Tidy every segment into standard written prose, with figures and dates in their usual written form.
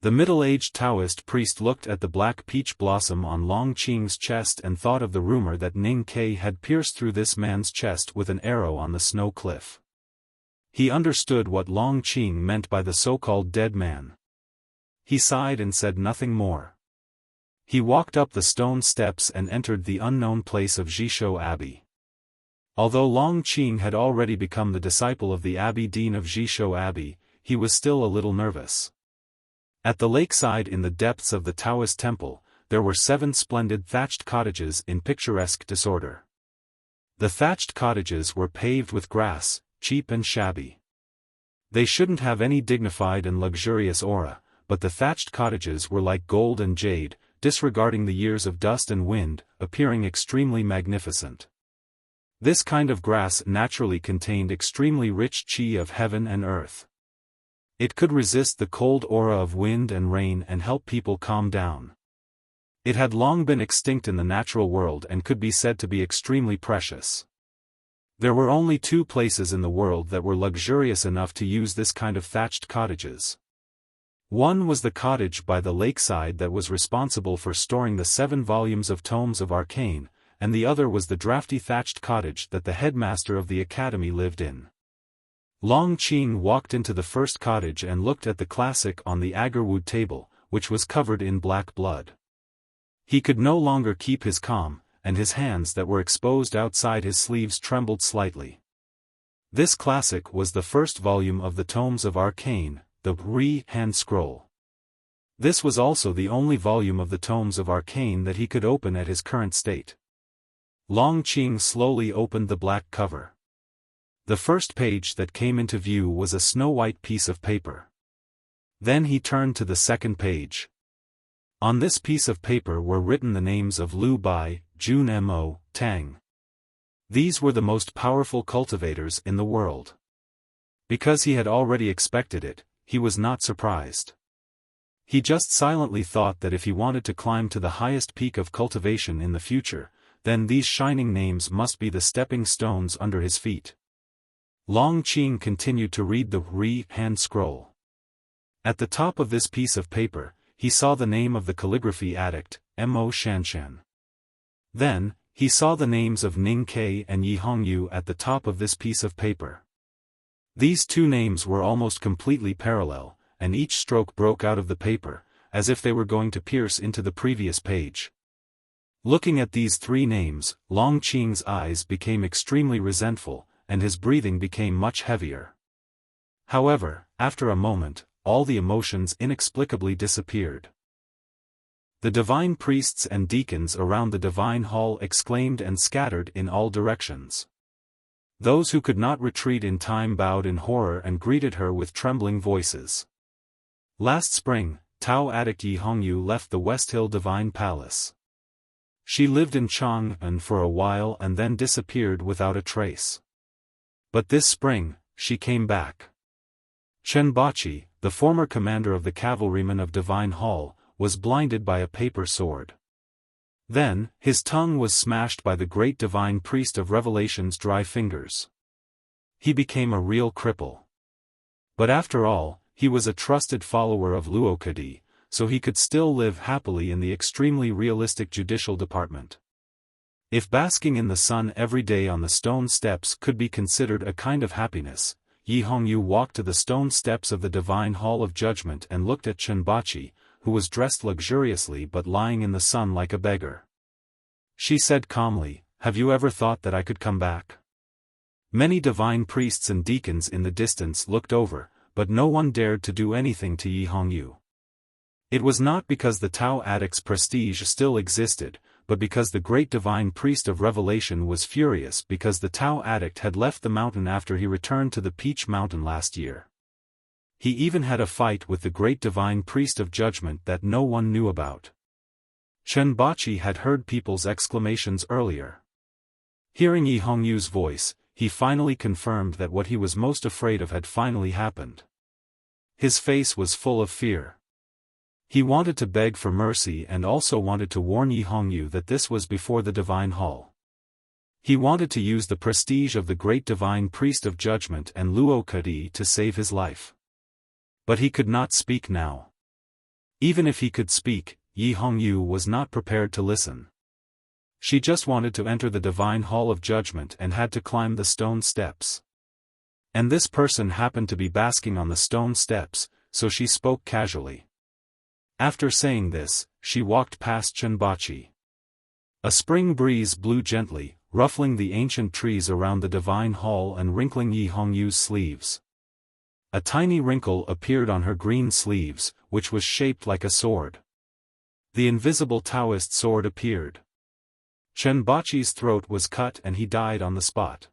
The middle-aged Taoist priest looked at the black peach blossom on Long Qing's chest and thought of the rumor that Ning Ke had pierced through this man's chest with an arrow on the snow cliff. He understood what Long Qing meant by the so-called dead man. He sighed and said nothing more. He walked up the stone steps and entered the unknown place of Jishou Abbey. Although Long Qing had already become the disciple of the Abbey Dean of Jishou Abbey, he was still a little nervous. At the lakeside in the depths of the Taoist temple, there were 7 splendid thatched cottages in picturesque disorder. The thatched cottages were paved with grass, cheap and shabby. They shouldn't have any dignified and luxurious aura, but the thatched cottages were like gold and jade, disregarding the years of dust and wind, appearing extremely magnificent. This kind of grass naturally contained extremely rich qi of heaven and earth. It could resist the cold aura of wind and rain and help people calm down. It had long been extinct in the natural world and could be said to be extremely precious. There were only 2 places in the world that were luxurious enough to use this kind of thatched cottages. One was the cottage by the lakeside that was responsible for storing the 7 volumes of tomes of arcane, and the other was the drafty thatched cottage that the headmaster of the academy lived in. Long Qing walked into the first cottage and looked at the classic on the agarwood table, which was covered in black blood. He could no longer keep his calm, and his hands that were exposed outside his sleeves trembled slightly. This classic was the first volume of the tomes of arcane, the Hand Scroll. This was also the only volume of the tomes of arcane that he could open at his current state. Long Qing slowly opened the black cover. The first page that came into view was a snow-white piece of paper. Then he turned to the second page. On this piece of paper were written the names of Liu Bai, Jun Mo, Tang. These were the most powerful cultivators in the world. Because he had already expected it, he was not surprised. He just silently thought that if he wanted to climb to the highest peak of cultivation in the future, then these shining names must be the stepping stones under his feet. Long Qing continued to read the Hand Scroll. At the top of this piece of paper, he saw the name of the calligraphy addict, Mo Shanshan. Then, he saw the names of Ning Ke and Yi Hongyu at the top of this piece of paper. These 2 names were almost completely parallel, and each stroke broke out of the paper, as if they were going to pierce into the previous page. Looking at these 3 names, Long Qing's eyes became extremely resentful, and his breathing became much heavier. However, after a moment, all the emotions inexplicably disappeared. The divine priests and deacons around the divine hall exclaimed and scattered in all directions. Those who could not retreat in time bowed in horror and greeted her with trembling voices. Last spring, Tao addict Yi Hongyu left the West Hill Divine Palace. She lived in Chang'an for a while and then disappeared without a trace. But this spring, she came back. Chen Bachi, the former commander of the cavalrymen of Divine Hall, was blinded by a paper sword. Then, his tongue was smashed by the great divine priest of Revelation's dry fingers. He became a real cripple. But after all, he was a trusted follower of Luokadi, so he could still live happily in the extremely realistic judicial department. If basking in the sun every day on the stone steps could be considered a kind of happiness, Yi Hongyu walked to the stone steps of the Divine Hall of Judgment and looked at Chen Bachi, who was dressed luxuriously but lying in the sun like a beggar. She said calmly, "Have you ever thought that I could come back?" Many divine priests and deacons in the distance looked over, but no one dared to do anything to Yi Hongyu. It was not because the Tao addict's prestige still existed, but because the great divine priest of Revelation was furious because the Tao addict had left the mountain after he returned to the Peach Mountain last year. He even had a fight with the great divine priest of Judgment that no one knew about. Chen Bachi had heard people's exclamations earlier. Hearing Yi Hongyu's voice, he finally confirmed that what he was most afraid of had finally happened. His face was full of fear. He wanted to beg for mercy and also wanted to warn Yi Hongyu that this was before the Divine Hall. He wanted to use the prestige of the great divine priest of Judgment and Luo Kadi to save his life. But he could not speak now. Even if he could speak, Yi Hongyu was not prepared to listen. She just wanted to enter the divine hall of judgment and had to climb the stone steps. And this person happened to be basking on the stone steps, so she spoke casually. After saying this, she walked past Chenbachi. A spring breeze blew gently, ruffling the ancient trees around the divine hall and wrinkling Yi Hongyu's sleeves. A tiny wrinkle appeared on her green sleeves, which was shaped like a sword. The invisible Taoist sword appeared. Chenbachi's throat was cut and he died on the spot.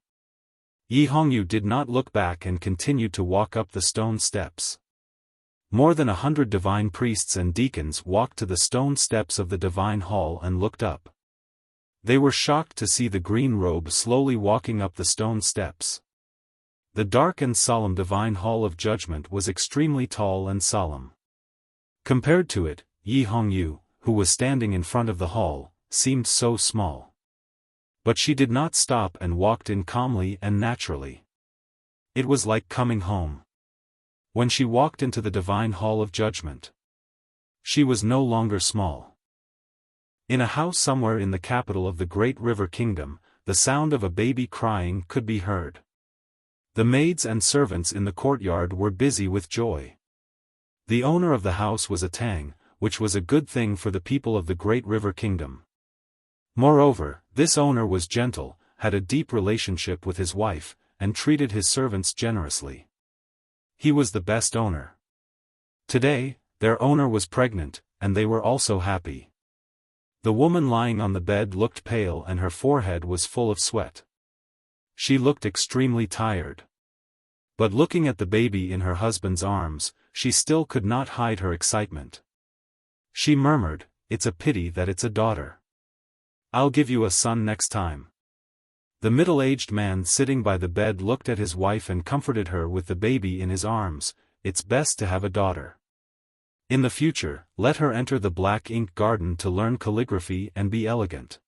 Yi Hongyu did not look back and continued to walk up the stone steps. More than 100 divine priests and deacons walked to the stone steps of the divine hall and looked up. They were shocked to see the green robe slowly walking up the stone steps. The dark and solemn divine hall of judgment was extremely tall and solemn. Compared to it, Yi Hongyu, who was standing in front of the hall, seemed so small. But she did not stop and walked in calmly and naturally. It was like coming home. When she walked into the divine hall of judgment, she was no longer small. In a house somewhere in the capital of the Great River Kingdom, the sound of a baby crying could be heard. The maids and servants in the courtyard were busy with joy. The owner of the house was a Tang, which was a good thing for the people of the Great River Kingdom. Moreover, this owner was gentle, had a deep relationship with his wife, and treated his servants generously. He was the best owner. Today, their owner was pregnant, and they were also happy. The woman lying on the bed looked pale and her forehead was full of sweat. She looked extremely tired. But looking at the baby in her husband's arms, she still could not hide her excitement. She murmured, "It's a pity that it's a daughter. I'll give you a son next time." The middle-aged man sitting by the bed looked at his wife and comforted her with the baby in his arms. "It's best to have a daughter. In the future, let her enter the black ink garden to learn calligraphy and be elegant.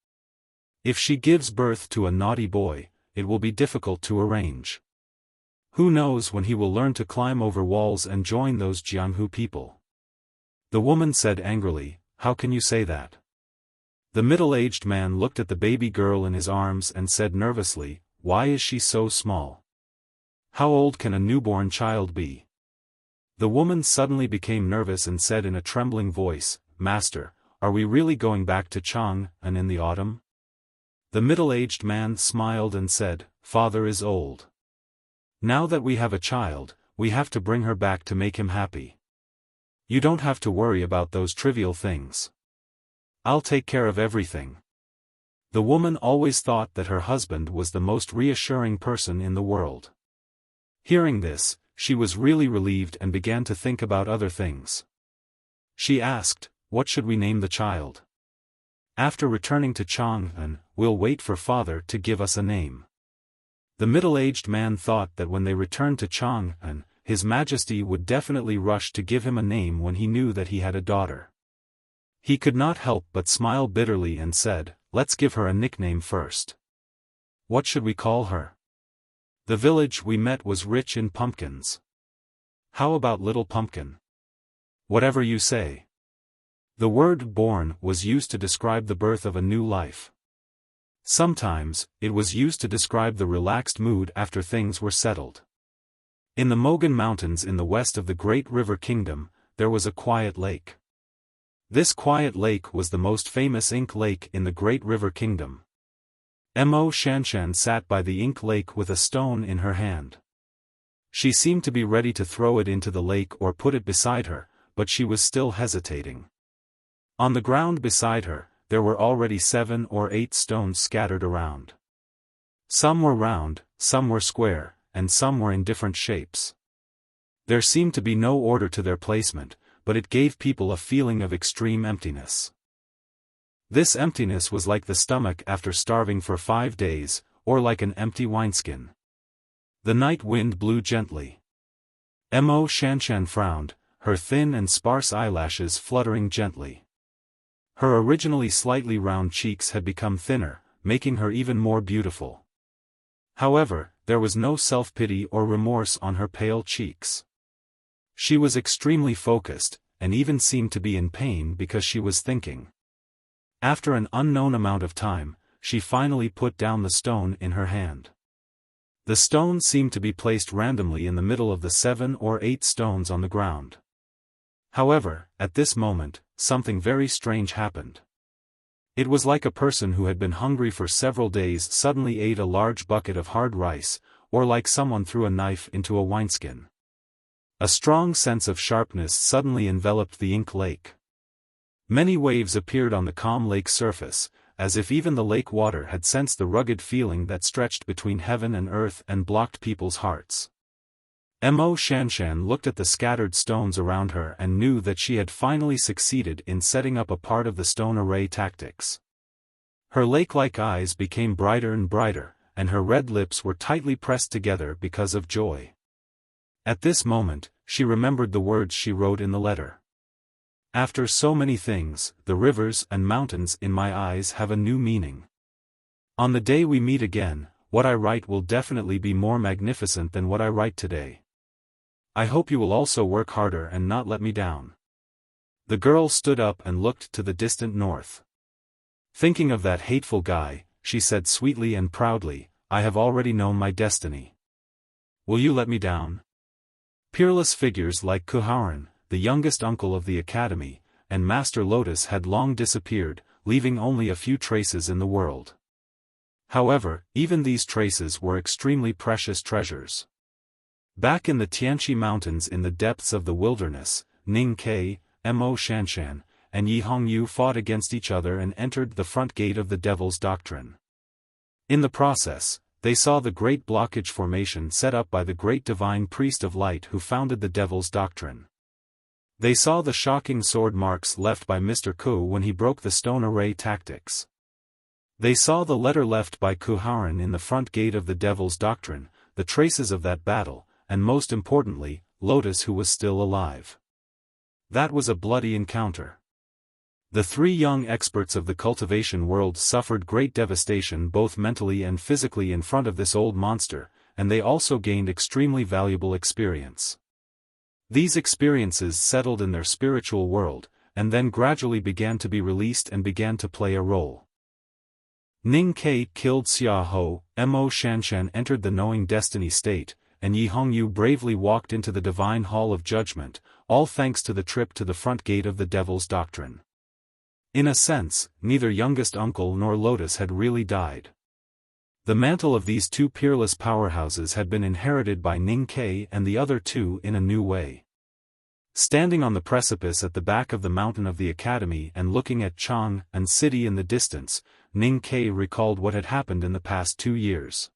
If she gives birth to a naughty boy, it will be difficult to arrange. Who knows when he will learn to climb over walls and join those Jianghu people." The woman said angrily, "How can you say that?" The middle-aged man looked at the baby girl in his arms and said nervously, "Why is she so small? How old can a newborn child be?" The woman suddenly became nervous and said in a trembling voice, "Master, are we really going back to Chang'an in the autumn?" The middle-aged man smiled and said, "Father is old. Now that we have a child, we have to bring her back to make him happy. You don't have to worry about those trivial things. I'll take care of everything." The woman always thought that her husband was the most reassuring person in the world. Hearing this, she was really relieved and began to think about other things. She asked, "What should we name the child? After returning to Chang'an, we'll wait for father to give us a name." The middle-aged man thought that when they returned to Chang'an, His Majesty would definitely rush to give him a name when he knew that he had a daughter. He could not help but smile bitterly and said, "Let's give her a nickname first. What should we call her? The village we met was rich in pumpkins. How about Little Pumpkin? Whatever you say." The word "born" was used to describe the birth of a new life. Sometimes, it was used to describe the relaxed mood after things were settled. In the Mogan Mountains in the west of the Great River Kingdom, there was a quiet lake. This quiet lake was the most famous ink lake in the Great River Kingdom. Mo Shanshan sat by the ink lake with a stone in her hand. She seemed to be ready to throw it into the lake or put it beside her, but she was still hesitating. On the ground beside her, there were already 7 or 8 stones scattered around. Some were round, some were square, and some were in different shapes. There seemed to be no order to their placement, but it gave people a feeling of extreme emptiness. This emptiness was like the stomach after starving for 5 days, or like an empty wineskin. The night wind blew gently. Mo Shanshan frowned, her thin and sparse eyelashes fluttering gently. Her originally slightly round cheeks had become thinner, making her even more beautiful. However, there was no self-pity or remorse on her pale cheeks. She was extremely focused, and even seemed to be in pain because she was thinking. After an unknown amount of time, she finally put down the stone in her hand. The stone seemed to be placed randomly in the middle of the 7 or 8 stones on the ground. However, at this moment, something very strange happened. It was like a person who had been hungry for several days suddenly ate a large bucket of hard rice, or like someone threw a knife into a wineskin. A strong sense of sharpness suddenly enveloped the ink lake. Many waves appeared on the calm lake surface, as if even the lake water had sensed the rugged feeling that stretched between heaven and earth and blocked people's hearts. Mo Shanshan looked at the scattered stones around her and knew that she had finally succeeded in setting up a part of the stone array tactics. Her lake-like eyes became brighter and brighter, and her red lips were tightly pressed together because of joy. At this moment, she remembered the words she wrote in the letter. After so many things, the rivers and mountains in my eyes have a new meaning. On the day we meet again, what I write will definitely be more magnificent than what I write today. I hope you will also work harder and not let me down. The girl stood up and looked to the distant north. Thinking of that hateful guy, she said sweetly and proudly, I have already known my destiny. Will you let me down? Peerless figures like Kuharan, the youngest uncle of the academy, and Master Lotus had long disappeared, leaving only a few traces in the world. However, even these traces were extremely precious treasures. Back in the Tianqi Mountains in the depths of the wilderness, Ning Ke, Mo Shanshan, and Yi Hongyu fought against each other and entered the front gate of the Devil's Doctrine. In the process, they saw the great blockage formation set up by the great divine priest of light who founded the Devil's Doctrine. They saw the shocking sword marks left by Mr. Ku when he broke the stone array tactics. They saw the letter left by Kuharan in the front gate of the Devil's Doctrine, the traces of that battle, and most importantly, Lotus who was still alive. That was a bloody encounter. The 3 young experts of the cultivation world suffered great devastation both mentally and physically in front of this old monster, and they also gained extremely valuable experience. These experiences settled in their spiritual world, and then gradually began to be released and began to play a role. Ning Ke killed Xia Ho, Mo Shanshan entered the knowing destiny state, and Yi Hongyu bravely walked into the divine hall of judgment, all thanks to the trip to the front gate of the Devil's Doctrine. In a sense, neither youngest uncle nor Lotus had really died. The mantle of these 2 peerless powerhouses had been inherited by Ning Ke and the other 2 in a new way. Standing on the precipice at the back of the mountain of the academy and looking at Chang and city in the distance, Ning Ke recalled what had happened in the past 2 years.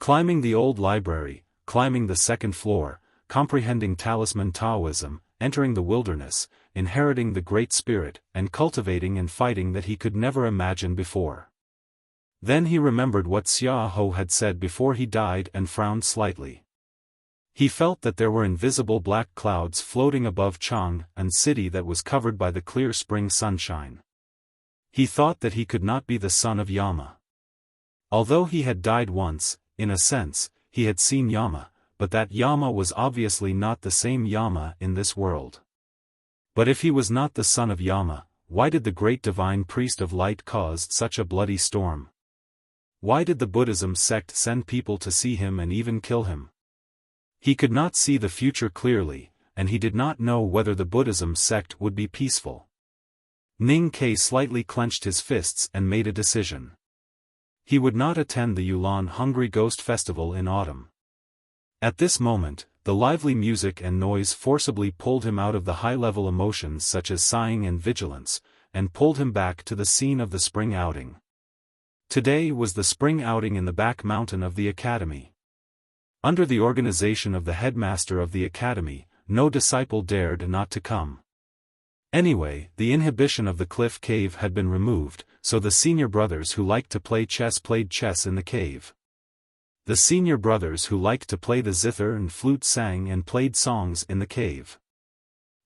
Climbing the old library, climbing the 2nd floor, comprehending talisman Taoism, entering the wilderness, inheriting the Great Spirit, and cultivating and fighting that he could never imagine before. Then he remembered what Xia Ho had said before he died and frowned slightly. He felt that there were invisible black clouds floating above Chang and city that was covered by the clear spring sunshine. He thought that he could not be the son of Yama. Although he had died once, in a sense, he had seen Yama, but that Yama was obviously not the same Yama in this world. But if he was not the son of Yama, why did the great divine priest of light cause such a bloody storm? Why did the Buddhism sect send people to see him and even kill him? He could not see the future clearly, and he did not know whether the Buddhism sect would be peaceful. Ning Ke slightly clenched his fists and made a decision. He would not attend the Yulan Hungry Ghost Festival in autumn. At this moment, the lively music and noise forcibly pulled him out of the high-level emotions such as sighing and vigilance, and pulled him back to the scene of the spring outing. Today was the spring outing in the back mountain of the academy. Under the organization of the headmaster of the academy, no disciple dared not to come. Anyway, the inhibition of the cliff cave had been removed, so the senior brothers who liked to play chess played chess in the cave. The senior brothers who liked to play the zither and flute sang and played songs in the cave.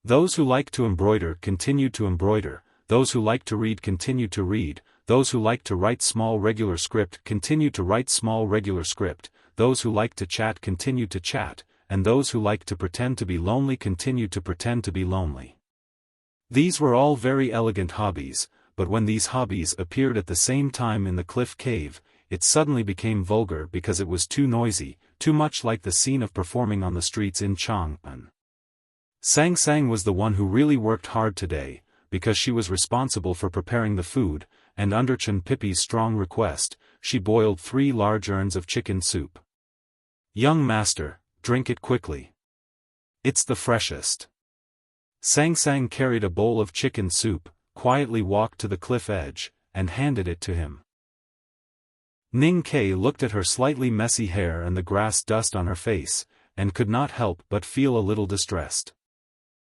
Those who liked to embroider continued to embroider, those who liked to read continued to read, those who liked to write small regular script continued to write small regular script, those who liked to chat continued to chat, and those who liked to pretend to be lonely continued to pretend to be lonely. These were all very elegant hobbies, but when these hobbies appeared at the same time in the cliff cave, it suddenly became vulgar because it was too noisy, too much like the scene of performing on the streets in Chang'an. Sang Sang was the one who really worked hard today, because she was responsible for preparing the food, and under Chen Pippi's strong request, she boiled 3 large urns of chicken soup. "Young master, drink it quickly. It's the freshest." Sang Sang carried a bowl of chicken soup, quietly walked to the cliff edge, and handed it to him. Ning Ke looked at her slightly messy hair and the grass dust on her face, and could not help but feel a little distressed.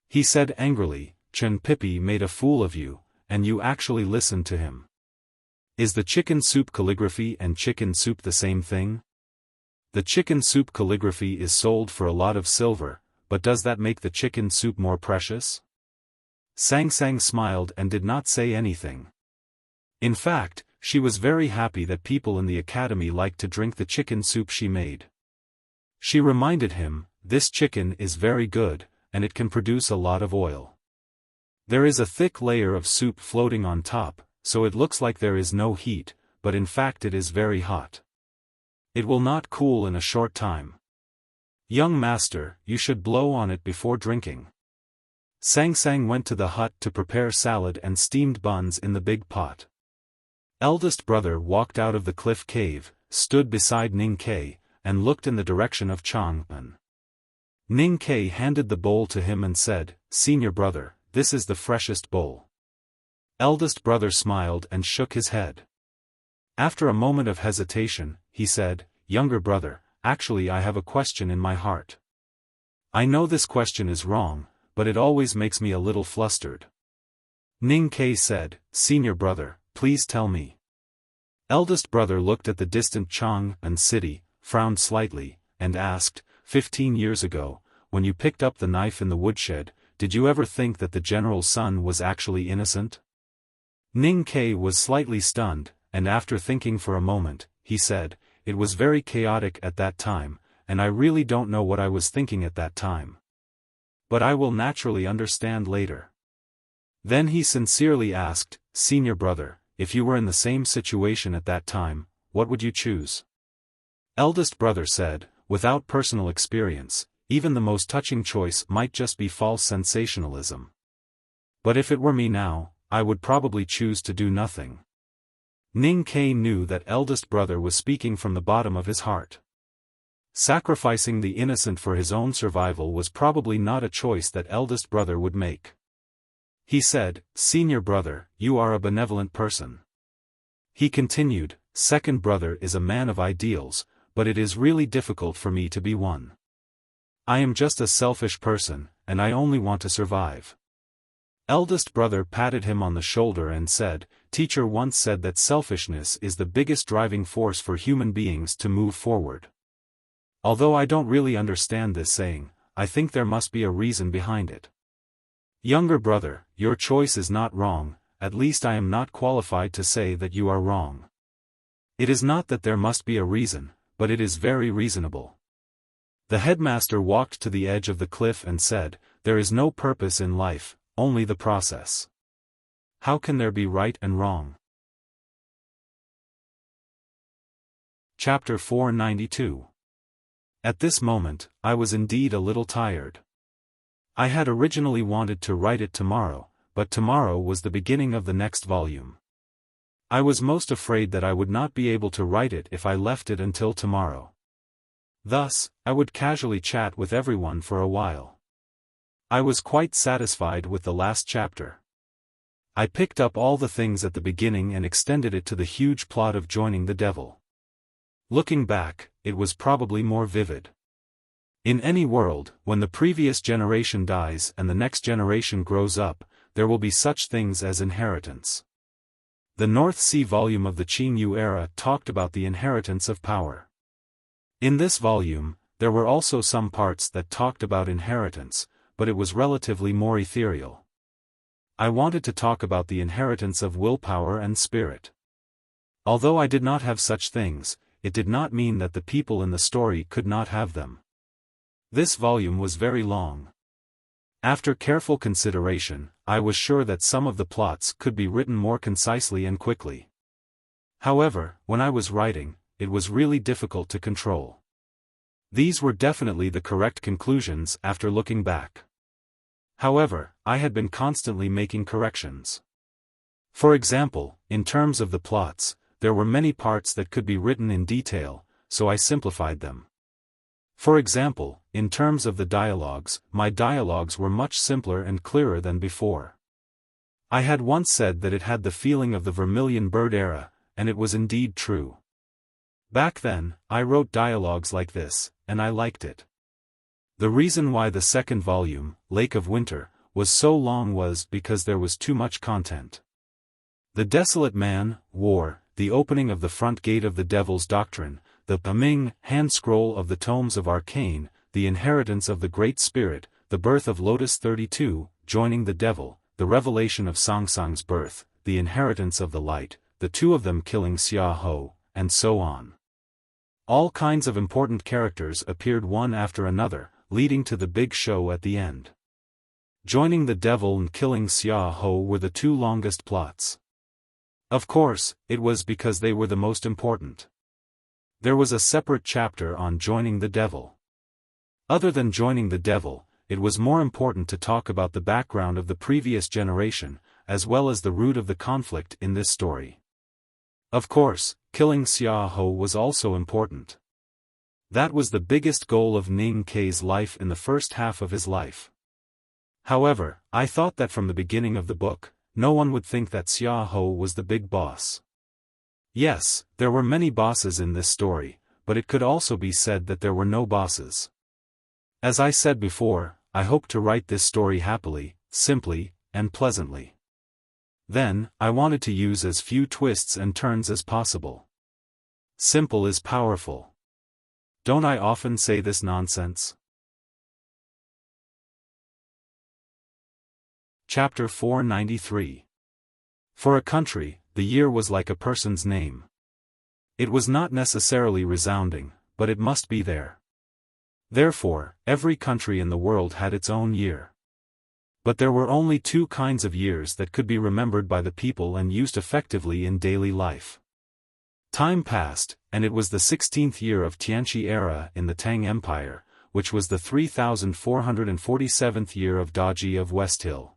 He said angrily, "Chen Pippi made a fool of you, and you actually listened to him. Is the chicken soup calligraphy and chicken soup the same thing? The chicken soup calligraphy is sold for a lot of silver, but does that make the chicken soup more precious?" Sang Sang smiled and did not say anything. In fact, she was very happy that people in the academy liked to drink the chicken soup she made. She reminded him, "This chicken is very good, and it can produce a lot of oil. There is a thick layer of soup floating on top, so it looks like there is no heat, but in fact it is very hot. It will not cool in a short time. Young master, you should blow on it before drinking." Sang Sang went to the hut to prepare salad and steamed buns in the big pot. Eldest brother walked out of the cliff cave, stood beside Ning Ke, and looked in the direction of Chang'an. Ning Ke handed the bowl to him and said, "Senior brother, this is the freshest bowl." Eldest brother smiled and shook his head. After a moment of hesitation, he said, "Younger brother, actually I have a question in my heart. I know this question is wrong, but it always makes me a little flustered." Ning Ke said, "Senior brother, please tell me." Eldest brother looked at the distant Chang'an city, frowned slightly, and asked, 15 years ago, when you picked up the knife in the woodshed, did you ever think that the general's son was actually innocent?" Ning Ke was slightly stunned, and after thinking for a moment, he said, "It was very chaotic at that time, and I really don't know what I was thinking at that time. But I will naturally understand later." Then he sincerely asked, "Senior brother, if you were in the same situation at that time, what would you choose?" Eldest brother said, "Without personal experience, even the most touching choice might just be false sensationalism. But if it were me now, I would probably choose to do nothing." Ning Ke knew that eldest brother was speaking from the bottom of his heart. Sacrificing the innocent for his own survival was probably not a choice that eldest brother would make. He said, "Senior brother, you are a benevolent person." He continued, "Second brother is a man of ideals, but it is really difficult for me to be one. I am just a selfish person, and I only want to survive." Eldest brother patted him on the shoulder and said, "Teacher once said that selfishness is the biggest driving force for human beings to move forward. Although I don't really understand this saying, I think there must be a reason behind it. Younger brother, your choice is not wrong, at least I am not qualified to say that you are wrong. It is not that there must be a reason, but it is very reasonable." The headmaster walked to the edge of the cliff and said, "There is no purpose in life, only the process. How can there be right and wrong?" Chapter 492. At this moment, I was indeed a little tired. I had originally wanted to write it tomorrow, but tomorrow was the beginning of the next volume. I was most afraid that I would not be able to write it if I left it until tomorrow. Thus, I would casually chat with everyone for a while. I was quite satisfied with the last chapter. I picked up all the things at the beginning and extended it to the huge plot of joining the devil. Looking back, it was probably more vivid. In any world, when the previous generation dies and the next generation grows up, there will be such things as inheritance. The North Sea volume of the Qingyu era talked about the inheritance of power. In this volume, there were also some parts that talked about inheritance, but it was relatively more ethereal. I wanted to talk about the inheritance of willpower and spirit. Although I did not have such things, it did not mean that the people in the story could not have them. This volume was very long. After careful consideration, I was sure that some of the plots could be written more concisely and quickly. However, when I was writing, it was really difficult to control. These were definitely the correct conclusions after looking back. However, I had been constantly making corrections. For example, in terms of the plots, there were many parts that could be written in detail, so I simplified them. For example, in terms of the dialogues, my dialogues were much simpler and clearer than before. I had once said that it had the feeling of the Vermilion Bird era, and it was indeed true. Back then, I wrote dialogues like this, and I liked it. The reason why the second volume, Lake of Winter, was so long was because there was too much content. The Desolate Man, War, the opening of the front gate of the Devil's Doctrine, the Paming hand scroll of the Tomes of Arcane, the inheritance of the Great Spirit, the birth of Lotus 32, joining the Devil, the revelation of Sangsang's birth, the inheritance of the Light, the two of them killing Xia Ho, and so on. All kinds of important characters appeared one after another, leading to the big show at the end. Joining the Devil and killing Xia Ho were the two longest plots. Of course, it was because they were the most important. There was a separate chapter on joining the Devil. Other than joining the Devil, it was more important to talk about the background of the previous generation, as well as the root of the conflict in this story. Of course, killing Xia Ho was also important. That was the biggest goal of Ning Kei's life in the first half of his life. However, I thought that from the beginning of the book, no one would think that Xia Ho was the big boss. Yes, there were many bosses in this story, but it could also be said that there were no bosses. As I said before, I hope to write this story happily, simply, and pleasantly. Then, I wanted to use as few twists and turns as possible. Simple is powerful. Don't I often say this nonsense? Chapter 493. For a country, the year was like a person's name. It was not necessarily resounding, but it must be there. Therefore, every country in the world had its own year. But there were only two kinds of years that could be remembered by the people and used effectively in daily life. Time passed, and it was the 16th year of Tianqi era in the Tang Empire, which was the 3447th year of Daji of West Hill.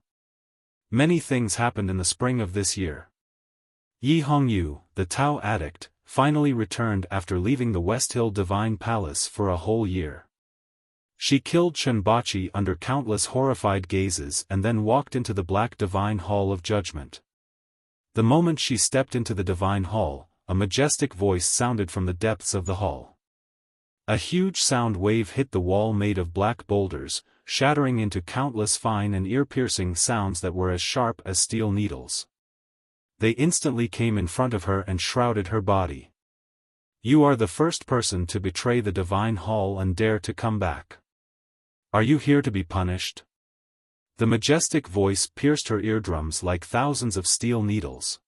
Many things happened in the spring of this year. Yi Hongyu, the Tao addict, finally returned after leaving the West Hill Divine Palace for a whole year. She killed Shenbachi under countless horrified gazes and then walked into the Black Divine Hall of Judgment. The moment she stepped into the Divine Hall, a majestic voice sounded from the depths of the hall. A huge sound wave hit the wall made of black boulders, shattering into countless fine and ear-piercing sounds that were as sharp as steel needles. They instantly came in front of her and shrouded her body. You are the first person to betray the Divine Hall and dare to come back. Are you here to be punished? The majestic voice pierced her eardrums like thousands of steel needles.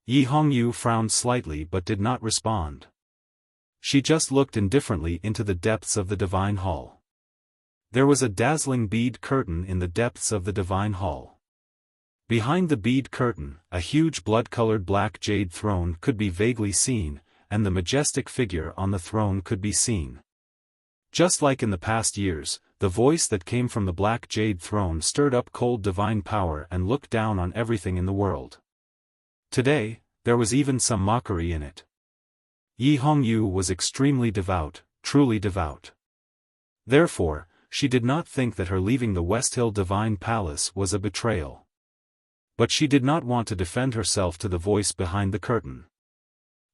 Yi Hongyu frowned slightly but did not respond. She just looked indifferently into the depths of the Divine Hall. There was a dazzling bead curtain in the depths of the Divine Hall. Behind the bead curtain, a huge blood-colored black jade throne could be vaguely seen, and the majestic figure on the throne could be seen. Just like in the past years, the voice that came from the black jade throne stirred up cold divine power and looked down on everything in the world. Today, there was even some mockery in it. Yi Hongyu was extremely devout, truly devout. Therefore, she did not think that her leaving the West Hill Divine Palace was a betrayal. But she did not want to defend herself to the voice behind the curtain.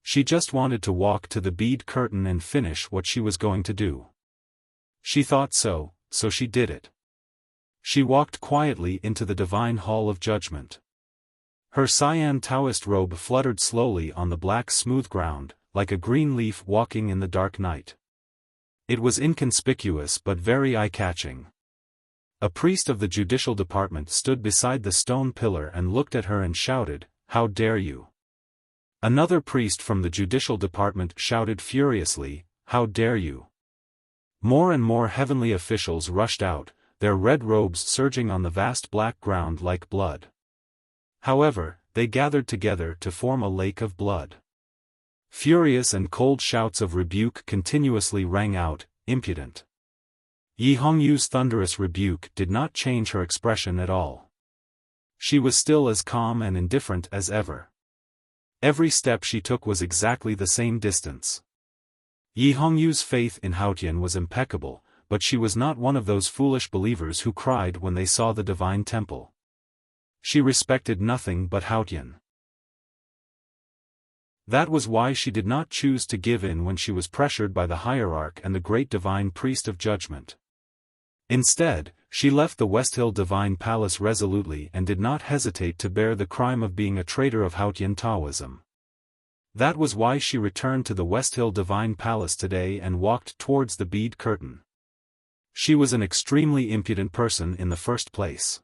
She just wanted to walk to the bead curtain and finish what she was going to do. She thought so she did it. She walked quietly into the Divine Hall of Judgment. Her cyan Taoist robe fluttered slowly on the black smooth ground, like a green leaf walking in the dark night. It was inconspicuous but very eye-catching. A priest of the judicial department stood beside the stone pillar and looked at her and shouted, "How dare you!" Another priest from the judicial department shouted furiously, "How dare you!" More and more heavenly officials rushed out, their red robes surging on the vast black ground like blood. However, they gathered together to form a lake of blood. Furious and cold shouts of rebuke continuously rang out, impudent. Yi Hongyu's thunderous rebuke did not change her expression at all. She was still as calm and indifferent as ever. Every step she took was exactly the same distance. Yi Hongyu's faith in Haotian was impeccable, but she was not one of those foolish believers who cried when they saw the divine temple. She respected nothing but Haotian. That was why she did not choose to give in when she was pressured by the hierarch and the great divine priest of judgment. Instead, she left the Westhill Divine Palace resolutely and did not hesitate to bear the crime of being a traitor of Haotian Taoism. That was why she returned to the Westhill Divine Palace today and walked towards the bead curtain. She was an extremely impudent person in the first place.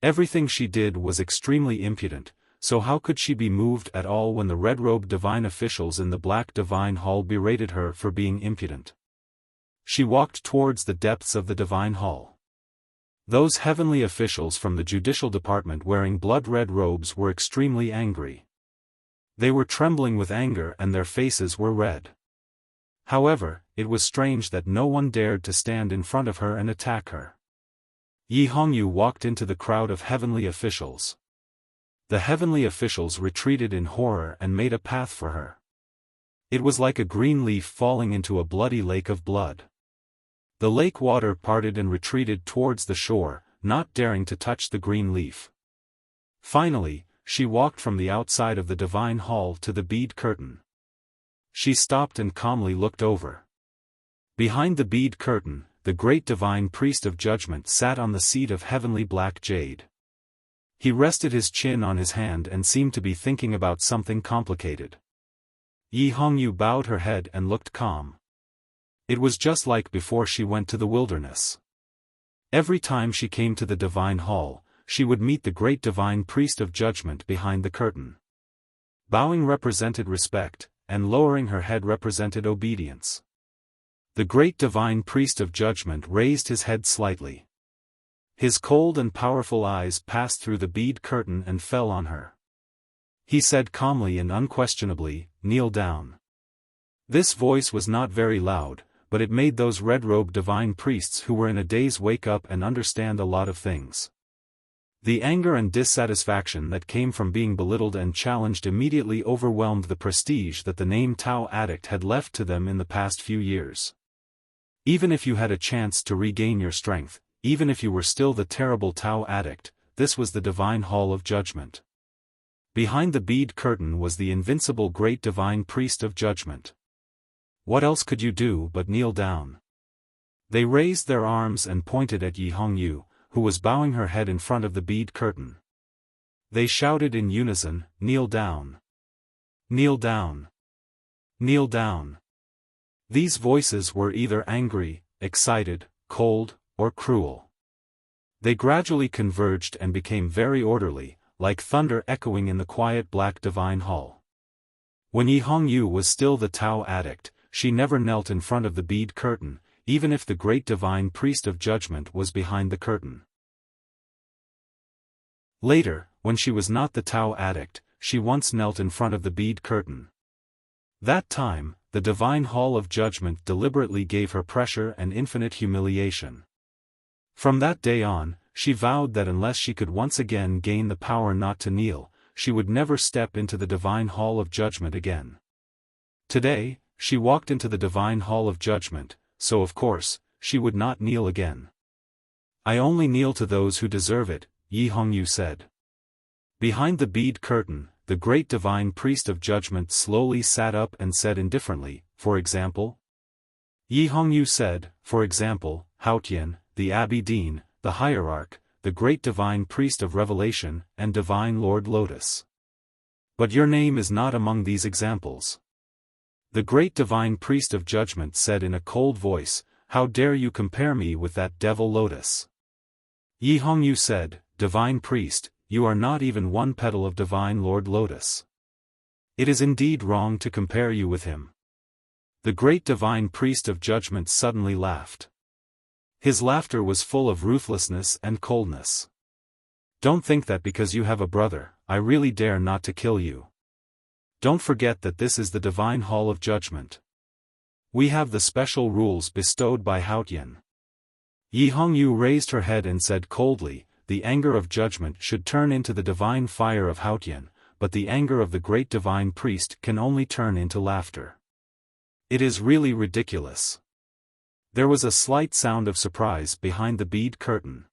Everything she did was extremely impudent, so how could she be moved at all when the red-robed divine officials in the Black Divine Hall berated her for being impudent? She walked towards the depths of the Divine Hall. Those heavenly officials from the judicial department wearing blood-red robes were extremely angry. They were trembling with anger and their faces were red. However, it was strange that no one dared to stand in front of her and attack her. Yi Hongyu walked into the crowd of heavenly officials. The heavenly officials retreated in horror and made a path for her. It was like a green leaf falling into a bloody lake of blood. The lake water parted and retreated towards the shore, not daring to touch the green leaf. Finally, she walked from the outside of the divine hall to the bead curtain. She stopped and calmly looked over. Behind the bead curtain, the great divine priest of judgment sat on the seat of heavenly black jade. He rested his chin on his hand and seemed to be thinking about something complicated. Yi Hongyu bowed her head and looked calm. It was just like before she went to the wilderness. Every time she came to the divine hall, she would meet the great divine priest of judgment behind the curtain. Bowing represented respect, and lowering her head represented obedience. The great divine priest of judgment raised his head slightly. His cold and powerful eyes passed through the bead curtain and fell on her. He said calmly and unquestionably, "Kneel down." This voice was not very loud, but it made those red-robed divine priests who were in a daze wake up and understand a lot of things. The anger and dissatisfaction that came from being belittled and challenged immediately overwhelmed the prestige that the name Tao Addict had left to them in the past few years. Even if you had a chance to regain your strength, even if you were still the terrible Tao Addict, this was the divine hall of judgment. Behind the bead curtain was the invincible great divine priest of judgment. What else could you do but kneel down? They raised their arms and pointed at Yi Hongyu, who was bowing her head in front of the bead curtain. They shouted in unison, "Kneel down! Kneel down! Kneel down!" These voices were either angry, excited, cold, or cruel. They gradually converged and became very orderly, like thunder echoing in the quiet black divine hall. When Yi Hongyu was still the Tao Addict, she never knelt in front of the bead curtain, even if the great divine priest of judgment was behind the curtain. Later, when she was not the Tao Addict, she once knelt in front of the bead curtain. That time, the divine hall of judgment deliberately gave her pressure and infinite humiliation. From that day on, she vowed that unless she could once again gain the power not to kneel, she would never step into the divine hall of judgment again. Today, she walked into the divine hall of judgment, so of course, she would not kneel again. "I only kneel to those who deserve it," Yi Hongyu said. Behind the bead curtain, the great divine priest of judgment slowly sat up and said indifferently, "For example?" Yi Hongyu said, "For example, Haotian, the Abbey Dean, the hierarch, the great divine priest of revelation, and divine Lord Lotus. But your name is not among these examples." The great divine priest of judgment said in a cold voice, "How dare you compare me with that devil Lotus?" Yi Hongyu said, "Divine priest, you are not even one petal of divine Lord Lotus. It is indeed wrong to compare you with him." The great divine priest of judgment suddenly laughed. His laughter was full of ruthlessness and coldness. Don't think that because you have a brother, I really dare not to kill you. Don't forget that this is the Divine Hall of Judgment. We have the special rules bestowed by Haotian. Yi Hongyu raised her head and said coldly, the anger of judgment should turn into the divine fire of Haotian, but the anger of the great divine priest can only turn into laughter. It is really ridiculous. There was a slight sound of surprise behind the bead curtain.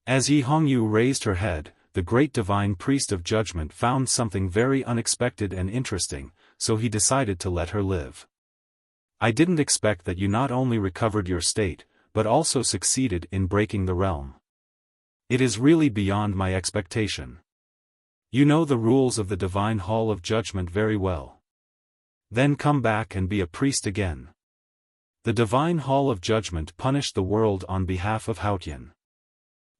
As Yi Hongyu raised her head, the great divine priest of judgment found something very unexpected and interesting, so he decided to let her live. I didn't expect that you not only recovered your state, but also succeeded in breaking the realm. It is really beyond my expectation. You know the rules of the Divine Hall of Judgment very well. Then come back and be a priest again. The Divine Hall of Judgment punished the world on behalf of Haotian.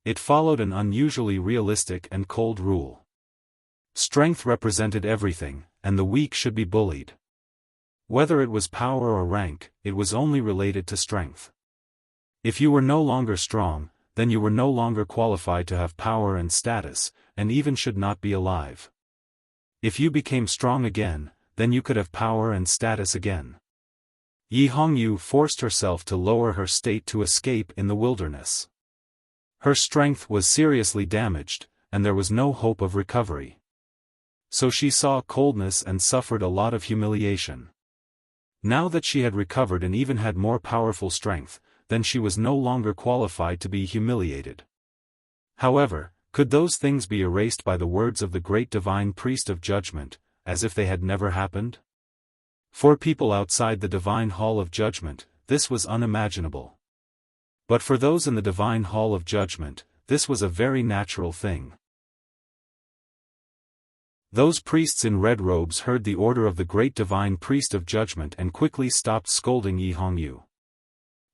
It followed an unusually realistic and cold rule. Strength represented everything, and the weak should be bullied. Whether it was power or rank, it was only related to strength. If you were no longer strong, then you were no longer qualified to have power and status, and even should not be alive. If you became strong again, then you could have power and status again. Yi Hongyu forced herself to lower her state to escape in the wilderness. Her strength was seriously damaged, and there was no hope of recovery. So she saw coldness and suffered a lot of humiliation. Now that she had recovered and even had more powerful strength, then she was no longer qualified to be humiliated. However, could those things be erased by the words of the great divine priest of judgment, as if they had never happened? For people outside the divine hall of judgment, this was unimaginable. But for those in the divine hall of judgment, this was a very natural thing. Those priests in red robes heard the order of the great divine priest of judgment and quickly stopped scolding Yi Hongyu.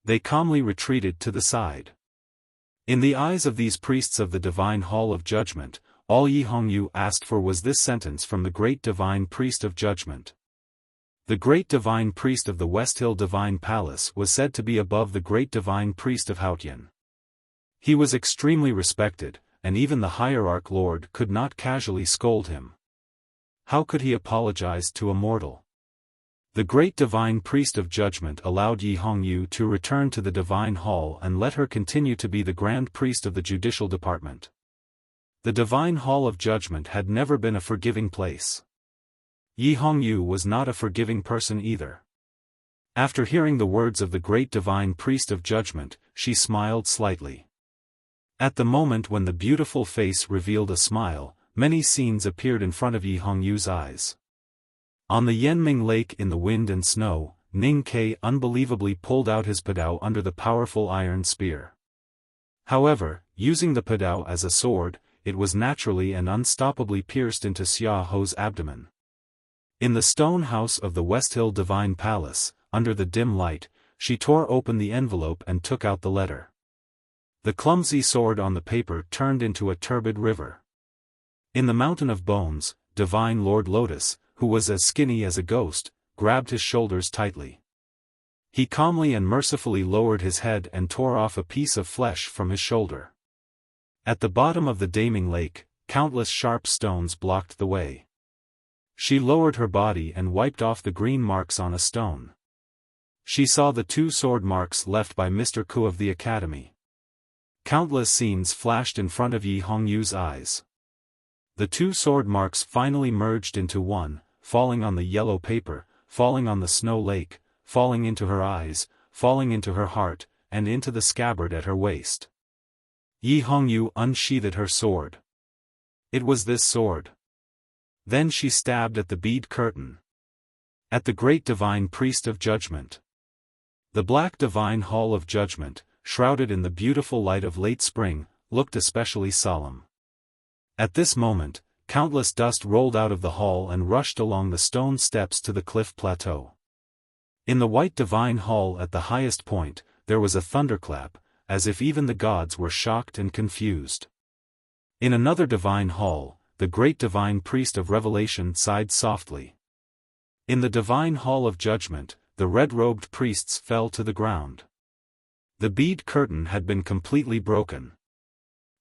They calmly retreated to the side. In the eyes of these priests of the divine hall of judgment, all Yi Hongyu asked for was this sentence from the great divine priest of judgment. The great divine priest of the West Hill Divine Palace was said to be above the great divine priest of Haotian. He was extremely respected, and even the hierarch lord could not casually scold him. How could he apologize to a mortal? The great divine priest of judgment allowed Yi Hongyu to return to the divine hall and let her continue to be the grand priest of the judicial department. The divine hall of judgment had never been a forgiving place. Yi Hongyu was not a forgiving person either. After hearing the words of the great divine priest of judgment, she smiled slightly. At the moment when the beautiful face revealed a smile, many scenes appeared in front of Yi Hongyu's eyes. On the Yanming Lake in the wind and snow, Ning Ke unbelievably pulled out his padao under the powerful iron spear. However, using the padao as a sword, it was naturally and unstoppably pierced into Xia Ho's abdomen. In the stone house of the West Hill Divine Palace, under the dim light, she tore open the envelope and took out the letter. The clumsy sword on the paper turned into a turbid river. In the mountain of bones, Divine Lord Lotus, who was as skinny as a ghost, grabbed his shoulders tightly. He calmly and mercifully lowered his head and tore off a piece of flesh from his shoulder. At the bottom of the Daming Lake, countless sharp stones blocked the way. She lowered her body and wiped off the green marks on a stone. She saw the 2 sword marks left by Mr. Ku of the Academy. Countless scenes flashed in front of Yi Hongyu's eyes. The 2 sword marks finally merged into one, falling on the yellow paper, falling on the snow lake, falling into her eyes, falling into her heart, and into the scabbard at her waist. Yi Hongyu unsheathed her sword. It was this sword. Then she stabbed at the bead curtain. At the great divine priest of judgment. The black divine hall of judgment, shrouded in the beautiful light of late spring, looked especially solemn. At this moment, countless dust rolled out of the hall and rushed along the stone steps to the cliff plateau. In the white divine hall at the highest point, there was a thunderclap, as if even the gods were shocked and confused. In another divine hall, the great divine priest of revelation sighed softly. In the divine hall of judgment, the red-robed priests fell to the ground. The bead curtain had been completely broken.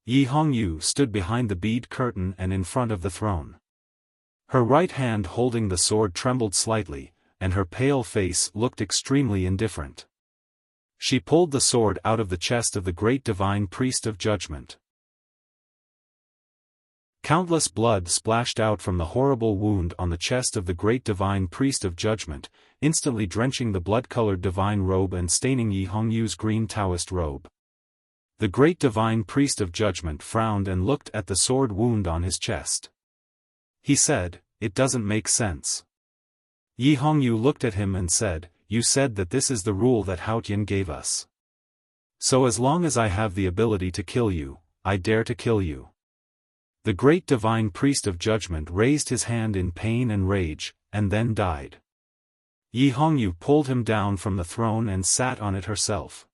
Yi Hongyu stood behind the bead curtain and in front of the throne. Her right hand holding the sword trembled slightly, and her pale face looked extremely indifferent. She pulled the sword out of the chest of the great divine priest of judgment. Countless blood splashed out from the horrible wound on the chest of the great divine priest of judgment, instantly drenching the blood-colored divine robe and staining Yi Hongyu's green Taoist robe. The great divine priest of judgment frowned and looked at the sword wound on his chest. He said, "It doesn't make sense." Yi Hongyu looked at him and said, "You said that this is the rule that Haotian gave us. So as long as I have the ability to kill you, I dare to kill you." The great divine priest of judgment raised his hand in pain and rage, and then died. Yi Hongyu pulled him down from the throne and sat on it herself.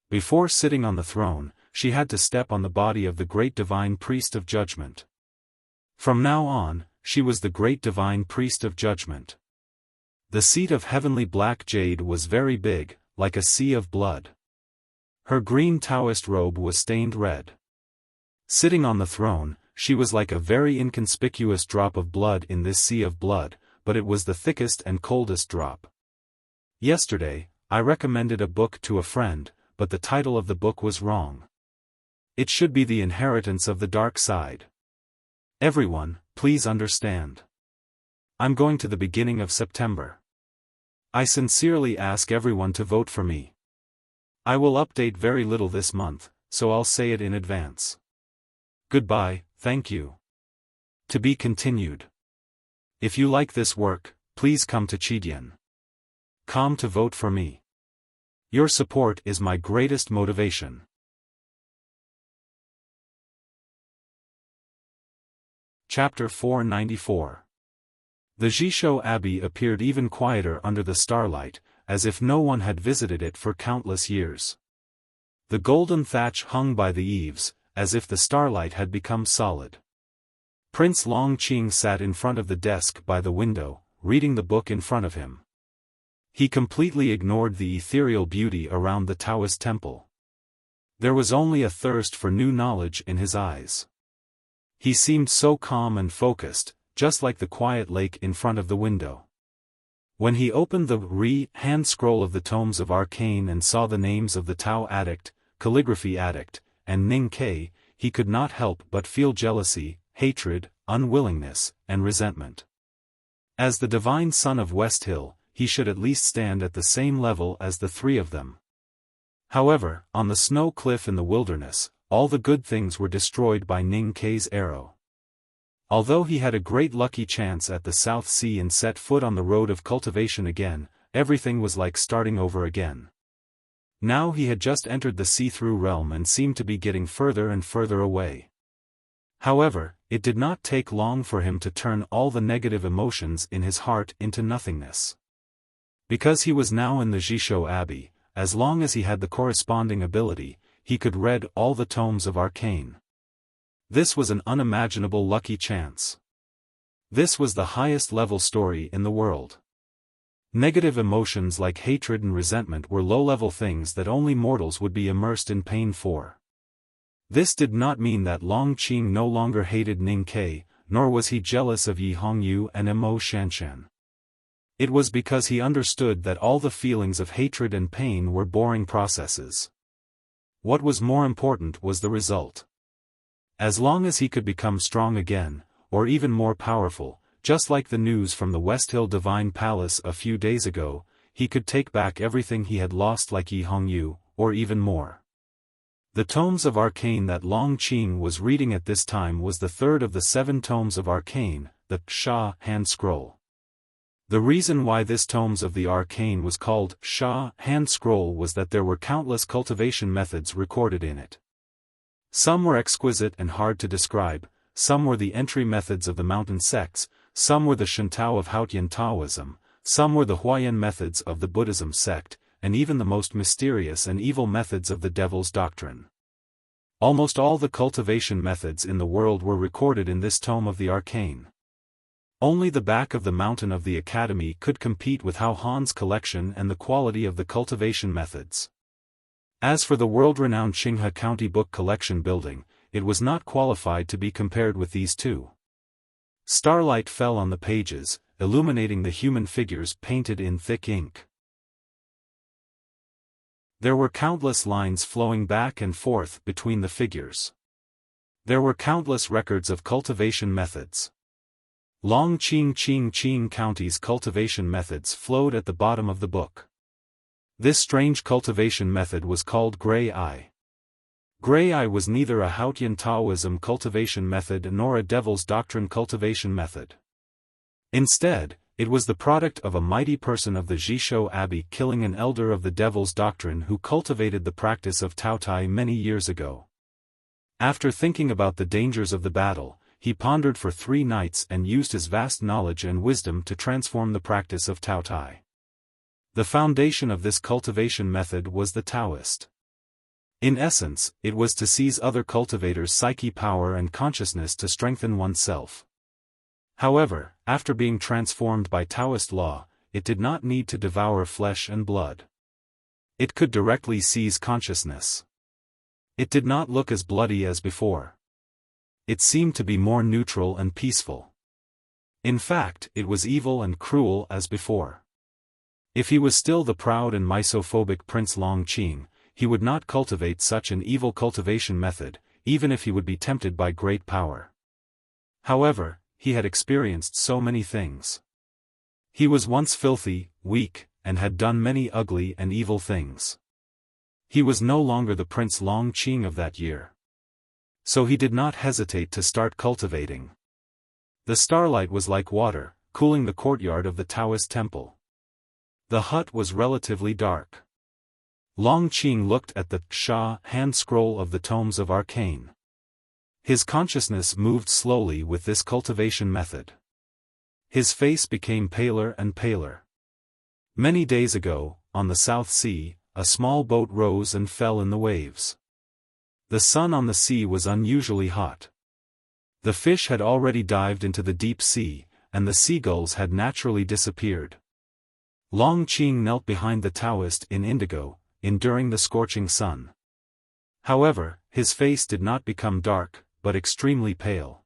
Before sitting on the throne, she had to step on the body of the great divine priest of judgment. From now on, she was the great divine priest of judgment. The seat of heavenly black jade was very big, like a sea of blood. Her green Taoist robe was stained red. Sitting on the throne, she was like a very inconspicuous drop of blood in this sea of blood, but it was the thickest and coldest drop. Yesterday, I recommended a book to a friend, but the title of the book was wrong. It should be The Inheritance of the Dark Side. Everyone, please understand. I'm going to the beginning of September. I sincerely ask everyone to vote for me. I will update very little this month, so I'll say it in advance. Goodbye, thank you. To be continued. If you like this work, please come to Chidian.com to vote for me. Your support is my greatest motivation. Chapter 494. The Jishou Abbey appeared even quieter under the starlight, as if no one had visited it for countless years. The golden thatch hung by the eaves, as if the starlight had become solid. Prince Longqing sat in front of the desk by the window, reading the book in front of him. He completely ignored the ethereal beauty around the Taoist temple. There was only a thirst for new knowledge in his eyes. He seemed so calm and focused, just like the quiet lake in front of the window. When he opened the hand scroll of the tomes of arcane and saw the names of the Tao addict, calligraphy addict, and Ning Ke, he could not help but feel jealousy, hatred, unwillingness, and resentment. As the divine son of West Hill, he should at least stand at the same level as the three of them. However, on the snow cliff in the wilderness, all the good things were destroyed by Ning Ke's arrow. Although he had a great lucky chance at the South Sea and set foot on the road of cultivation again, everything was like starting over again. Now he had just entered the see-through realm and seemed to be getting further and further away. However, it did not take long for him to turn all the negative emotions in his heart into nothingness. Because he was now in the Jishou Abbey, as long as he had the corresponding ability, he could read all the tomes of arcane. This was an unimaginable lucky chance. This was the highest level story in the world. Negative emotions like hatred and resentment were low-level things that only mortals would be immersed in pain for. This did not mean that Longqing no longer hated Ning Ke, nor was he jealous of Yi Hongyu and Mo Shanshan. It was because he understood that all the feelings of hatred and pain were boring processes. What was more important was the result. As long as he could become strong again, or even more powerful, just like the news from the West Hill Divine Palace a few days ago, he could take back everything he had lost like Yi Hongyu, or even more. The tomes of arcane that Longqing was reading at this time was the third of the 7 tomes of arcane, the Sha hand scroll. The reason why this tomes of the arcane was called Sha hand scroll was that there were countless cultivation methods recorded in it. Some were exquisite and hard to describe, some were the entry methods of the mountain sects, some were the Shintao of Haotian Taoism, some were the Huayan methods of the Buddhism sect, and even the most mysterious and evil methods of the devil's doctrine. Almost all the cultivation methods in the world were recorded in this tome of the arcane. Only the back of the mountain of the academy could compete with Hao Han's collection and the quality of the cultivation methods. As for the world-renowned Xinghe County Book Collection building, it was not qualified to be compared with these two. Starlight fell on the pages, illuminating the human figures painted in thick ink. There were countless lines flowing back and forth between the figures. There were countless records of cultivation methods. Longqing County's cultivation methods flowed at the bottom of the book. This strange cultivation method was called Grey Eye. Grey Eye was neither a Haotian Taoism cultivation method nor a Devil's Doctrine cultivation method. Instead, it was the product of a mighty person of the Jishou Abbey killing an elder of the Devil's Doctrine who cultivated the practice of Taotai many years ago. After thinking about the dangers of the battle, he pondered for 3 nights and used his vast knowledge and wisdom to transform the practice of Taotai. The foundation of this cultivation method was the Taoist. In essence, it was to seize other cultivators' psyche power and consciousness to strengthen oneself. However, after being transformed by Taoist law, it did not need to devour flesh and blood. It could directly seize consciousness. It did not look as bloody as before. It seemed to be more neutral and peaceful. In fact, it was evil and cruel as before. If he was still the proud and misophobic Prince Longqing, he would not cultivate such an evil cultivation method, even if he would be tempted by great power. However, he had experienced so many things. He was once filthy, weak, and had done many ugly and evil things. He was no longer the Prince Longqing of that year. So he did not hesitate to start cultivating. The starlight was like water, cooling the courtyard of the Taoist temple. The hut was relatively dark. Longqing looked at the Sha hand scroll of the tomes of arcane. His consciousness moved slowly with this cultivation method. His face became paler and paler. Many days ago, on the South Sea, a small boat rose and fell in the waves. The sun on the sea was unusually hot. The fish had already dived into the deep sea, and the seagulls had naturally disappeared. Longqing knelt behind the Taoist in indigo, enduring the scorching sun. However, his face did not become dark, but extremely pale.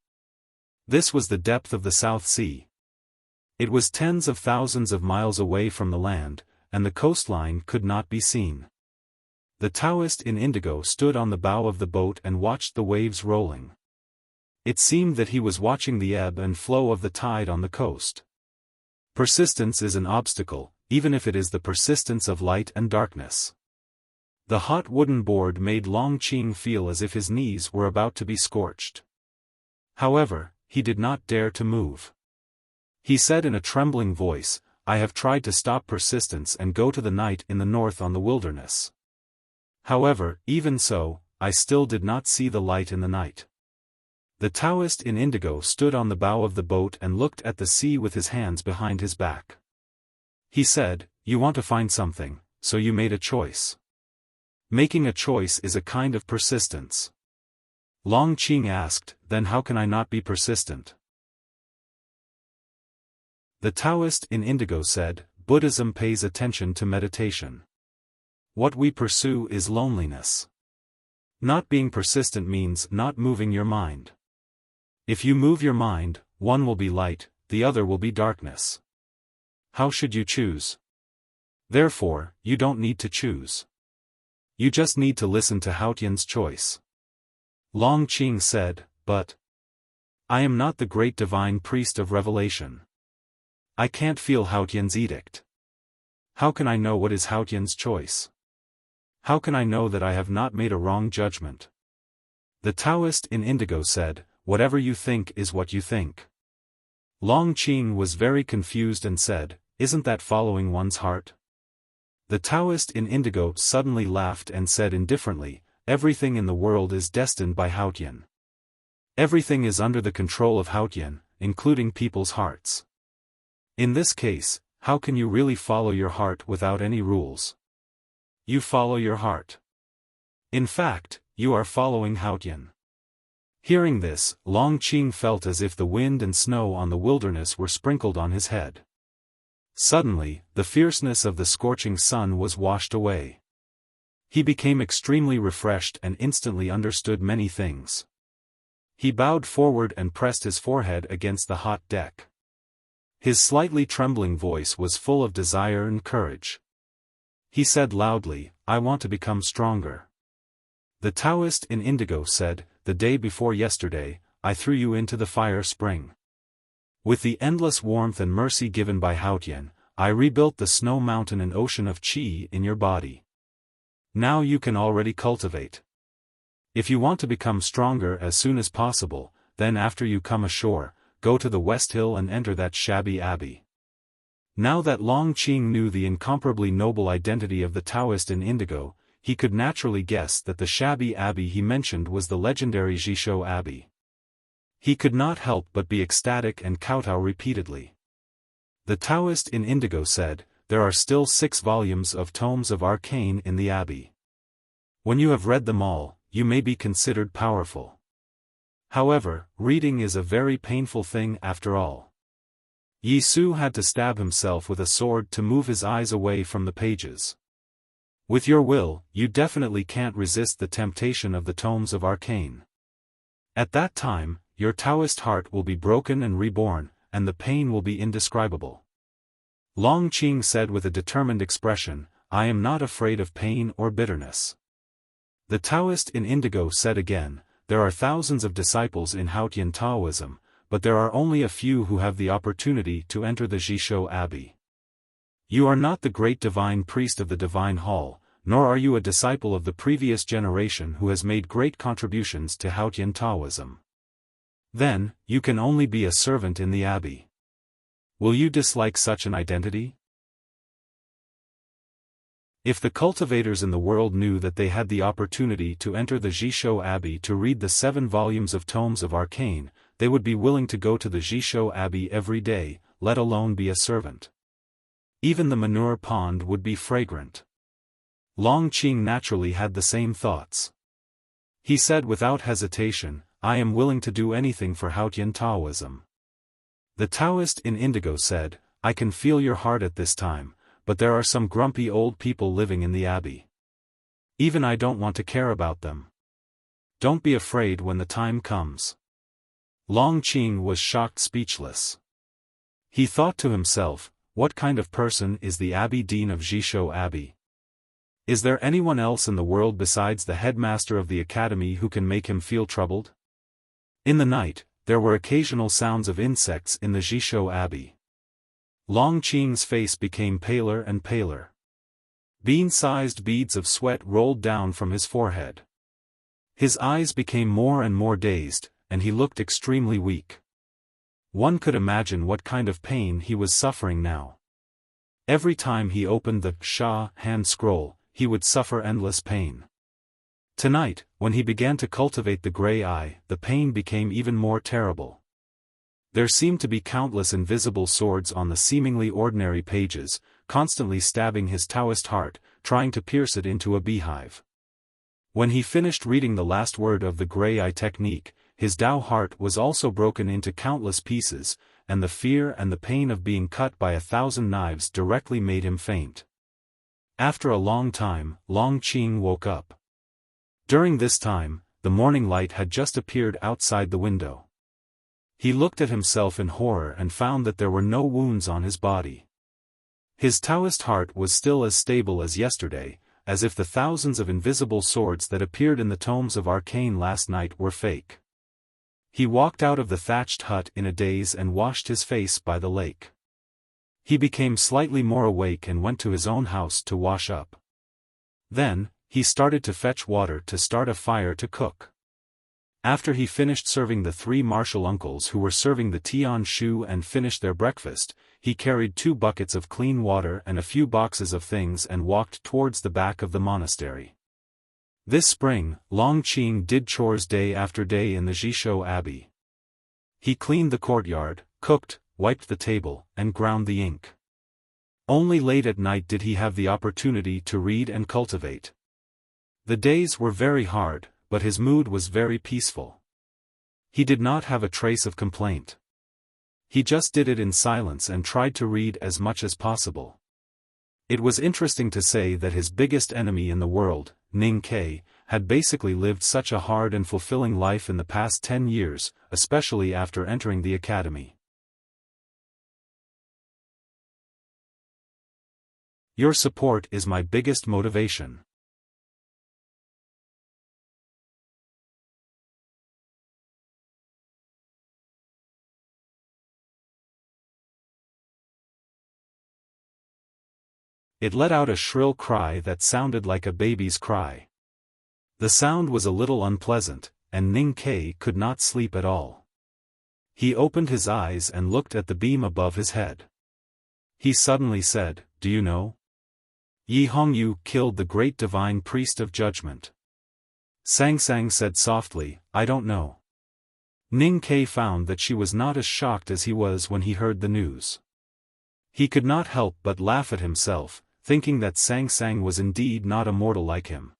This was the depth of the South Sea. It was tens of thousands of miles away from the land, and the coastline could not be seen. The Taoist in indigo stood on the bow of the boat and watched the waves rolling. It seemed that he was watching the ebb and flow of the tide on the coast. Persistence is an obstacle, even if it is the persistence of light and darkness. The hot wooden board made Longqing feel as if his knees were about to be scorched. However, he did not dare to move. He said in a trembling voice, "I have tried to stop persistence and go to the night in the north on the wilderness. However, even so, I still did not see the light in the night." The Taoist in indigo stood on the bow of the boat and looked at the sea with his hands behind his back. He said, "You want to find something, so you made a choice. Making a choice is a kind of persistence." Longqing asked, "Then how can I not be persistent?" The Taoist in indigo said, "Buddhism pays attention to meditation. What we pursue is loneliness. Not being persistent means not moving your mind. If you move your mind, one will be light, the other will be darkness. How should you choose? Therefore, you don't need to choose. You just need to listen to Haotian's choice." Longqing said, "But I am not the great divine priest of revelation. I can't feel Haotian's edict. How can I know what is Haotian's choice? How can I know that I have not made a wrong judgment?" The Taoist in indigo said, "Whatever you think is what you think." Longqing was very confused and said, "Isn't that following one's heart?" The Taoist in indigo suddenly laughed and said indifferently, "Everything in the world is destined by Haotian. Everything is under the control of Haotian, including people's hearts. In this case, how can you really follow your heart without any rules? You follow your heart. In fact, you are following Haotian." Hearing this, Longqing felt as if the wind and snow on the wilderness were sprinkled on his head. Suddenly, the fierceness of the scorching sun was washed away. He became extremely refreshed and instantly understood many things. He bowed forward and pressed his forehead against the hot deck. His slightly trembling voice was full of desire and courage. He said loudly, "I want to become stronger." The Taoist in indigo said, "The day before yesterday, I threw you into the fire spring. With the endless warmth and mercy given by Haotian, I rebuilt the snow mountain and ocean of qi in your body. Now you can already cultivate. If you want to become stronger as soon as possible, then after you come ashore, go to the West Hill and enter that shabby abbey." Now that Long Qing knew the incomparably noble identity of the Taoist in indigo, he could naturally guess that the shabby abbey he mentioned was the legendary Jishou Abbey. He could not help but be ecstatic and kowtow repeatedly. The Taoist in indigo said, "There are still 6 volumes of tomes of arcane in the abbey. When you have read them all, you may be considered powerful. However, reading is a very painful thing after all." Yi Su had to stab himself with a sword to move his eyes away from the pages. With your will, you definitely can't resist the temptation of the tomes of arcane. At that time, your Taoist heart will be broken and reborn, and the pain will be indescribable. Long Qing said with a determined expression, "I am not afraid of pain or bitterness." The Taoist in indigo said again, "There are thousands of disciples in Haotian Taoism, but there are only a few who have the opportunity to enter the Jishou Abbey. You are not the great divine priest of the divine hall, nor are you a disciple of the previous generation who has made great contributions to Haotian Taoism. Then, you can only be a servant in the abbey. Will you dislike such an identity?" If the cultivators in the world knew that they had the opportunity to enter the Jishou Abbey to read the 7 volumes of tomes of arcane, they would be willing to go to the Jishou Abbey every day, let alone be a servant. Even the manure pond would be fragrant. Long Qing naturally had the same thoughts. He said without hesitation, "I am willing to do anything for Haotian Taoism." The Taoist in indigo said, "I can feel your heart at this time, but there are some grumpy old people living in the abbey. Even I don't want to care about them. Don't be afraid when the time comes." Long Qing was shocked speechless. He thought to himself, what kind of person is the Abbey Dean of Jishou Abbey? Is there anyone else in the world besides the headmaster of the academy who can make him feel troubled? In the night, there were occasional sounds of insects in the Jishou Abbey. Long Qing's face became paler and paler. Bean-sized beads of sweat rolled down from his forehead. His eyes became more and more dazed, and he looked extremely weak. One could imagine what kind of pain he was suffering now. Every time he opened the Sha hand scroll, he would suffer endless pain. Tonight, when he began to cultivate the gray eye, the pain became even more terrible. There seemed to be countless invisible swords on the seemingly ordinary pages, constantly stabbing his Taoist heart, trying to pierce it into a beehive. When he finished reading the last word of the gray eye technique, his Tao heart was also broken into countless pieces, and the fear and the pain of being cut by 1,000 knives directly made him faint. After a long time, Long Qing woke up. During this time, the morning light had just appeared outside the window. He looked at himself in horror and found that there were no wounds on his body. His Taoist heart was still as stable as yesterday, as if the thousands of invisible swords that appeared in the tomes of arcane last night were fake. He walked out of the thatched hut in a daze and washed his face by the lake. He became slightly more awake and went to his own house to wash up. Then, he started to fetch water to start a fire to cook. After he finished serving the 3 martial uncles who were serving the Tian Shu and finished their breakfast, he carried 2 buckets of clean water and a few boxes of things and walked towards the back of the monastery. This spring, Long Qing did chores day after day in the Jishou Abbey. He cleaned the courtyard, cooked, wiped the table, and ground the ink. Only late at night did he have the opportunity to read and cultivate. The days were very hard, but his mood was very peaceful. He did not have a trace of complaint. He just did it in silence and tried to read as much as possible. It was interesting to say that his biggest enemy in the world, Ning Ke, had basically lived such a hard and fulfilling life in the past 10 years, especially after entering the academy. Your support is my biggest motivation. It let out a shrill cry that sounded like a baby's cry. The sound was a little unpleasant, and Ning Ke could not sleep at all. He opened his eyes and looked at the beam above his head. He suddenly said, "Do you know? Yi Hongyu killed the great divine priest of judgment." Sang Sang said softly, "I don't know." Ning Ke found that she was not as shocked as he was when he heard the news. He could not help but laugh at himself, thinking that Sang Sang was indeed not a mortal like him.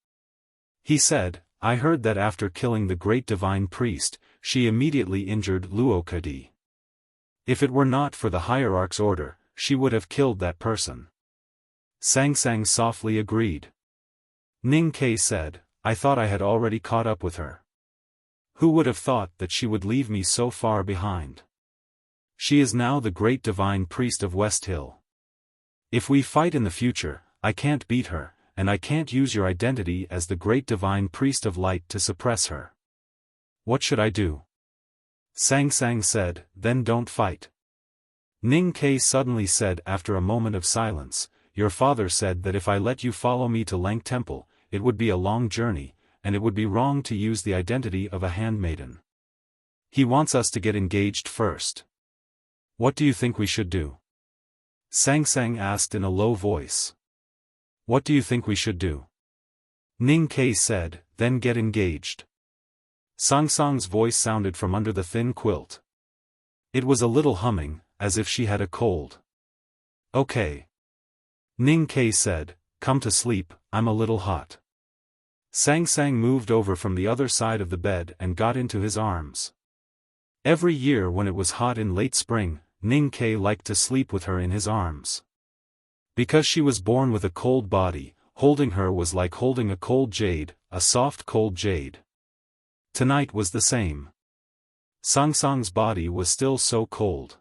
He said, "I heard that after killing the great divine priest, she immediately injured Luokadi. If it were not for the hierarch's order, she would have killed that person." Sang Sang softly agreed. Ning Ke said, "I thought I had already caught up with her. Who would have thought that she would leave me so far behind? She is now the great divine priest of West Hill. If we fight in the future, I can't beat her, and I can't use your identity as the great divine priest of light to suppress her. What should I do?" Sang Sang said, "Then don't fight." Ning Ke suddenly said after a moment of silence, "Your father said that if I let you follow me to Lank Temple, it would be a long journey, and it would be wrong to use the identity of a handmaiden. He wants us to get engaged first. What do you think we should do?" Sang Sang asked in a low voice. "What do you think we should do?" Ning Ke said, "Then get engaged." Sang Sang's voice sounded from under the thin quilt. It was a little humming, as if she had a cold. "Okay." Ning Ke said, "Come to sleep, I'm a little hot." Sang Sang moved over from the other side of the bed and got into his arms. Every year when it was hot in late spring, Ning Ke liked to sleep with her in his arms. Because she was born with a cold body, holding her was like holding a cold jade, a soft cold jade. Tonight was the same. Sang Sang's body was still so cold.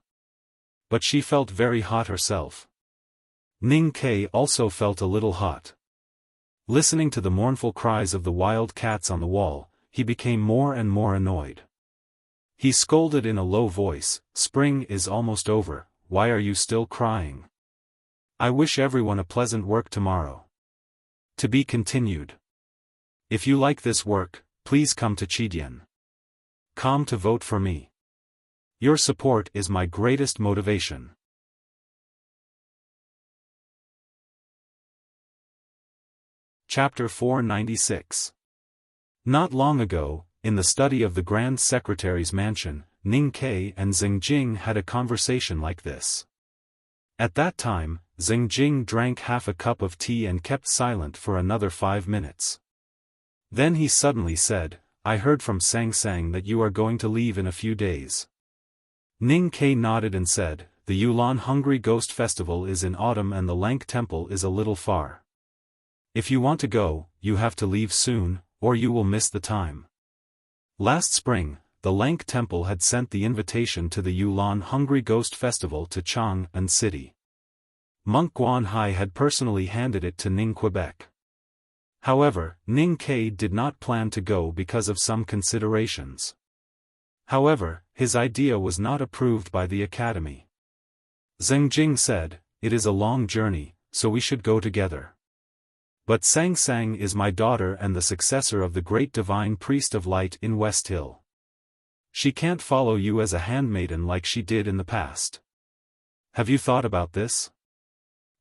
But she felt very hot herself. Ning Ke also felt a little hot. Listening to the mournful cries of the wild cats on the wall, he became more and more annoyed. He scolded in a low voice, "Spring is almost over, why are you still crying? I wish everyone a pleasant work tomorrow. To be continued. If you like this work, please come to Chidian. Come to vote for me. Your support is my greatest motivation." Chapter 496. Not long ago, in the study of the Grand Secretary's mansion, Ning Ke and Xingjing had a conversation like this. At that time, Xingjing drank half a cup of tea and kept silent for another 5 minutes. Then he suddenly said, "I heard from Sang Sang that you are going to leave in a few days." Ning Ke nodded and said, "The Yulan Hungry Ghost Festival is in autumn and the Lank Temple is a little far. If you want to go, you have to leave soon, or you will miss the time." Last spring, the Lank Temple had sent the invitation to the Yulan Hungry Ghost Festival to Chang'an City. Monk Guanhai had personally handed it to Ning Quebec. However, Ning Ke did not plan to go because of some considerations. However, his idea was not approved by the academy. Xingjing said, "It is a long journey, so we should go together. But Sang Sang is my daughter and the successor of the great divine priest of light in West Hill. She can't follow you as a handmaiden like she did in the past. Have you thought about this?"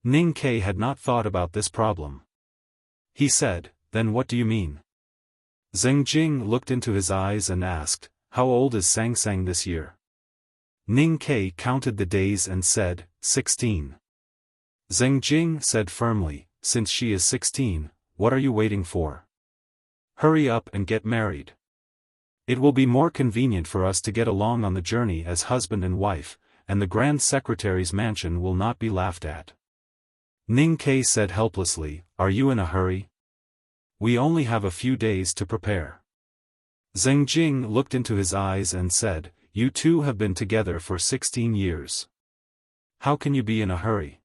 Ning Ke had not thought about this problem. He said, "Then what do you mean?" Xingjing looked into his eyes and asked, "How old is Sang Sang this year?" Ning Ke counted the days and said, 16. Xingjing said firmly, "Since she is 16, what are you waiting for? Hurry up and get married. It will be more convenient for us to get along on the journey as husband and wife, and the Grand Secretary's mansion will not be laughed at." Ning Ke said helplessly, "Are you in a hurry? We only have a few days to prepare. Zheng Jing looked into his eyes and said, "You two have been together for 16 years. How can you be in a hurry?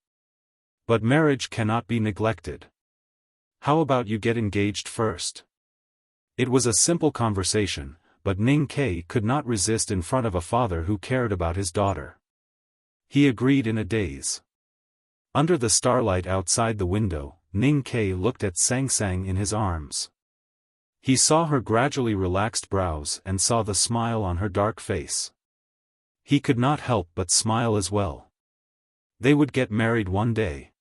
But marriage cannot be neglected. How about you get engaged first?" It was a simple conversation, but Ning Ke could not resist in front of a father who cared about his daughter. He agreed in a daze. Under the starlight outside the window, Ning Ke looked at Sang Sang in his arms. He saw her gradually relaxed brows and saw the smile on her dark face. He could not help but smile as well. They would get married one day.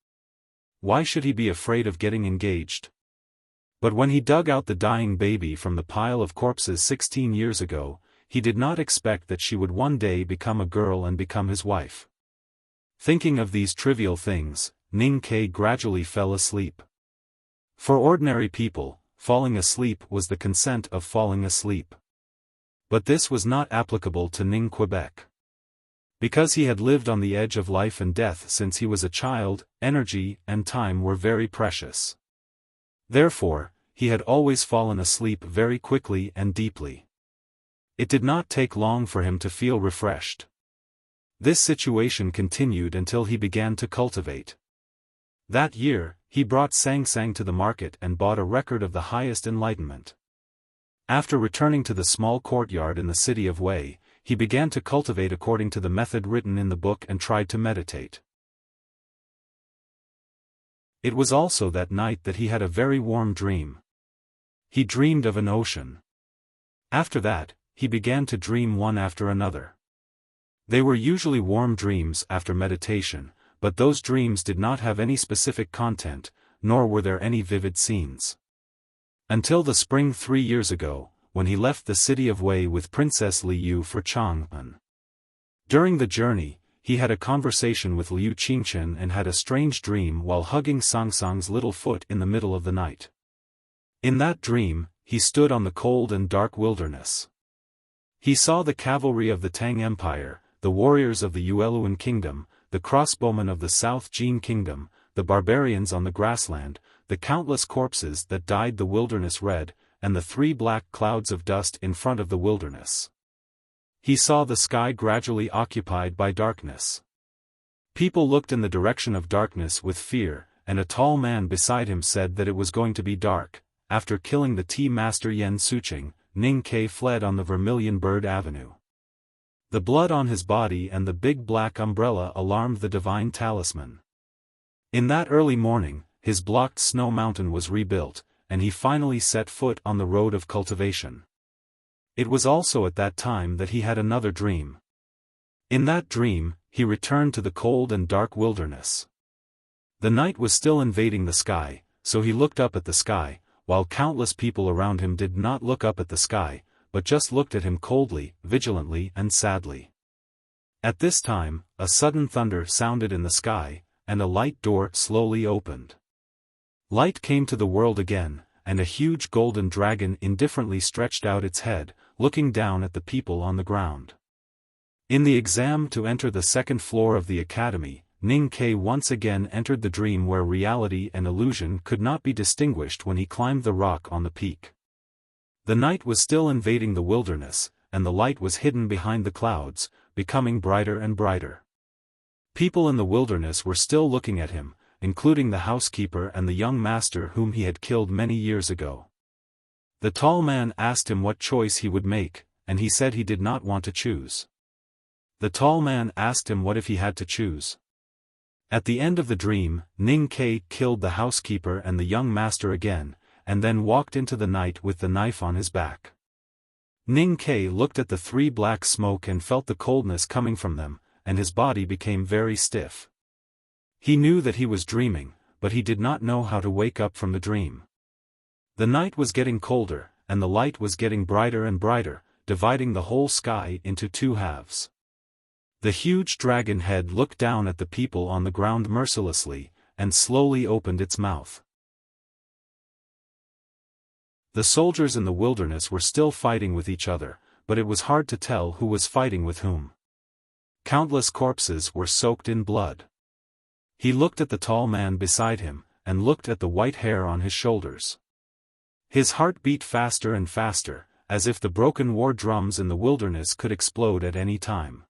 Why should he be afraid of getting engaged? But when he dug out the dying baby from the pile of corpses 16 years ago, he did not expect that she would one day become a girl and become his wife. Thinking of these trivial things, Ning Ke gradually fell asleep. For ordinary people, falling asleep was the consent of falling asleep. But this was not applicable to Ning Quebec. Because he had lived on the edge of life and death since he was a child, energy and time were very precious. Therefore, he had always fallen asleep very quickly and deeply. It did not take long for him to feel refreshed. This situation continued until he began to cultivate. That year, he brought Sang Sang to the market and bought a record of the highest enlightenment. After returning to the small courtyard in the city of Wei, he began to cultivate according to the method written in the book and tried to meditate. It was also that night that he had a very warm dream. He dreamed of an ocean. After that, he began to dream one after another. They were usually warm dreams after meditation, but those dreams did not have any specific content, nor were there any vivid scenes. Until the spring 3 years ago, when he left the city of Wei with Princess Liu for Chang'an. During the journey, he had a conversation with Liu Qingchen and had a strange dream while hugging Sang Sang's little foot in the middle of the night. In that dream, he stood on the cold and dark wilderness. He saw the cavalry of the Tang Empire, the warriors of the Yueluan Kingdom, the crossbowmen of the South Jin Kingdom, the barbarians on the grassland, the countless corpses that dyed the wilderness red, and the 3 black clouds of dust in front of the wilderness. He saw the sky gradually occupied by darkness. People looked in the direction of darkness with fear, and a tall man beside him said that it was going to be dark. After killing the tea master Yen Suqing, Ning Ke fled on the Vermilion Bird Avenue. The blood on his body and the big black umbrella alarmed the divine talisman. In that early morning, his blocked snow mountain was rebuilt, and he finally set foot on the road of cultivation. It was also at that time that he had another dream. In that dream, he returned to the cold and dark wilderness. The night was still invading the sky, so he looked up at the sky, while countless people around him did not look up at the sky, but just looked at him coldly, vigilantly and sadly. At this time, a sudden thunder sounded in the sky, and a light door slowly opened. Light came to the world again, and a huge golden dragon indifferently stretched out its head, looking down at the people on the ground. In the exam to enter the second floor of the academy, Ning Ke once again entered the dream where reality and illusion could not be distinguished when he climbed the rock on the peak. The night was still invading the wilderness, and the light was hidden behind the clouds, becoming brighter and brighter. People in the wilderness were still looking at him, including the housekeeper and the young master whom he had killed many years ago. The tall man asked him what choice he would make, and he said he did not want to choose. The tall man asked him what if he had to choose. At the end of the dream, Ning Ke killed the housekeeper and the young master again, and then walked into the night with the knife on his back. Ning Ke looked at the 3 black smoke and felt the coldness coming from them, and his body became very stiff. He knew that he was dreaming, but he did not know how to wake up from the dream. The night was getting colder, and the light was getting brighter and brighter, dividing the whole sky into 2 halves. The huge dragon head looked down at the people on the ground mercilessly, and slowly opened its mouth. The soldiers in the wilderness were still fighting with each other, but it was hard to tell who was fighting with whom. Countless corpses were soaked in blood. He looked at the tall man beside him, and looked at the white hair on his shoulders. His heart beat faster and faster, as if the broken war drums in the wilderness could explode at any time.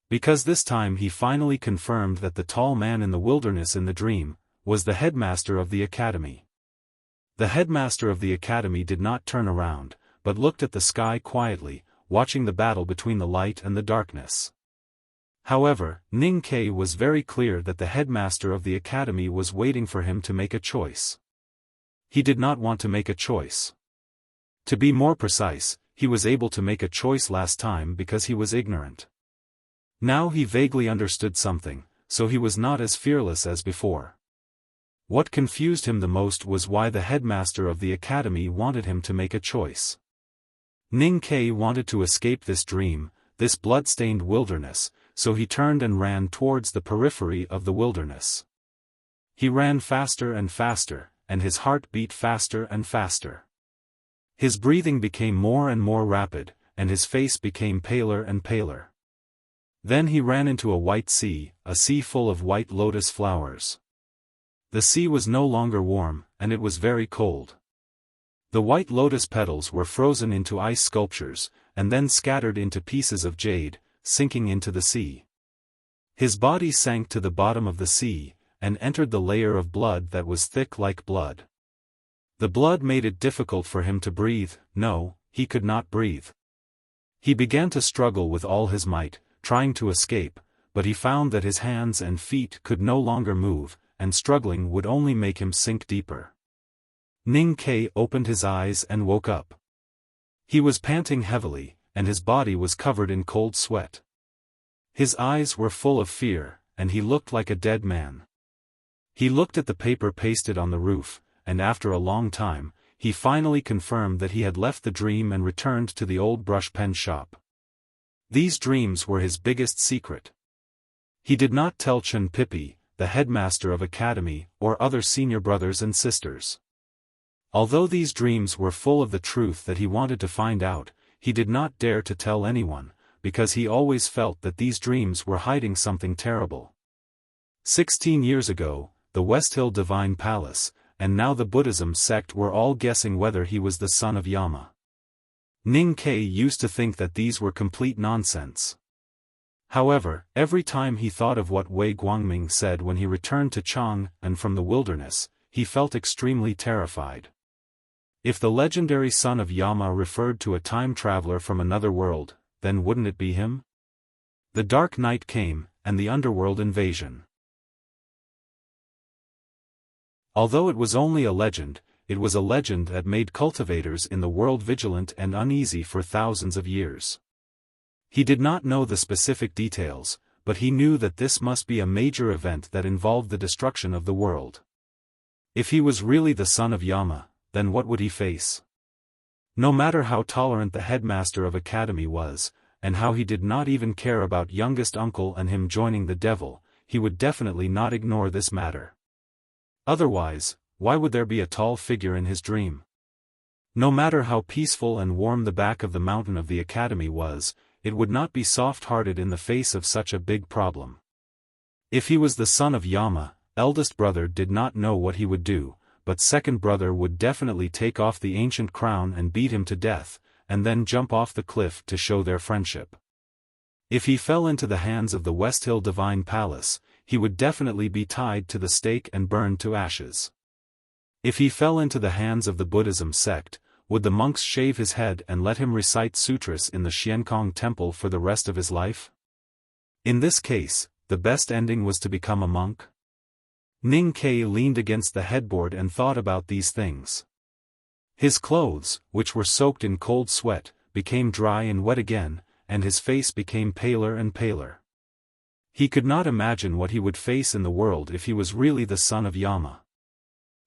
Because this time he finally confirmed that the tall man in the wilderness in the dream was the headmaster of the academy. The headmaster of the academy did not turn around, but looked at the sky quietly, watching the battle between the light and the darkness. However, Ning Ke was very clear that the headmaster of the academy was waiting for him to make a choice. He did not want to make a choice. To be more precise, he was able to make a choice last time because he was ignorant. Now he vaguely understood something, so he was not as fearless as before. What confused him the most was why the headmaster of the academy wanted him to make a choice. Ning Ke wanted to escape this dream, this blood-stained wilderness, so he turned and ran towards the periphery of the wilderness. He ran faster and faster, and his heart beat faster and faster. His breathing became more and more rapid, and his face became paler and paler. Then he ran into a white sea, a sea full of white lotus flowers. The sea was no longer warm, and it was very cold. The white lotus petals were frozen into ice sculptures, and then scattered into pieces of jade, sinking into the sea. His body sank to the bottom of the sea, and entered the layer of blood that was thick like blood. The blood made it difficult for him to breathe. No, he could not breathe. He began to struggle with all his might, trying to escape, but he found that his hands and feet could no longer move, and struggling would only make him sink deeper. Ning Ke opened his eyes and woke up. He was panting heavily, and his body was covered in cold sweat. His eyes were full of fear, and he looked like a dead man. He looked at the paper pasted on the roof, and after a long time, he finally confirmed that he had left the dream and returned to the old brush pen shop. These dreams were his biggest secret. He did not tell Chun Pipi, the headmaster of academy, or other senior brothers and sisters. Although these dreams were full of the truth that he wanted to find out, he did not dare to tell anyone, because he always felt that these dreams were hiding something terrible. 16 years ago, the West Hill Divine Palace, and now the Buddhism sect were all guessing whether he was the son of Yama. Ning Ke used to think that these were complete nonsense. However, every time he thought of what Wei Guangming said when he returned to Chang and from the wilderness, he felt extremely terrified. If the legendary son of Yama referred to a time traveler from another world, then wouldn't it be him? The dark night came, and the underworld invasion. Although it was only a legend, it was a legend that made cultivators in the world vigilant and uneasy for thousands of years. He did not know the specific details, but he knew that this must be a major event that involved the destruction of the world. If he was really the son of Yama, then what would he face? No matter how tolerant the headmaster of academy was, and how he did not even care about youngest uncle and him joining the devil, he would definitely not ignore this matter. Otherwise, why would there be a tall figure in his dream? No matter how peaceful and warm the back of the mountain of the academy was, it would not be soft-hearted in the face of such a big problem. If he was the son of Yama, eldest brother did not know what he would do, but second brother would definitely take off the ancient crown and beat him to death, and then jump off the cliff to show their friendship. If he fell into the hands of the West Hill Divine Palace, he would definitely be tied to the stake and burned to ashes. If he fell into the hands of the Buddhism sect, would the monks shave his head and let him recite sutras in the Xiankong temple for the rest of his life? In this case, the best ending was to become a monk. Ning Ke leaned against the headboard and thought about these things. His clothes, which were soaked in cold sweat, became dry and wet again, and his face became paler and paler. He could not imagine what he would face in the world if he was really the son of Yama.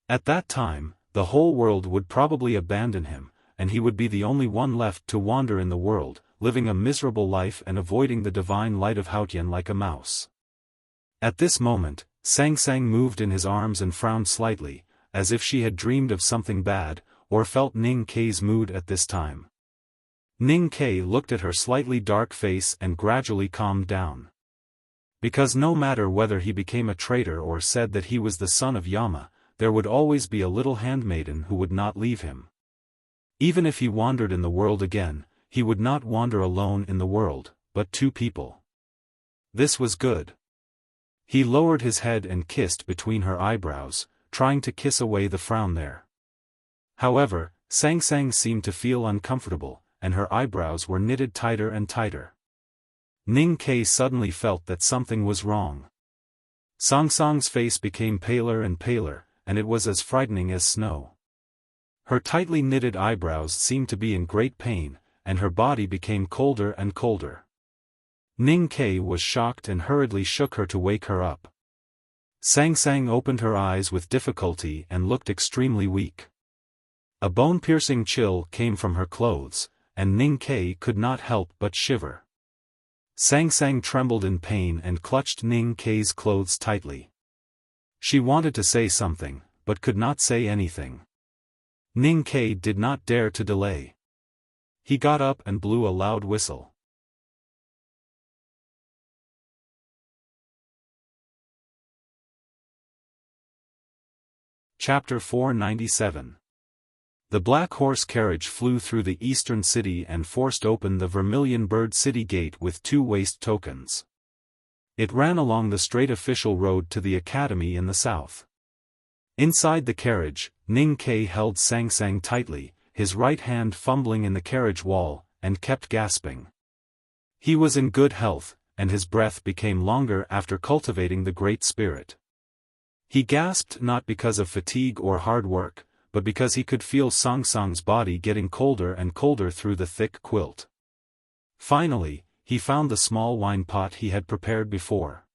At that time, the whole world would probably abandon him, and he would be the only one left to wander in the world, living a miserable life and avoiding the divine light of Haotian like a mouse. At this moment, Sang Sang moved in his arms and frowned slightly, as if she had dreamed of something bad, or felt Ning Ke's mood at this time. Ning Ke looked at her slightly dark face and gradually calmed down. Because no matter whether he became a traitor or said that he was the son of Yama, there would always be a little handmaiden who would not leave him. Even if he wandered in the world again, he would not wander alone in the world, but two people. This was good. He lowered his head and kissed between her eyebrows, trying to kiss away the frown there. However, Sang Sang seemed to feel uncomfortable, and her eyebrows were knitted tighter and tighter. Ning Kai suddenly felt that something was wrong. Sang Sang's face became paler and paler, and it was as frightening as snow. Her tightly knitted eyebrows seemed to be in great pain, and her body became colder and colder. Ning Kai was shocked and hurriedly shook her to wake her up. Sang Sang opened her eyes with difficulty and looked extremely weak. A bone-piercing chill came from her clothes, and Ning Kai could not help but shiver. Sang Sang trembled in pain and clutched Ning Kai's clothes tightly. She wanted to say something, but could not say anything. Ning Kai did not dare to delay. He got up and blew a loud whistle. Chapter 497. The black horse carriage flew through the eastern city and forced open the vermilion bird city gate with 2 waste tokens. It ran along the straight official road to the academy in the south. Inside the carriage, Ning Kai held Sang Sang tightly, his right hand fumbling in the carriage wall, and kept gasping. He was in good health, and his breath became longer after cultivating the Great Spirit. He gasped not because of fatigue or hard work, but because he could feel Sang Sang's body getting colder and colder through the thick quilt. Finally, he found the small wine pot he had prepared before.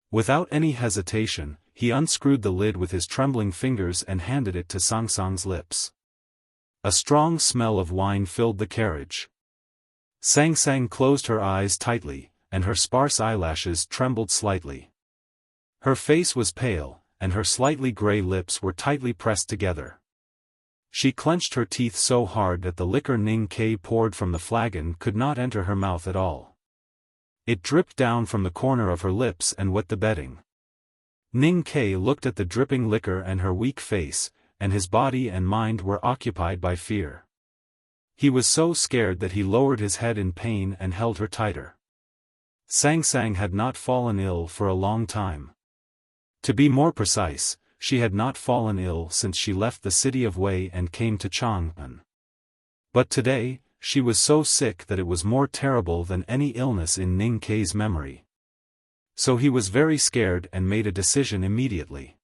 Without any hesitation, he unscrewed the lid with his trembling fingers and handed it to Sang Sang's lips. A strong smell of wine filled the carriage. Sang Sang closed her eyes tightly, and her sparse eyelashes trembled slightly. Her face was pale, and her slightly gray lips were tightly pressed together. She clenched her teeth so hard that the liquor Ning Kai poured from the flagon could not enter her mouth at all. It dripped down from the corner of her lips and wet the bedding. Ning Kai looked at the dripping liquor and her weak face, and his body and mind were occupied by fear. He was so scared that he lowered his head in pain and held her tighter. Sang Sang had not fallen ill for a long time. To be more precise, she had not fallen ill since she left the city of Wei and came to Chang'an. But today, she was so sick that it was more terrible than any illness in Ning Kai's memory. So he was very scared and made a decision immediately.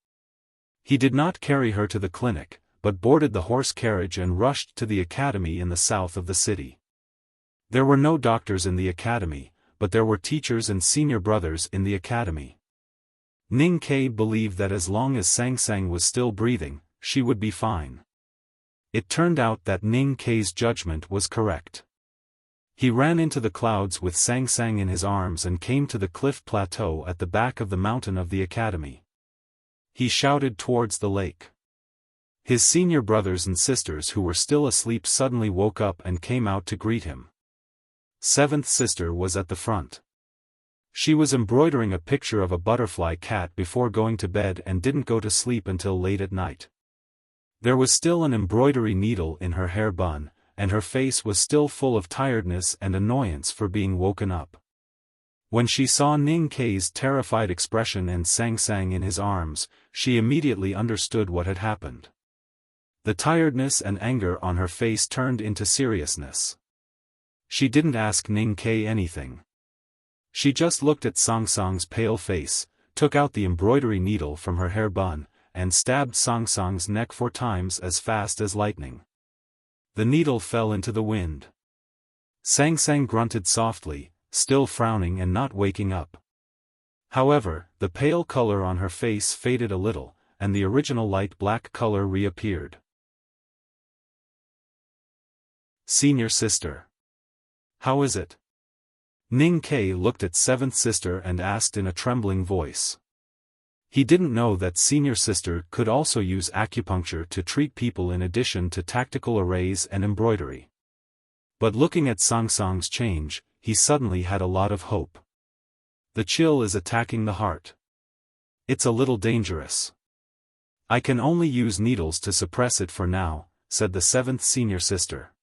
He did not carry her to the clinic, but boarded the horse carriage and rushed to the academy in the south of the city. There were no doctors in the academy, but there were teachers and senior brothers in the academy. Ning Kai believed that as long as Sang Sang was still breathing, she would be fine. It turned out that Ning Kai's judgment was correct. He ran into the clouds with Sang Sang in his arms and came to the cliff plateau at the back of the mountain of the academy. He shouted towards the lake. His senior brothers and sisters who were still asleep suddenly woke up and came out to greet him. 7th sister was at the front. She was embroidering a picture of a butterfly cat before going to bed and didn't go to sleep until late at night. There was still an embroidery needle in her hair bun, and her face was still full of tiredness and annoyance for being woken up. When she saw Ning Kai's terrified expression and Sang Sang in his arms, she immediately understood what had happened. The tiredness and anger on her face turned into seriousness. She didn't ask Ning Kai anything. She just looked at Sang Sang's pale face, took out the embroidery needle from her hair bun, and stabbed Sang Sang's neck 4 times as fast as lightning. The needle fell into the wind. Sang Sang grunted softly, still frowning and not waking up. However, the pale color on her face faded a little, and the original light black color reappeared. Senior sister. How is it? Ning Kai looked at 7th sister and asked in a trembling voice. He didn't know that senior sister could also use acupuncture to treat people in addition to tactical arrays and embroidery. But looking at Sang Sang's change, he suddenly had a lot of hope. The chill is attacking the heart. It's a little dangerous. I can only use needles to suppress it for now, said the seventh senior sister.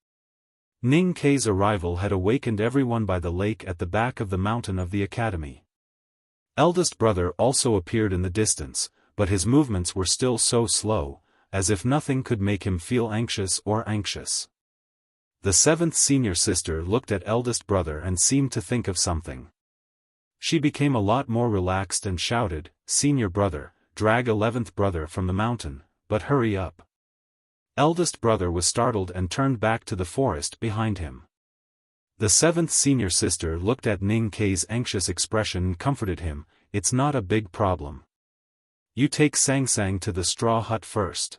Ning Kei's arrival had awakened everyone by the lake at the back of the mountain of the academy. Eldest brother also appeared in the distance, but his movements were still so slow, as if nothing could make him feel anxious or anxious. The seventh senior sister looked at eldest brother and seemed to think of something. She became a lot more relaxed and shouted, "Senior brother, drag 11th brother from the mountain, but hurry up." Eldest brother was startled and turned back to the forest behind him. The seventh senior sister looked at Ning Kei's anxious expression and comforted him, "It's not a big problem. You take Sang Sang to the straw hut first.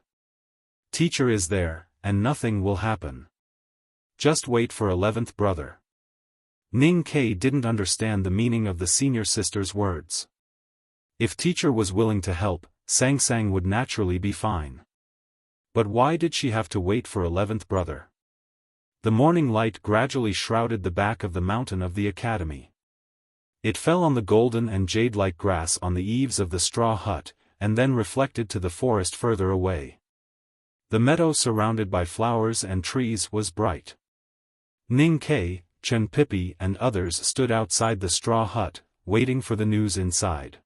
Teacher is there, and nothing will happen. Just wait for 11th brother." Ning Kei didn't understand the meaning of the senior sister's words. If teacher was willing to help, Sang Sang would naturally be fine. But why did she have to wait for 11th brother? The morning light gradually shrouded the back of the mountain of the academy. It fell on the golden and jade-like grass on the eaves of the straw hut, and then reflected to the forest further away. The meadow surrounded by flowers and trees was bright. Ning Kei, Chen Pipi and others stood outside the straw hut, waiting for the news inside.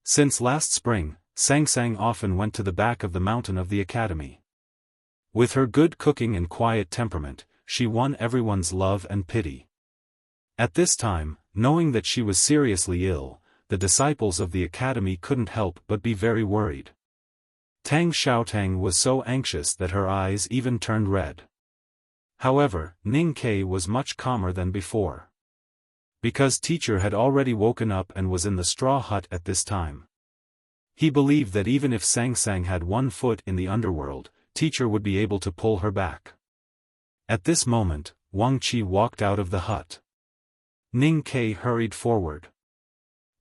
Since last spring, Sang Sang often went to the back of the mountain of the academy. With her good cooking and quiet temperament, she won everyone's love and pity. At this time, knowing that she was seriously ill, the disciples of the academy couldn't help but be very worried. Tang Xiaotang was so anxious that her eyes even turned red. However, Ning Kei was much calmer than before. Because teacher had already woken up and was in the straw hut at this time. He believed that even if Sang Sang had one foot in the underworld, teacher would be able to pull her back. At this moment, Wang Qi walked out of the hut. Ning Kei hurried forward.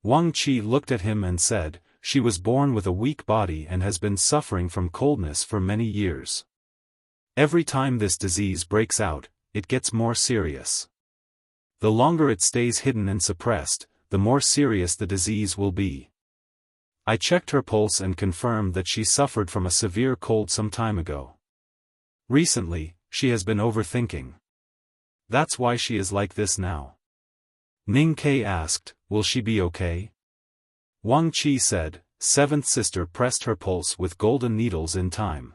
Wang Qi looked at him and said, "She was born with a weak body and has been suffering from coldness for many years. Every time this disease breaks out, it gets more serious. The longer it stays hidden and suppressed, the more serious the disease will be. I checked her pulse and confirmed that she suffered from a severe cold some time ago. Recently, she has been overthinking. That's why she is like this now." Ning Kei asked, "Will she be okay?" Wang Qi said, "Seventh sister pressed her pulse with golden needles in time.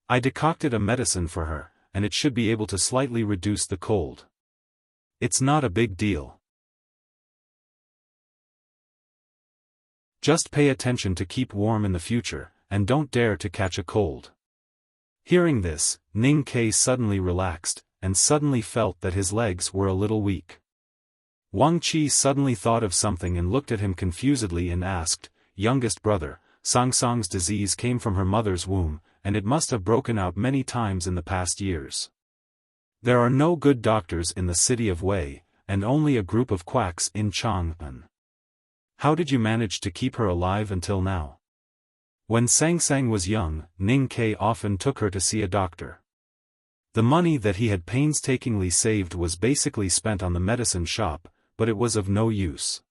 I decocted a medicine for her, and it should be able to slightly reduce the cold. It's not a big deal. Just pay attention to keep warm in the future, and don't dare to catch a cold." Hearing this, Ning Kei suddenly relaxed, and suddenly felt that his legs were a little weak. Wang Qi suddenly thought of something and looked at him confusedly and asked, "Youngest brother, Sang Sang's disease came from her mother's womb, and it must have broken out many times in the past years. There are no good doctors in the city of Wei, and only a group of quacks in Chang'an. How did you manage to keep her alive until now?" When Sang Sang was young, Ning Kei often took her to see a doctor. The money that he had painstakingly saved was basically spent on the medicine shop, but it was of no use.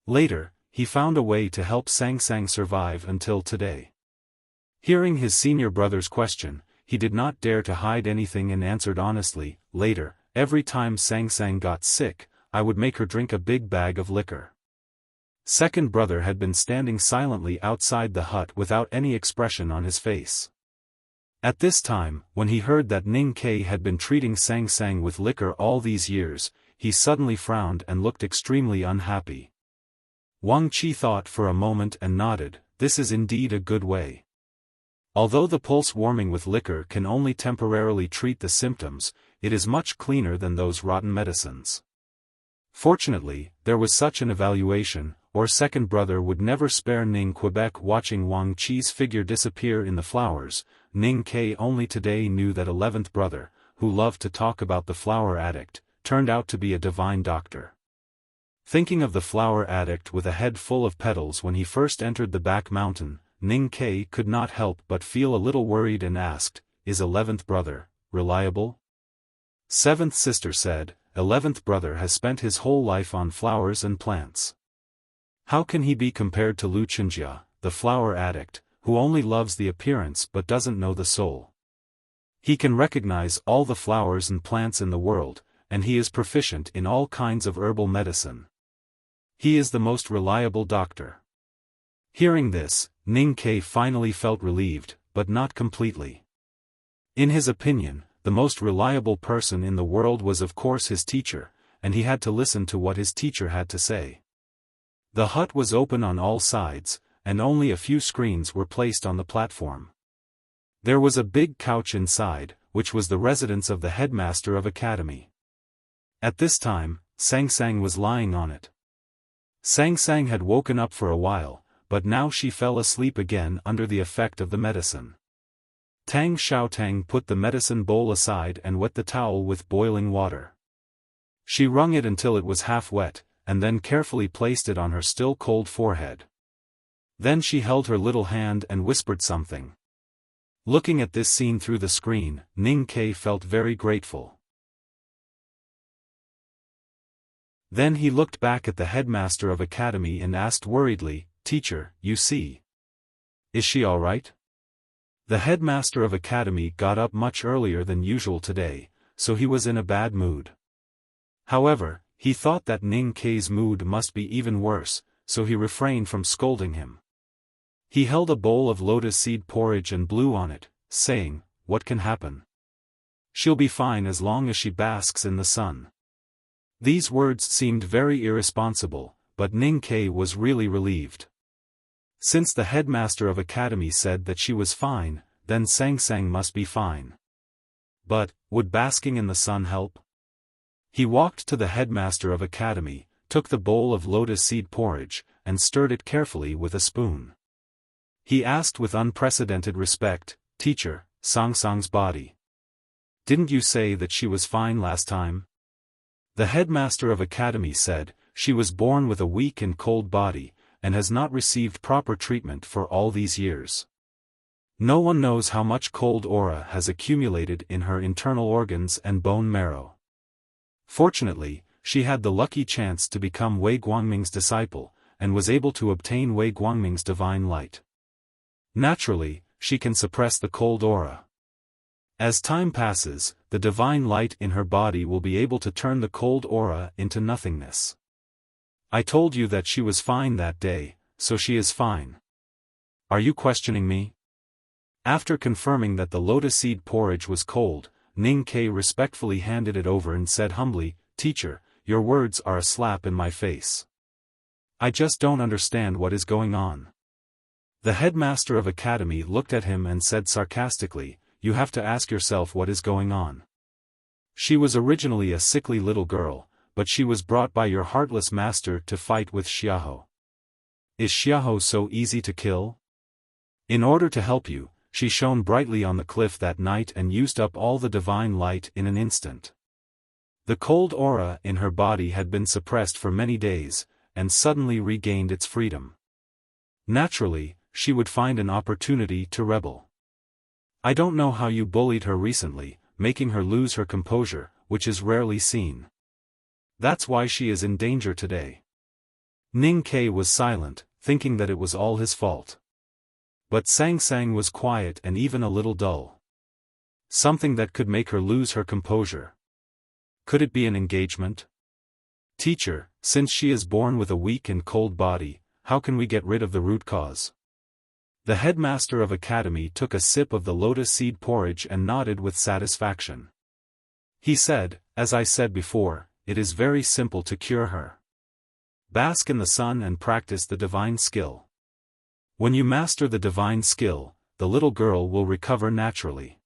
Later, he found a way to help Sang Sang survive until today. Hearing his senior brother's question, he did not dare to hide anything and answered honestly, "Later, every time Sang Sang got sick, I would make her drink a big bag of liquor." Second brother had been standing silently outside the hut without any expression on his face. At this time, when he heard that Ning Kei had been treating Sang Sang with liquor all these years, he suddenly frowned and looked extremely unhappy. Wang Qi thought for a moment and nodded, "This is indeed a good way. Although the pulse warming with liquor can only temporarily treat the symptoms, it is much cleaner than those rotten medicines." Fortunately, there was such an evaluation, or second brother would never spare Ning Quebec. Watching Wang Qi's figure disappear in the flowers, Ning Kei only today knew that 11th brother, who loved to talk about the flower addict, turned out to be a divine doctor. Thinking of the flower addict with a head full of petals when he first entered the back mountain, Ning Kei could not help but feel a little worried and asked, "Is 11th brother reliable?" Seventh sister said, "11th brother has spent his whole life on flowers and plants. How can he be compared to Lu Chenjia, the flower addict, who only loves the appearance but doesn't know the soul?" He can recognize all the flowers and plants in the world, and he is proficient in all kinds of herbal medicine. He is the most reliable doctor. Hearing this, Ning Ke finally felt relieved, but not completely. In his opinion, the most reliable person in the world was of course his teacher, and he had to listen to what his teacher had to say. The hut was open on all sides, and only a few screens were placed on the platform. There was a big couch inside, which was the residence of the headmaster of academy. At this time, Sang Sang was lying on it. Sang Sang had woken up for a while, but now she fell asleep again under the effect of the medicine. Tang Xiaotang put the medicine bowl aside and wet the towel with boiling water. She wrung it until it was half wet, and then carefully placed it on her still cold forehead. Then she held her little hand and whispered something. Looking at this scene through the screen, Ning Ke felt very grateful. Then he looked back at the headmaster of academy and asked worriedly, "Teacher, you see. Is she all right?" The headmaster of academy got up much earlier than usual today, so he was in a bad mood. However, he thought that Ning Ke's mood must be even worse, so he refrained from scolding him. He held a bowl of lotus seed porridge and blew on it, saying, "What can happen? She'll be fine as long as she basks in the sun." These words seemed very irresponsible, but Ning Ke was really relieved. Since the headmaster of academy said that she was fine, then Sang Sang must be fine. But, would basking in the sun help? He walked to the headmaster of academy, took the bowl of lotus seed porridge, and stirred it carefully with a spoon. He asked with unprecedented respect, "Teacher, Sang Sang's body. Didn't you say that she was fine last time?" The headmaster of academy said, "She was born with a weak and cold body, and has not received proper treatment for all these years. No one knows how much cold aura has accumulated in her internal organs and bone marrow. Fortunately, she had the lucky chance to become Wei Guangming's disciple, and was able to obtain Wei Guangming's divine light. Naturally, she can suppress the cold aura. As time passes, the divine light in her body will be able to turn the cold aura into nothingness. I told you that she was fine that day, so she is fine. Are you questioning me?" After confirming that the lotus seed porridge was cold, Ning Ke respectfully handed it over and said humbly, "Teacher, your words are a slap in my face. I just don't understand what is going on." The headmaster of academy looked at him and said sarcastically, "You have to ask yourself what is going on. She was originally a sickly little girl, but she was brought by your heartless master to fight with Xiaofan. Is Xiaofan so easy to kill? In order to help you, she shone brightly on the cliff that night and used up all the divine light in an instant. The cold aura in her body had been suppressed for many days, and suddenly regained its freedom. Naturally, she would find an opportunity to rebel. I don't know how you bullied her recently, making her lose her composure, which is rarely seen. That's why she is in danger today." Ning Ke was silent, thinking that it was all his fault. But Sang Sang was quiet and even a little dull. Something that could make her lose her composure. Could it be an engagement? "Teacher, since she is born with a weak and cold body, how can we get rid of the root cause?" The headmaster of academy took a sip of the lotus seed porridge and nodded with satisfaction. He said, "As I said before, it is very simple to cure her. Bask in the sun and practice the divine skill. When you master the divine skill, the little girl will recover naturally."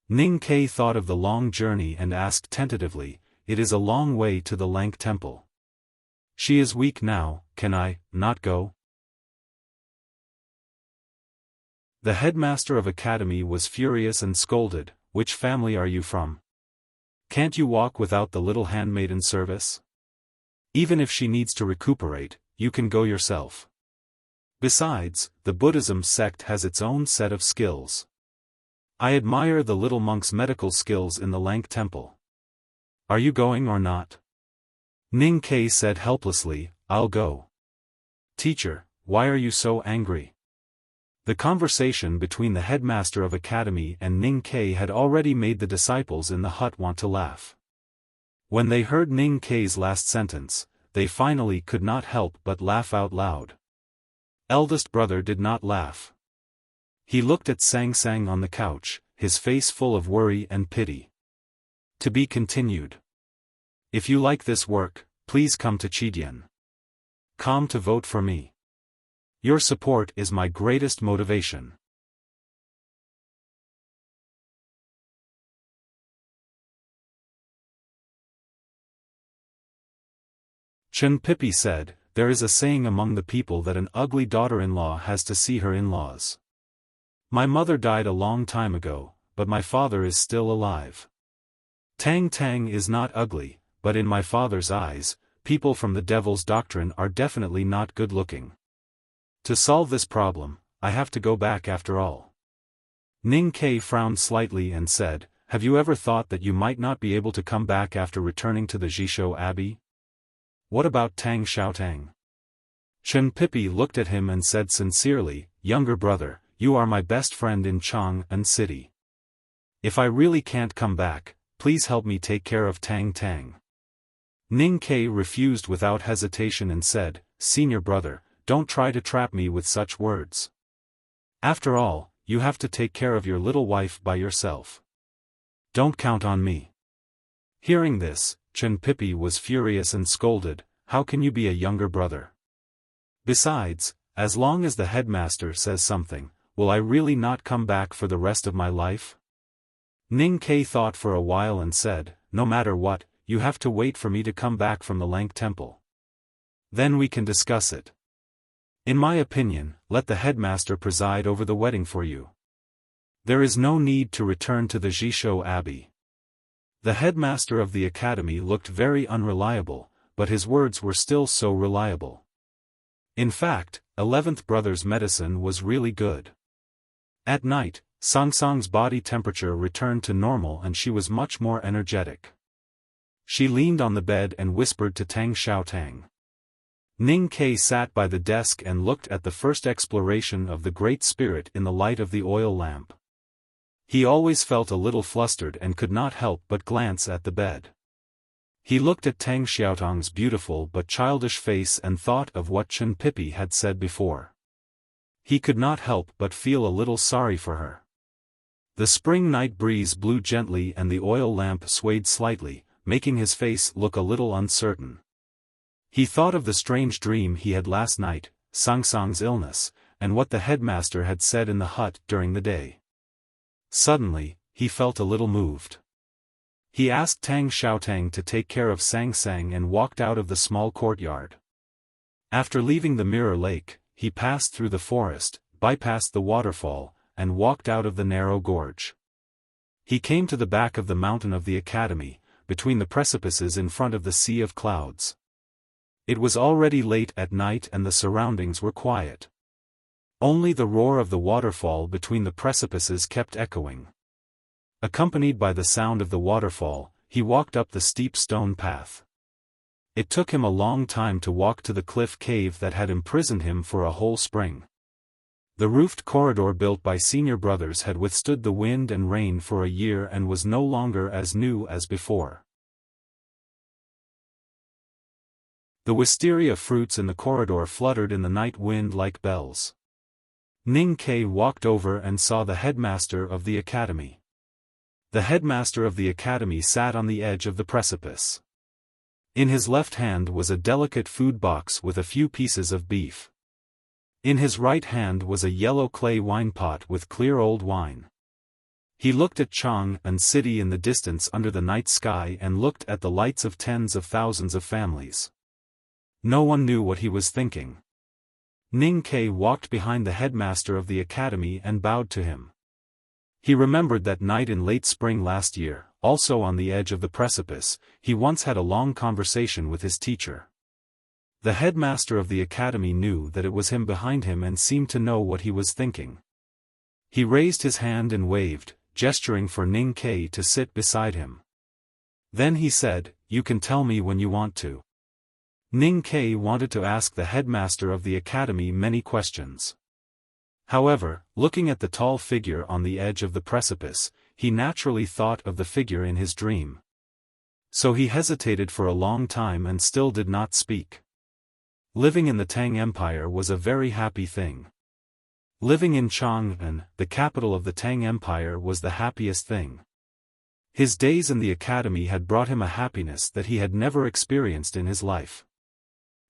Ning Ke thought of the long journey and asked tentatively, "It is a long way to the Lank temple. She is weak now, can I not go?" The headmaster of academy was furious and scolded, "Which family are you from? Can't you walk without the little handmaiden service? Even if she needs to recuperate, you can go yourself. Besides, the Buddhism sect has its own set of skills. I admire the little monk's medical skills in the Lank temple. Are you going or not?" Ning Ke said helplessly, "I'll go." "Teacher, why are you so angry? The conversation between the headmaster of academy and Ning Ke had already made the disciples in the hut want to laugh. When they heard Ning Ke's last sentence, they finally could not help but laugh out loud. Eldest brother did not laugh. He looked at Sang Sang on the couch, his face full of worry and pity. To be continued. If you like this work, please come to Chidian. Come to vote for me. Your support is my greatest motivation. Chen Pipi said, there is a saying among the people that an ugly daughter-in-law has to see her in-laws. My mother died a long time ago, but my father is still alive. Tang Tang is not ugly, but in my father's eyes, people from the devil's doctrine are definitely not good-looking. To solve this problem, I have to go back after all. Ning Ke frowned slightly and said, have you ever thought that you might not be able to come back after returning to the Jishou Abbey? What about Tang Xiaotang? Chen Pipi looked at him and said sincerely, younger brother, you are my best friend in Chang'an City. If I really can't come back, please help me take care of Tang Tang. Ning Ke refused without hesitation and said, senior brother, don't try to trap me with such words. After all, you have to take care of your little wife by yourself. Don't count on me. Hearing this, Chen Pipi was furious and scolded, how can you be a younger brother? Besides, as long as the headmaster says something, will I really not come back for the rest of my life? Ning Ke thought for a while and said, no matter what, you have to wait for me to come back from the Lank Temple. Then we can discuss it. In my opinion, let the headmaster preside over the wedding for you. There is no need to return to the Jishou Abbey. The headmaster of the academy looked very unreliable, but his words were still so reliable. In fact, 11th brother's medicine was really good. At night, Sang Sang's body temperature returned to normal and she was much more energetic. She leaned on the bed and whispered to Tang Xiaotang. Ning Ke sat by the desk and looked at the first exploration of the Great Spirit in the light of the oil lamp. He always felt a little flustered and could not help but glance at the bed. He looked at Tang Xiaotang's beautiful but childish face and thought of what Chen Pipi had said before. He could not help but feel a little sorry for her. The spring night breeze blew gently and the oil lamp swayed slightly, making his face look a little uncertain. He thought of the strange dream he had last night, Sang Sang's illness, and what the headmaster had said in the hut during the day. Suddenly, he felt a little moved. He asked Tang Xiaotang to take care of Sang Sang and walked out of the small courtyard. After leaving the mirror lake, he passed through the forest, bypassed the waterfall, and walked out of the narrow gorge. He came to the back of the mountain of the academy, between the precipices in front of the sea of clouds. It was already late at night and the surroundings were quiet. Only the roar of the waterfall between the precipices kept echoing. Accompanied by the sound of the waterfall, he walked up the steep stone path. It took him a long time to walk to the cliff cave that had imprisoned him for a whole spring. The roofed corridor built by senior brothers had withstood the wind and rain for a year and was no longer as new as before. The wisteria fruits in the corridor fluttered in the night wind like bells. Ning Ke walked over and saw the headmaster of the academy. The headmaster of the academy sat on the edge of the precipice. In his left hand was a delicate food box with a few pieces of beef. In his right hand was a yellow clay wine pot with clear old wine. He looked at Chang'an City in the distance under the night sky and looked at the lights of tens of thousands of families. No one knew what he was thinking. Ning Ke walked behind the headmaster of the academy and bowed to him. He remembered that night in late spring last year, also on the edge of the precipice, he once had a long conversation with his teacher. The headmaster of the academy knew that it was him behind him and seemed to know what he was thinking. He raised his hand and waved, gesturing for Ning Ke to sit beside him. Then he said, "You can tell me when you want to." Ning Ke wanted to ask the headmaster of the academy many questions. However, looking at the tall figure on the edge of the precipice, he naturally thought of the figure in his dream. So he hesitated for a long time and still did not speak. Living in the Tang Empire was a very happy thing. Living in Chang'an, the capital of the Tang Empire, was the happiest thing. His days in the academy had brought him a happiness that he had never experienced in his life.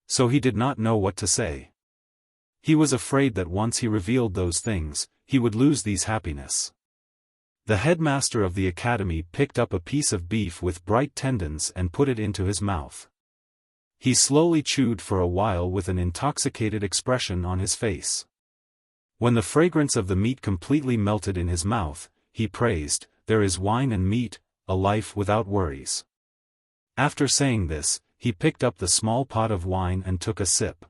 So he did not know what to say. He was afraid that once he revealed those things, he would lose these happiness. The headmaster of the academy picked up a piece of beef with bright tendons and put it into his mouth. He slowly chewed for a while with an intoxicated expression on his face. When the fragrance of the meat completely melted in his mouth, he praised, "There is wine and meat, a life without worries." After saying this, he picked up the small pot of wine and took a sip.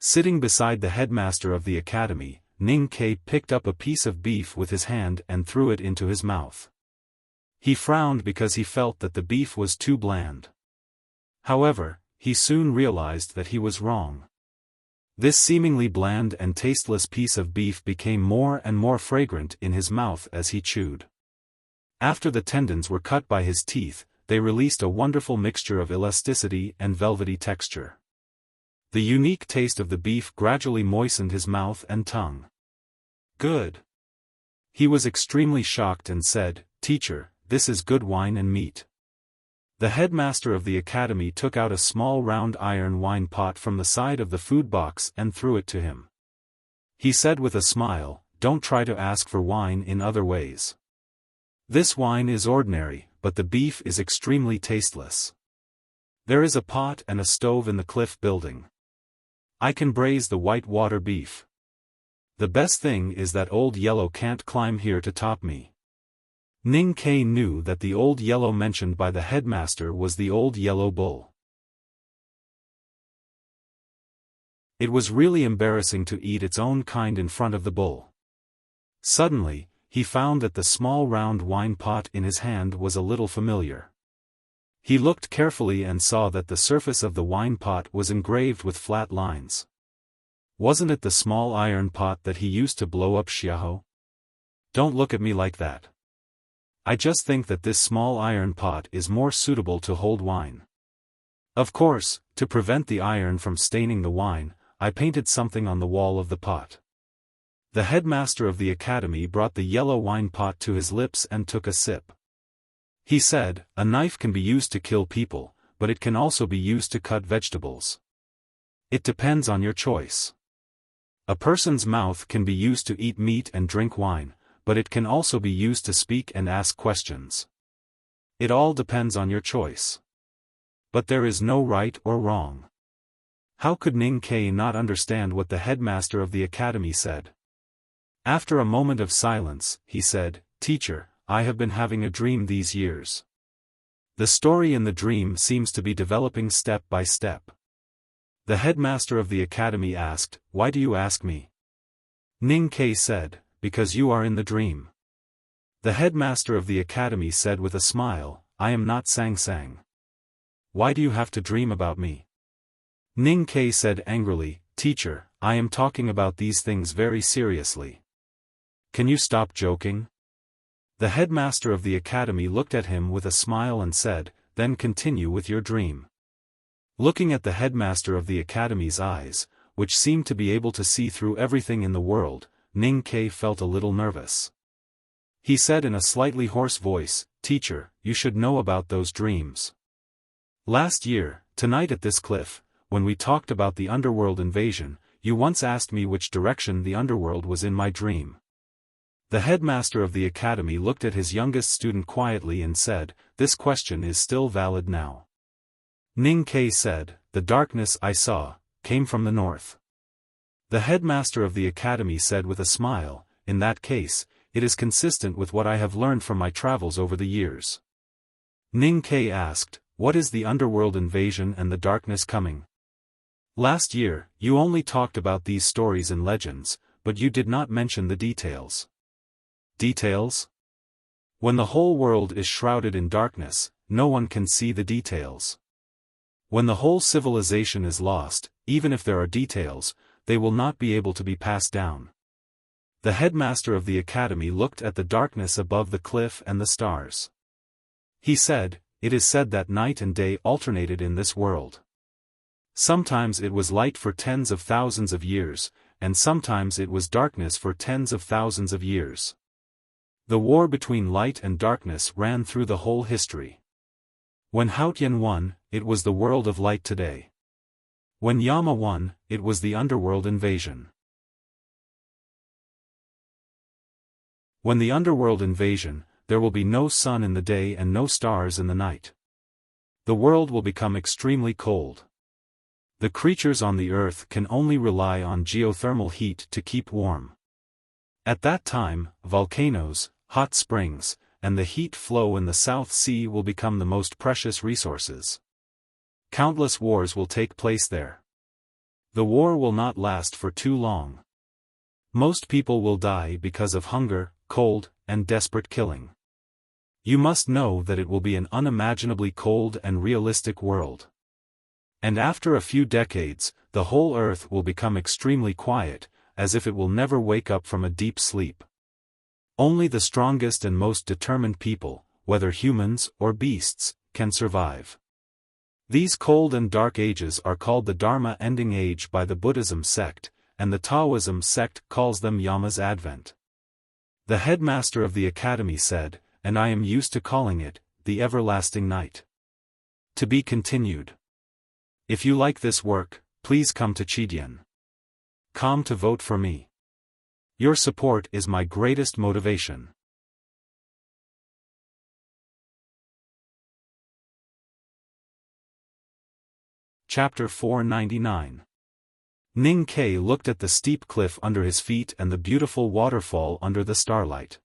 Sitting beside the headmaster of the academy, Ning Kai picked up a piece of beef with his hand and threw it into his mouth. He frowned because he felt that the beef was too bland. However, he soon realized that he was wrong. This seemingly bland and tasteless piece of beef became more and more fragrant in his mouth as he chewed. After the tendons were cut by his teeth, they released a wonderful mixture of elasticity and velvety texture. The unique taste of the beef gradually moistened his mouth and tongue. "Good." He was extremely shocked and said, "Teacher, this is good wine and meat." The headmaster of the academy took out a small round iron wine pot from the side of the food box and threw it to him. He said with a smile, "Don't try to ask for wine in other ways. This wine is ordinary, but the beef is extremely tasteless. There is a pot and a stove in the cliff building. I can braise the white water beef. The best thing is that Old Yellow can't climb here to top me." Ning Kai knew that the Old Yellow mentioned by the headmaster was the Old Yellow Bull. It was really embarrassing to eat its own kind in front of the bull. Suddenly, he found that the small round wine pot in his hand was a little familiar. He looked carefully and saw that the surface of the wine pot was engraved with flat lines. Wasn't it the small iron pot that he used to blow up Xiaofan? Don't look at me like that. I just think that this small iron pot is more suitable to hold wine. Of course, to prevent the iron from staining the wine, I painted something on the wall of the pot. The headmaster of the academy brought the yellow wine pot to his lips and took a sip. He said, "A knife can be used to kill people, but it can also be used to cut vegetables. It depends on your choice. A person's mouth can be used to eat meat and drink wine, but it can also be used to speak and ask questions. It all depends on your choice. But there is no right or wrong." How could Ning Kai not understand what the headmaster of the academy said? After a moment of silence, he said, "Teacher, I have been having a dream these years. The story in the dream seems to be developing step by step." The headmaster of the academy asked, "Why do you ask me?" Ning Kai said, "Because you are in the dream." The headmaster of the academy said with a smile, "I am not Sang Sang. Why do you have to dream about me?" Ning Kai said angrily, "Teacher, I am talking about these things very seriously. Can you stop joking?" The headmaster of the academy looked at him with a smile and said, "Then continue with your dream." Looking at the headmaster of the academy's eyes, which seemed to be able to see through everything in the world, Ning Kai felt a little nervous. He said in a slightly hoarse voice, "Teacher, you should know about those dreams. Last year, tonight at this cliff, when we talked about the underworld invasion, you once asked me which direction the underworld was in my dream." The headmaster of the academy looked at his youngest student quietly and said, "This question is still valid now." Ning Kai said, "The darkness I saw came from the north." The headmaster of the academy said with a smile, "In that case, it is consistent with what I have learned from my travels over the years." Ning Kai asked, "What is the underworld invasion and the darkness coming?" "Last year, you only talked about these stories and legends, but you did not mention the details." Details? When the whole world is shrouded in darkness, no one can see the details. When the whole civilization is lost, even if there are details, they will not be able to be passed down. The headmaster of the academy looked at the darkness above the cliff and the stars. He said, "It is said that night and day alternated in this world. Sometimes it was light for tens of thousands of years, and sometimes it was darkness for tens of thousands of years. The war between light and darkness ran through the whole history. When Haotian won, it was the world of light today. When Yama won, it was the underworld invasion. When the underworld invasion, there will be no sun in the day and no stars in the night. The world will become extremely cold. The creatures on the earth can only rely on geothermal heat to keep warm. At that time, volcanoes, hot springs, and the heat flow in the South Sea will become the most precious resources. Countless wars will take place there. The war will not last for too long. Most people will die because of hunger, cold, and desperate killing. You must know that it will be an unimaginably cold and realistic world. And after a few decades, the whole earth will become extremely quiet, as if it will never wake up from a deep sleep. Only the strongest and most determined people, whether humans or beasts, can survive. These cold and dark ages are called the Dharma ending age by the Buddhism sect, and the Taoism sect calls them Yama's advent. The headmaster of the academy said, and I am used to calling it, the everlasting night. To be continued. If you like this work, please come to Chidian. Come to vote for me. Your support is my greatest motivation. Chapter 499. Ning Ke looked at the steep cliff under his feet and the beautiful waterfall under the starlight.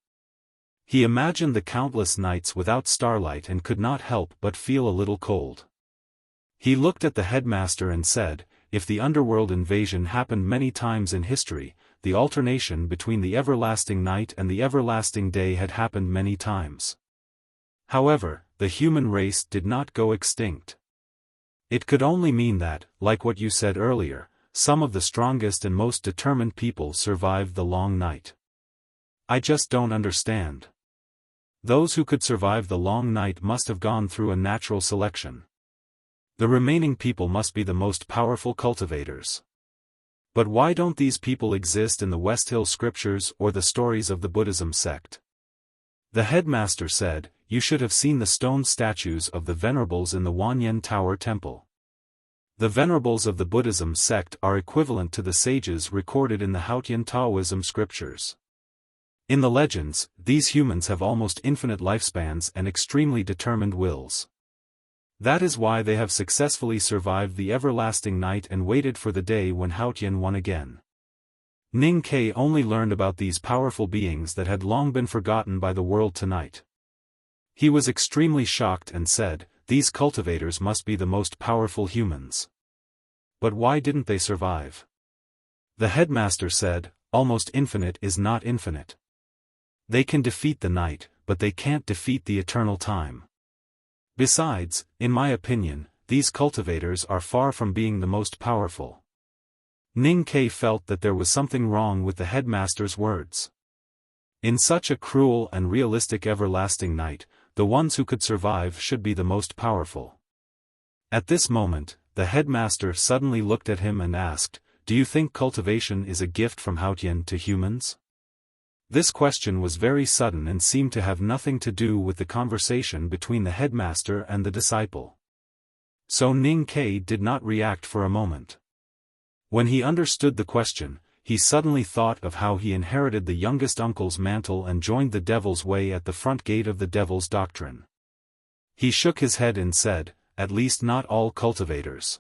He imagined the countless nights without starlight and could not help but feel a little cold. He looked at the headmaster and said, if the underworld invasion happened many times in history, the alternation between the everlasting night and the everlasting day had happened many times. However, the human race did not go extinct. It could only mean that, like what you said earlier, some of the strongest and most determined people survived the long night. I just don't understand. Those who could survive the long night must have gone through a natural selection. The remaining people must be the most powerful cultivators. But why don't these people exist in the West Hill scriptures or the stories of the Buddhism sect? The headmaster said, you should have seen the stone statues of the venerables in the Wanyan Tower Temple. The venerables of the Buddhism sect are equivalent to the sages recorded in the Haotian Taoism scriptures. In the legends, these humans have almost infinite lifespans and extremely determined wills. That is why they have successfully survived the everlasting night and waited for the day when Haotian won again. Ning Ke only learned about these powerful beings that had long been forgotten by the world tonight. He was extremely shocked and said, these cultivators must be the most powerful humans. But why didn't they survive? The headmaster said, almost infinite is not infinite. They can defeat the night, but they can't defeat the eternal time. Besides, in my opinion, these cultivators are far from being the most powerful. Ning Ke felt that there was something wrong with the headmaster's words. In such a cruel and realistic everlasting night, the ones who could survive should be the most powerful. At this moment, the headmaster suddenly looked at him and asked, do you think cultivation is a gift from Haotian to humans? This question was very sudden and seemed to have nothing to do with the conversation between the headmaster and the disciple. So Ning Ke did not react for a moment. When he understood the question, he suddenly thought of how he inherited the youngest uncle's mantle and joined the devil's way at the front gate of the devil's doctrine. He shook his head and said, at least not all cultivators.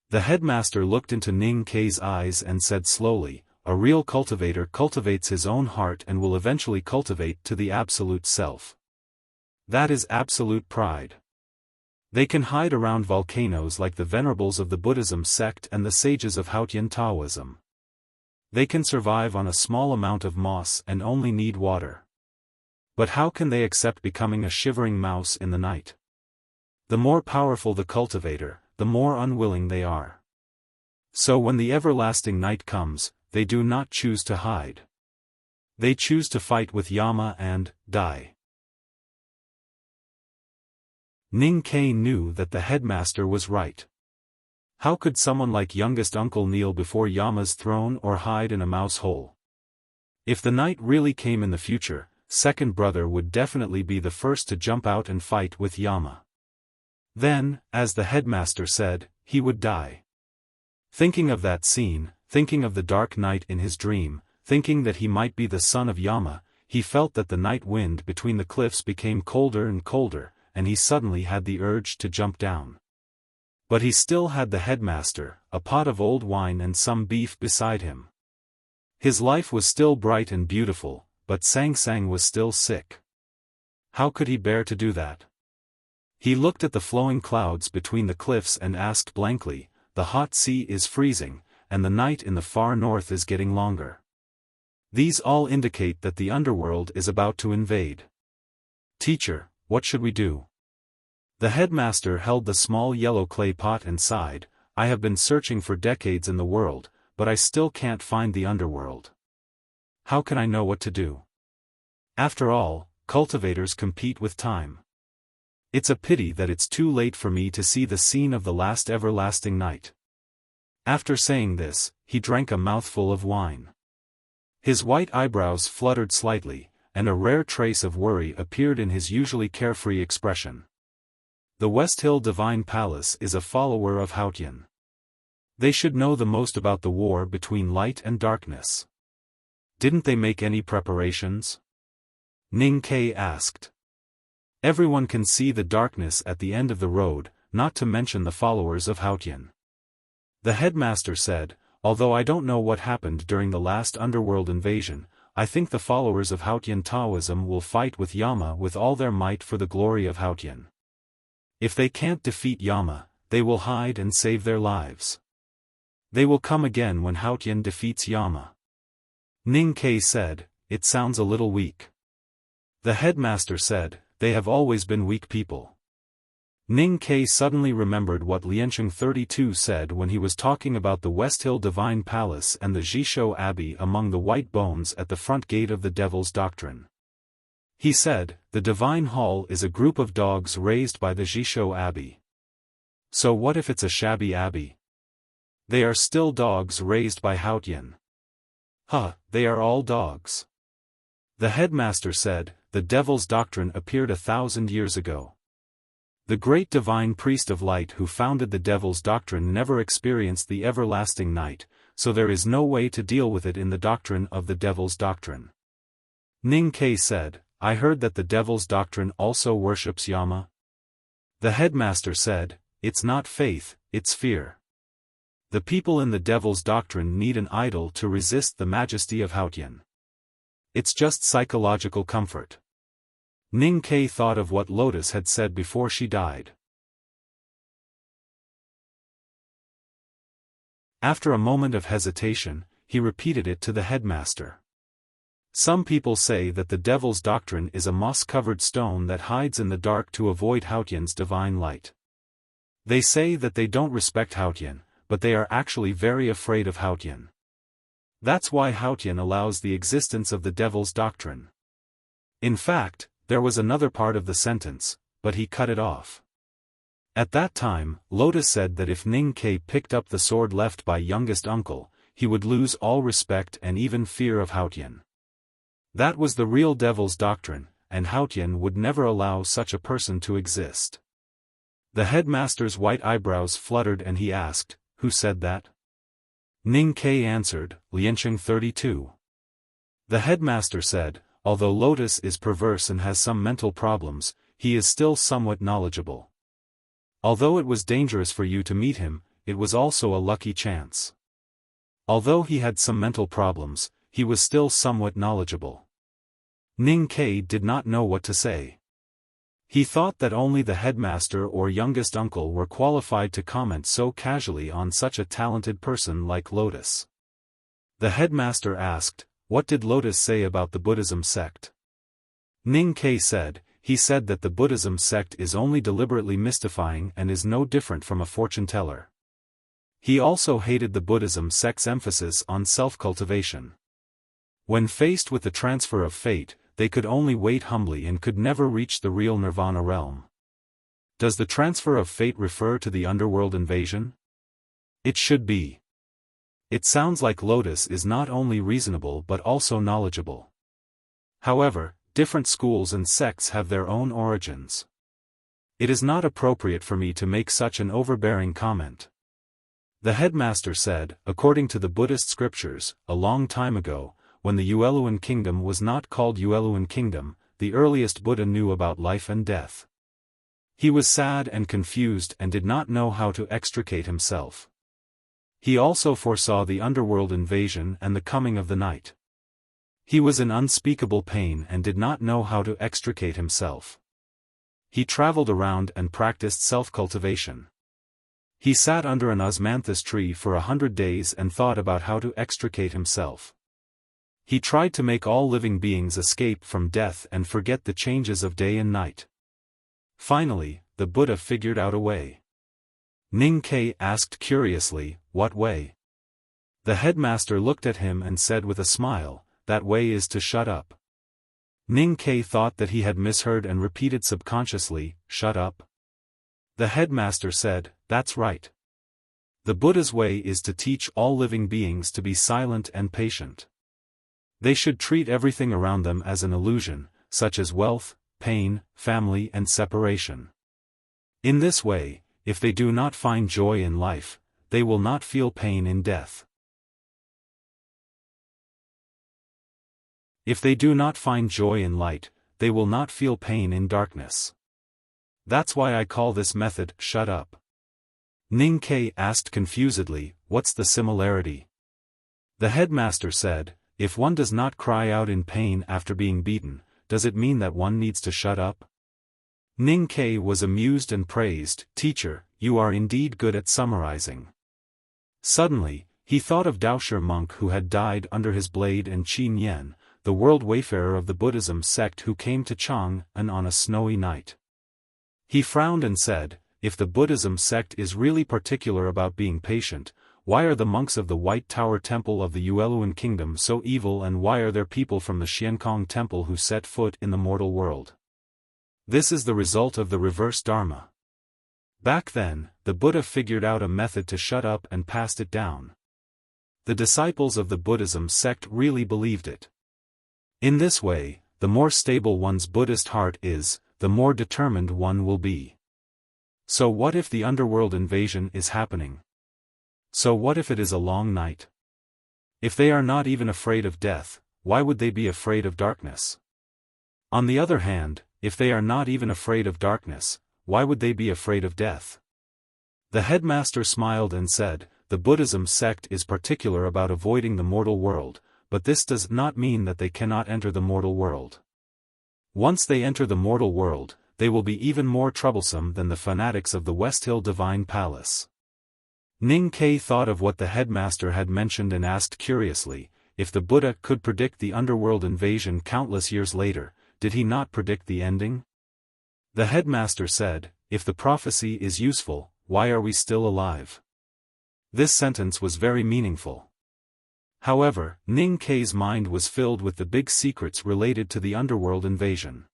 The headmaster looked into Ning Ke's eyes and said slowly, a real cultivator cultivates his own heart and will eventually cultivate to the absolute self. That is absolute pride. They can hide around volcanoes like the venerables of the Buddhism sect and the sages of Haotian Taoism. They can survive on a small amount of moss and only need water. But how can they accept becoming a shivering mouse in the night? The more powerful the cultivator, the more unwilling they are. So when the everlasting night comes, they do not choose to hide. They choose to fight with Yama and die. Ning Ke knew that the headmaster was right. How could someone like youngest uncle kneel before Yama's throne or hide in a mouse hole? If the night really came in the future, second brother would definitely be the first to jump out and fight with Yama. Then, as the headmaster said, he would die. Thinking of that scene, thinking of the dark night in his dream, thinking that he might be the son of Yama, he felt that the night wind between the cliffs became colder and colder, and he suddenly had the urge to jump down. But he still had the headmaster, a pot of old wine and some beef beside him. His life was still bright and beautiful, but Sang Sang was still sick. How could he bear to do that? He looked at the flowing clouds between the cliffs and asked blankly, "The hot sea is freezing, and the night in the far north is getting longer. These all indicate that the underworld is about to invade. Teacher, what should we do?" The headmaster held the small yellow clay pot and sighed, "I have been searching for decades in the world, but I still can't find the underworld. How can I know what to do? After all, cultivators compete with time. It's a pity that it's too late for me to see the scene of the last everlasting night." After saying this, he drank a mouthful of wine. His white eyebrows fluttered slightly, and a rare trace of worry appeared in his usually carefree expression. The West Hill Divine Palace is a follower of Haotian. They should know the most about the war between light and darkness. Didn't they make any preparations? Ning Ke asked. Everyone can see the darkness at the end of the road, not to mention the followers of Haotian. The headmaster said, "Although I don't know what happened during the last underworld invasion, I think the followers of Haotian Taoism will fight with Yama with all their might for the glory of Haotian. If they can't defeat Yama, they will hide and save their lives. They will come again when Haotian defeats Yama." Ning Ke said, "It sounds a little weak." The headmaster said, "They have always been weak people." Ning Ke suddenly remembered what Liancheng 32 said when he was talking about the West Hill Divine Palace and the Jishou Abbey among the white bones at the front gate of the Devil's Doctrine. He said, "The Divine Hall is a group of dogs raised by the Jishou Abbey. So what if it's a shabby abbey? They are still dogs raised by Haotian." They are all dogs. The headmaster said, "The Devil's Doctrine appeared 1,000 years ago. The great divine priest of light who founded the Devil's Doctrine never experienced the everlasting night, so there is no way to deal with it in the doctrine of the Devil's Doctrine." Ning Ke said, "I heard that the Devil's Doctrine also worships Yama." The headmaster said, "It's not faith, it's fear. The people in the Devil's Doctrine need an idol to resist the majesty of Haotian. It's just psychological comfort." Ning Ke thought of what Lotus had said before she died. After a moment of hesitation, he repeated it to the headmaster. "Some people say that the Devil's Doctrine is a moss-covered stone that hides in the dark to avoid Haotian's divine light. They say that they don't respect Haotian, but they are actually very afraid of Haotian. That's why Haotian allows the existence of the Devil's Doctrine." In fact, there was another part of the sentence, but he cut it off. At that time, Lotus said that if Ning Ke picked up the sword left by youngest uncle, he would lose all respect and even fear of Haotian. That was the real Devil's Doctrine, and Haotian would never allow such a person to exist. The headmaster's white eyebrows fluttered and he asked, "Who said that?" Ning Ke answered, "Liancheng 32. The headmaster said, "Although Lotus is perverse and has some mental problems, he is still somewhat knowledgeable. Although it was dangerous for you to meet him, it was also a lucky chance. Although he had some mental problems, he was still somewhat knowledgeable." Ning Ke did not know what to say. He thought that only the headmaster or youngest uncle were qualified to comment so casually on such a talented person like Lotus. The headmaster asked, "What did Lotus say about the Buddhism sect?" Ning Ke said, "He said that the Buddhism sect is only deliberately mystifying and is no different from a fortune teller. He also hated the Buddhism sect's emphasis on self-cultivation. When faced with the transfer of fate, they could only wait humbly and could never reach the real nirvana realm. Does the transfer of fate refer to the underworld invasion? It should be. It sounds like Lotus is not only reasonable but also knowledgeable. However, different schools and sects have their own origins. It is not appropriate for me to make such an overbearing comment. The headmaster said, according to the Buddhist scriptures, a long time ago, when the Yueluan kingdom was not called Yueluan kingdom, the earliest Buddha knew about life and death. He was sad and confused and did not know how to extricate himself. He also foresaw the underworld invasion and the coming of the night. He was in unspeakable pain and did not know how to extricate himself. He traveled around and practiced self-cultivation. He sat under an osmanthus tree for 100 days and thought about how to extricate himself. He tried to make all living beings escape from death and forget the changes of day and night. Finally, the Buddha figured out a way. Ning Ke asked curiously, "What way?" The headmaster looked at him and said with a smile, "That way is to shut up." Ning Ke thought that he had misheard and repeated subconsciously, "Shut up?" The headmaster said, "That's right. The Buddha's way is to teach all living beings to be silent and patient. They should treat everything around them as an illusion, such as wealth, pain, family and separation. In this way, if they do not find joy in life, they will not feel pain in death. If they do not find joy in light, they will not feel pain in darkness. That's why I call this method, shut up." Ning Ke asked confusedly, "What's the similarity?" The headmaster said, "If one does not cry out in pain after being beaten, does it mean that one needs to shut up?" Ning Ke was amused and praised, "Teacher, you are indeed good at summarizing." Suddenly, he thought of Daosher monk who had died under his blade and Qin Yen, the world wayfarer of the Buddhism sect who came to Chang'an on a snowy night. He frowned and said, "If the Buddhism sect is really particular about being patient, why are the monks of the White Tower Temple of the Yueluan Kingdom so evil, and why are there people from the Xiankong Temple who set foot in the mortal world? This is the result of the reverse Dharma." Back then, the Buddha figured out a method to shut up and passed it down. The disciples of the Buddhism sect really believed it. In this way, the more stable one's Buddhist heart is, the more determined one will be. So what if the underworld invasion is happening? So what if it is a long night? If they are not even afraid of death, why would they be afraid of darkness? On the other hand, if they are not even afraid of darkness, why would they be afraid of death? The headmaster smiled and said, "The Buddhism sect is particular about avoiding the mortal world, but this does not mean that they cannot enter the mortal world. Once they enter the mortal world, they will be even more troublesome than the fanatics of the West Hill Divine Palace." Ning Ke thought of what the headmaster had mentioned and asked curiously, if the Buddha could predict the underworld invasion countless years later, did he not predict the ending? The headmaster said, "If the prophecy is useful, why are we still alive?" This sentence was very meaningful. However, Ning Ke's mind was filled with the big secrets related to the underworld invasion.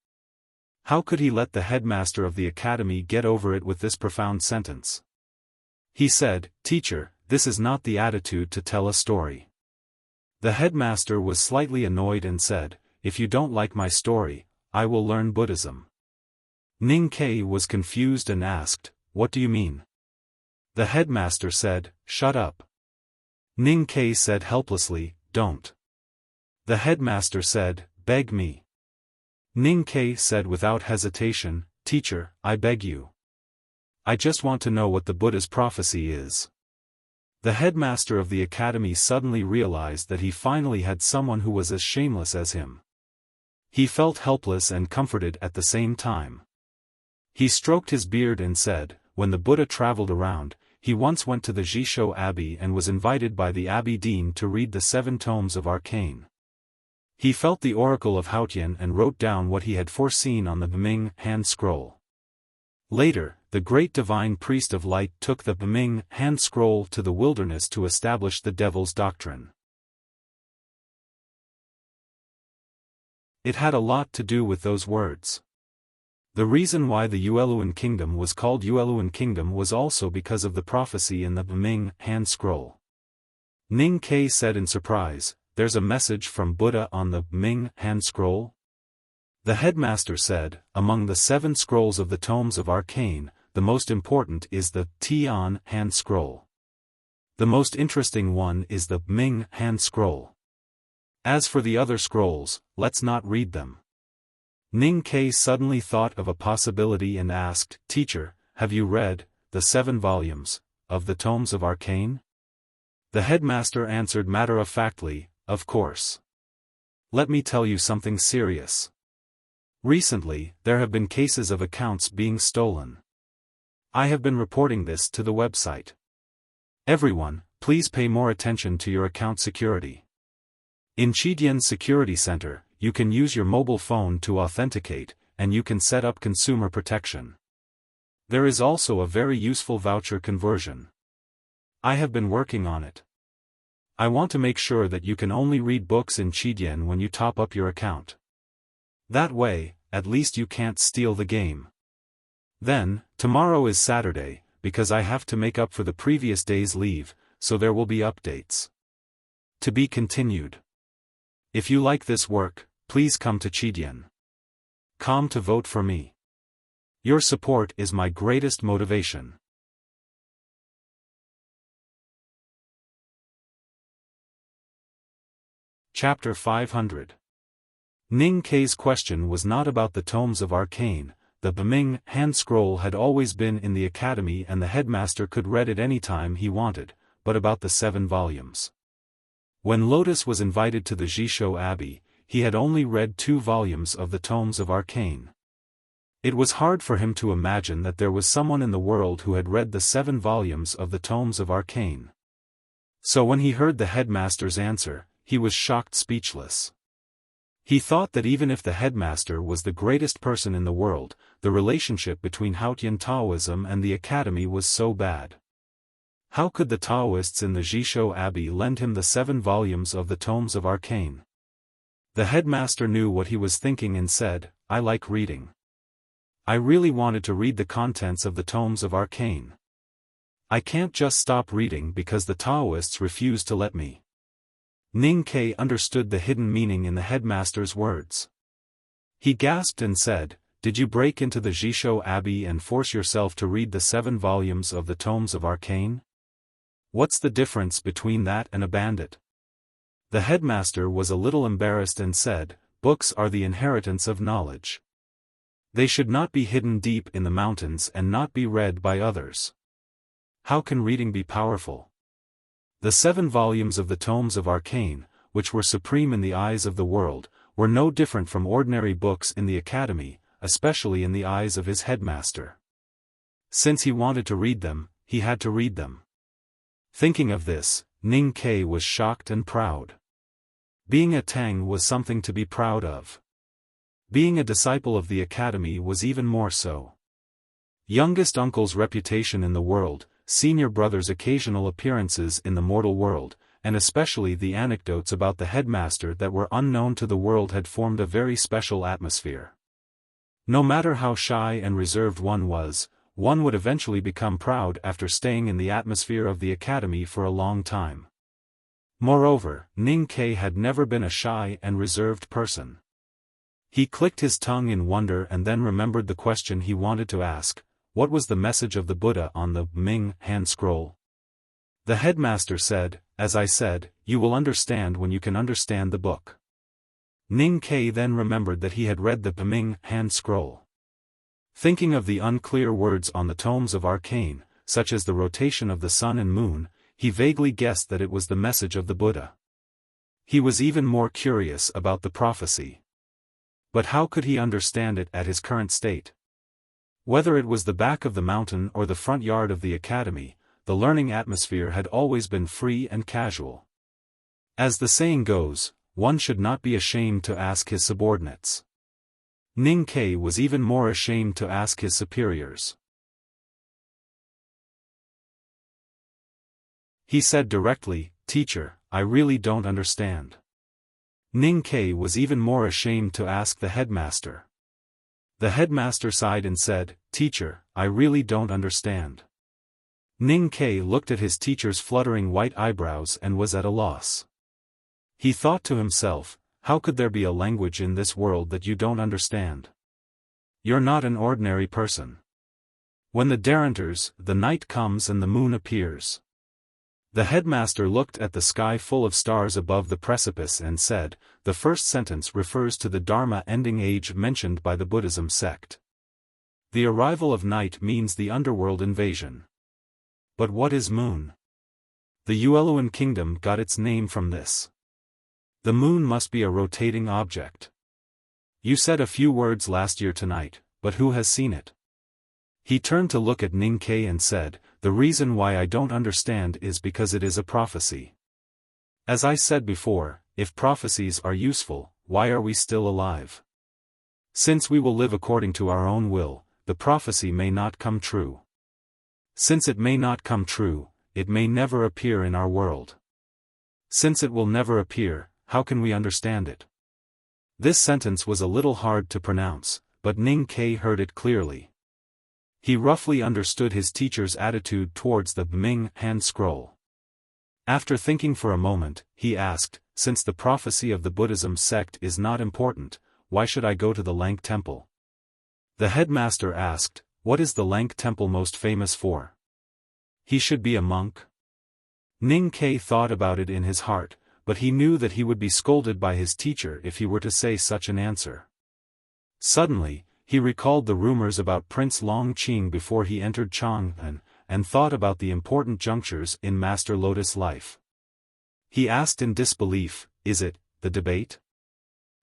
How could he let the headmaster of the academy get over it with this profound sentence? He said, "Teacher, this is not the attitude to tell a story." The headmaster was slightly annoyed and said, "If you don't like my story, I will learn Buddhism." Ning Ke was confused and asked, "What do you mean?" The headmaster said, "Shut up." Ning Ke said helplessly, "Don't." The headmaster said, "Beg me." Ning Ke said without hesitation, "Teacher, I beg you. I just want to know what the Buddha's prophecy is." The headmaster of the academy suddenly realized that he finally had someone who was as shameless as him. He felt helpless and comforted at the same time. He stroked his beard and said, "When the Buddha traveled around, he once went to the Jishou Abbey and was invited by the Abbey Dean to read the 7 tomes of Arcane. He felt the oracle of Haotian and wrote down what he had foreseen on the Biming hand scroll. Later, the great divine priest of light took the Biming hand scroll to the wilderness to establish the devil's doctrine. It had a lot to do with those words. The reason why the Yueluan kingdom was called Yueluan kingdom was also because of the prophecy in the Ming hand scroll. Ning Ke said in surprise, "There's a message from Buddha on the Ming hand scroll?" The headmaster said, "Among the 7 scrolls of the tomes of arcane, the most important is the Tian hand scroll. The most interesting one is the Ming hand scroll. As for the other scrolls, let's not read them." Ning Ke suddenly thought of a possibility and asked, "Teacher, have you read the 7 volumes of the tomes of arcane?" The headmaster answered matter-of-factly, "Of course. Let me tell you something serious. Recently, there have been cases of accounts being stolen. I have been reporting this to the website. Everyone, please pay more attention to your account security. In Chidian Security Center, you can use your mobile phone to authenticate, and you can set up consumer protection. There is also a very useful voucher conversion. I have been working on it. I want to make sure that you can only read books in Chidian when you top up your account. That way, at least you can't steal the game. Then, tomorrow is Saturday, because I have to make up for the previous day's leave, so there will be updates. To be continued. If you like this work, please come to Chidian. Come to vote for me. Your support is my greatest motivation." Chapter 500. Ning Ke's question was not about the tomes of arcane. The Biming hand scroll had always been in the academy and the headmaster could read it any time he wanted, but about the 7 volumes. When Lotus was invited to the Jishou Abbey, he had only read 2 volumes of the tomes of arcane. It was hard for him to imagine that there was someone in the world who had read the 7 volumes of the tomes of arcane. So when he heard the headmaster's answer, he was shocked speechless. He thought that even if the headmaster was the greatest person in the world, the relationship between Haotian Taoism and the academy was so bad. How could the Taoists in the Jishou Abbey lend him the 7 volumes of the tomes of arcane? The headmaster knew what he was thinking and said, "I like reading. I really wanted to read the contents of the tomes of arcane. I can't just stop reading because the Taoists refuse to let me." Ning Ke understood the hidden meaning in the headmaster's words. He gasped and said, "Did you break into the Jishou Abbey and force yourself to read the 7 volumes of the tomes of arcane? What's the difference between that and a bandit?" The headmaster was a little embarrassed and said, "Books are the inheritance of knowledge. They should not be hidden deep in the mountains and not be read by others. How can reading be powerful?" The 7 volumes of the tomes of arcane, which were supreme in the eyes of the world, were no different from ordinary books in the academy, especially in the eyes of his headmaster. Since he wanted to read them, he had to read them. Thinking of this, Ning Ke was shocked and proud. Being a Tang was something to be proud of. Being a disciple of the academy was even more so. Youngest uncle's reputation in the world, senior brother's occasional appearances in the mortal world, and especially the anecdotes about the headmaster that were unknown to the world had formed a very special atmosphere. No matter how shy and reserved one would eventually become proud after staying in the atmosphere of the academy for a long time. Moreover, Ning Ke had never been a shy and reserved person. He clicked his tongue in wonder and then remembered the question he wanted to ask: what was the message of the Buddha on the Ming hand scroll? The headmaster said, "As I said, you will understand when you can understand the book." Ning Ke then remembered that he had read the Ming hand scroll. Thinking of the unclear words on the tomes of arcane, such as the rotation of the sun and moon, he vaguely guessed that it was the message of the Buddha. He was even more curious about the prophecy. But how could he understand it at his current state? Whether it was the back of the mountain or the front yard of the academy, the learning atmosphere had always been free and casual. As the saying goes, one should not be ashamed to ask his subordinates. Ning Ke was even more ashamed to ask his superiors. He said directly, "Teacher, I really don't understand. Ning Kai was even more ashamed to ask the headmaster. The headmaster sighed and said, "Teacher, I really don't understand." Ning Kai looked at his teacher's fluttering white eyebrows and was at a loss. He thought to himself, how could there be a language in this world that you don't understand? You're not an ordinary person. When the day enters, the night comes and the moon appears. The headmaster looked at the sky full of stars above the precipice and said, the first sentence refers to the Dharma-ending age mentioned by the Buddhism sect. The arrival of night means the underworld invasion. But what is moon? The Yueluan kingdom got its name from this. The moon must be a rotating object. You said a few words last year tonight, but who has seen it? He turned to look at Ning Kai and said, the reason why I don't understand is because it is a prophecy. As I said before, if prophecies are useful, why are we still alive? Since we will live according to our own will, the prophecy may not come true. Since it may not come true, it may never appear in our world. Since it will never appear, how can we understand it? This sentence was a little hard to pronounce, but Ning Kai heard it clearly. He roughly understood his teacher's attitude towards the Ming hand scroll. After thinking for a moment, he asked, since the prophecy of the Buddhism sect is not important, why should I go to the Lank Temple? The headmaster asked, what is the Lank Temple most famous for? He should be a monk? Ning Kai thought about it in his heart, but he knew that he would be scolded by his teacher if he were to say such an answer. Suddenly, he recalled the rumors about Prince Long Qing before he entered Chang'an, and thought about the important junctures in Master Lotus' life. He asked in disbelief, is it, the debate?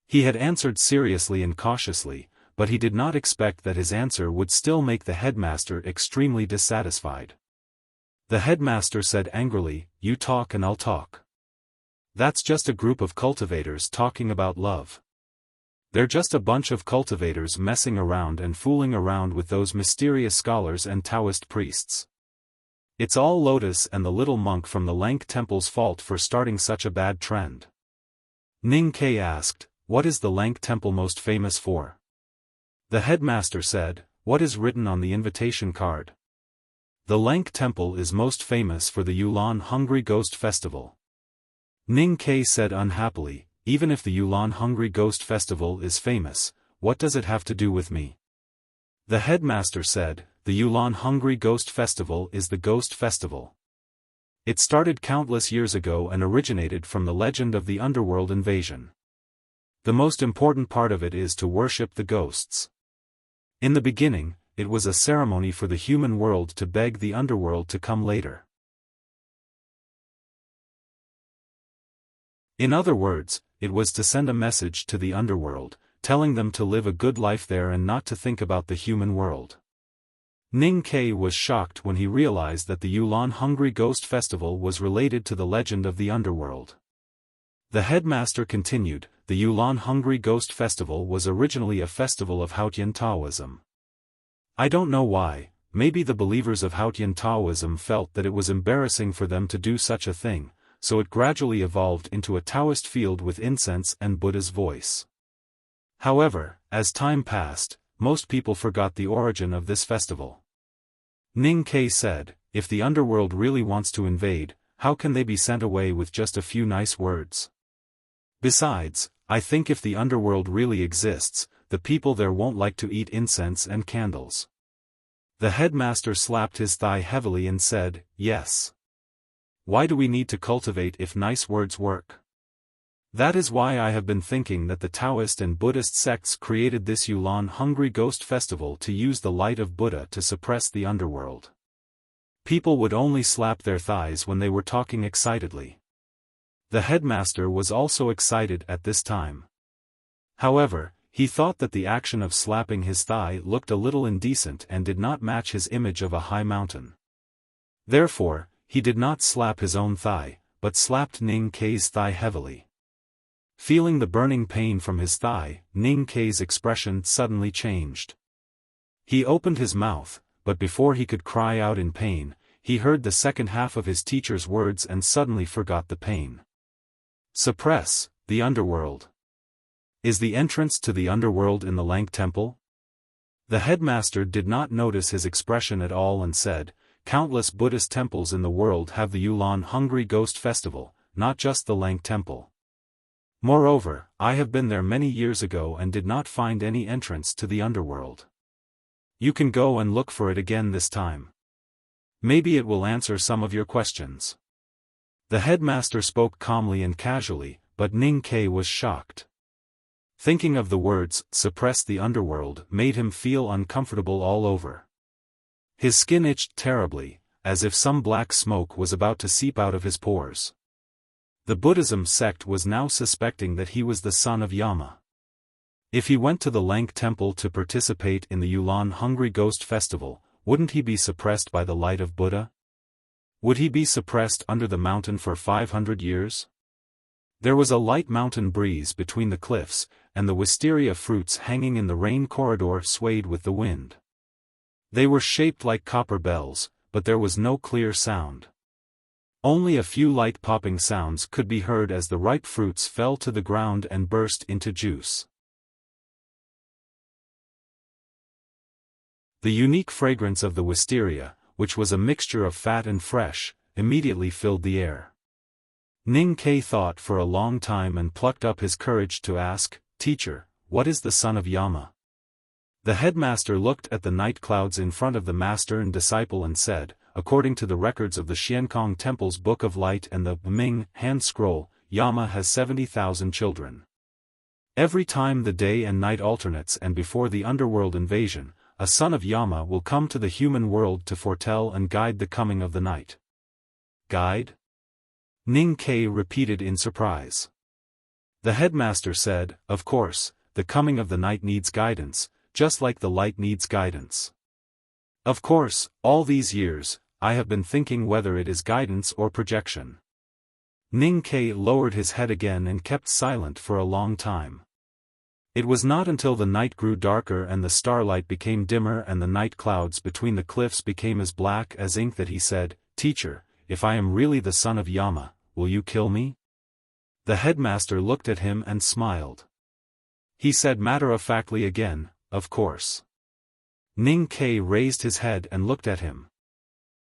He had answered seriously and cautiously, but he did not expect that his answer would still make the headmaster extremely dissatisfied. The headmaster said angrily, you talk and I'll talk. That's just a group of cultivators talking about love. They're just a bunch of cultivators messing around and fooling around with those mysterious scholars and Taoist priests. It's all Lotus and the little monk from the Lank Temple's fault for starting such a bad trend. Ning Kai asked, what is the Lank Temple most famous for? The headmaster said, what is written on the invitation card? The Lank Temple is most famous for the Yulan Hungry Ghost Festival. Ning Kai said unhappily, even if the Yulan Hungry Ghost Festival is famous, what does it have to do with me? The headmaster said, the Yulan Hungry Ghost Festival is the Ghost Festival. It started countless years ago and originated from the legend of the underworld invasion. The most important part of it is to worship the ghosts. In the beginning, it was a ceremony for the human world to beg the underworld to come later. In other words, it was to send a message to the underworld, telling them to live a good life there and not to think about the human world. Ning Kai was shocked when he realized that the Yulan Hungry Ghost Festival was related to the legend of the underworld. The headmaster continued, the Yulan Hungry Ghost Festival was originally a festival of Haotian Taoism. I don't know why, maybe the believers of Haotian Taoism felt that it was embarrassing for them to do such a thing, so it gradually evolved into a Taoist field with incense and Buddha's voice. However, as time passed, most people forgot the origin of this festival. Ning Kai said, if the underworld really wants to invade, how can they be sent away with just a few nice words? Besides, I think if the underworld really exists, the people there won't like to eat incense and candles. The headmaster slapped his thigh heavily and said, yes. Why do we need to cultivate if nice words work? That is why I have been thinking that the Taoist and Buddhist sects created this Yulan Hungry Ghost Festival to use the light of Buddha to suppress the underworld. People would only slap their thighs when they were talking excitedly. The headmaster was also excited at this time. However, he thought that the action of slapping his thigh looked a little indecent and did not match his image of a high mountain. Therefore, he did not slap his own thigh, but slapped Ning Kai's thigh heavily. Feeling the burning pain from his thigh, Ning Kai's expression suddenly changed. He opened his mouth, but before he could cry out in pain, he heard the second half of his teacher's words and suddenly forgot the pain. Suppress, the underworld. Is the entrance to the underworld in the Lank Temple? The headmaster did not notice his expression at all and said, countless Buddhist temples in the world have the Yulan Hungry Ghost Festival, not just the Lank Temple. Moreover, I have been there many years ago and did not find any entrance to the underworld. You can go and look for it again this time. Maybe it will answer some of your questions. The headmaster spoke calmly and casually, but Ning Ke was shocked. Thinking of the words, suppress the underworld, made him feel uncomfortable all over. His skin itched terribly, as if some black smoke was about to seep out of his pores. The Buddhism sect was now suspecting that he was the son of Yama. If he went to the Lank Temple to participate in the Yulan Hungry Ghost Festival, wouldn't he be suppressed by the light of Buddha? Would he be suppressed under the mountain for 500 years? There was a light mountain breeze between the cliffs, and the wisteria fruits hanging in the rain corridor swayed with the wind. They were shaped like copper bells, but there was no clear sound. Only a few light popping sounds could be heard as the ripe fruits fell to the ground and burst into juice. The unique fragrance of the wisteria, which was a mixture of fat and fresh, immediately filled the air. Ning Ke thought for a long time and plucked up his courage to ask, Teacher, what is the son of Yama? The headmaster looked at the night clouds in front of the master and disciple and said, according to the records of the Xiankong Temple's Book of Light and the Ming hand scroll, Yama has 70,000 children. Every time the day and night alternates and before the underworld invasion, a son of Yama will come to the human world to foretell and guide the coming of the night. Guide? Ning Ke repeated in surprise. The headmaster said, of course, the coming of the night needs guidance, just like the light needs guidance. Of course, all these years, I have been thinking whether it is guidance or projection. Ning Ke lowered his head again and kept silent for a long time. It was not until the night grew darker and the starlight became dimmer and the night clouds between the cliffs became as black as ink that he said, Teacher, if I am really the son of Yama, will you kill me? The headmaster looked at him and smiled. He said matter-of-factly again, of course. Ning Ke raised his head and looked at him.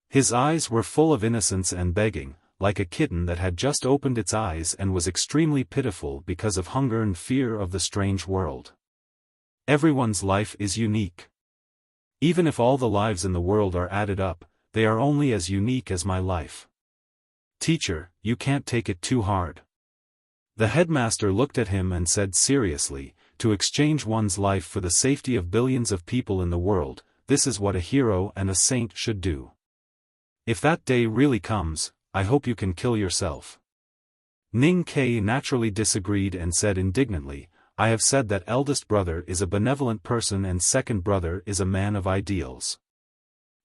His eyes were full of innocence and begging, like a kitten that had just opened its eyes and was extremely pitiful because of hunger and fear of the strange world. Everyone's life is unique. Even if all the lives in the world are added up, they are only as unique as my life. Teacher, you can't take it too hard. The headmaster looked at him and said seriously, to exchange one's life for the safety of billions of people in the world, this is what a hero and a saint should do. If that day really comes, I hope you can kill yourself. Ning Ke naturally disagreed and said indignantly, I have said that eldest brother is a benevolent person and second brother is a man of ideals.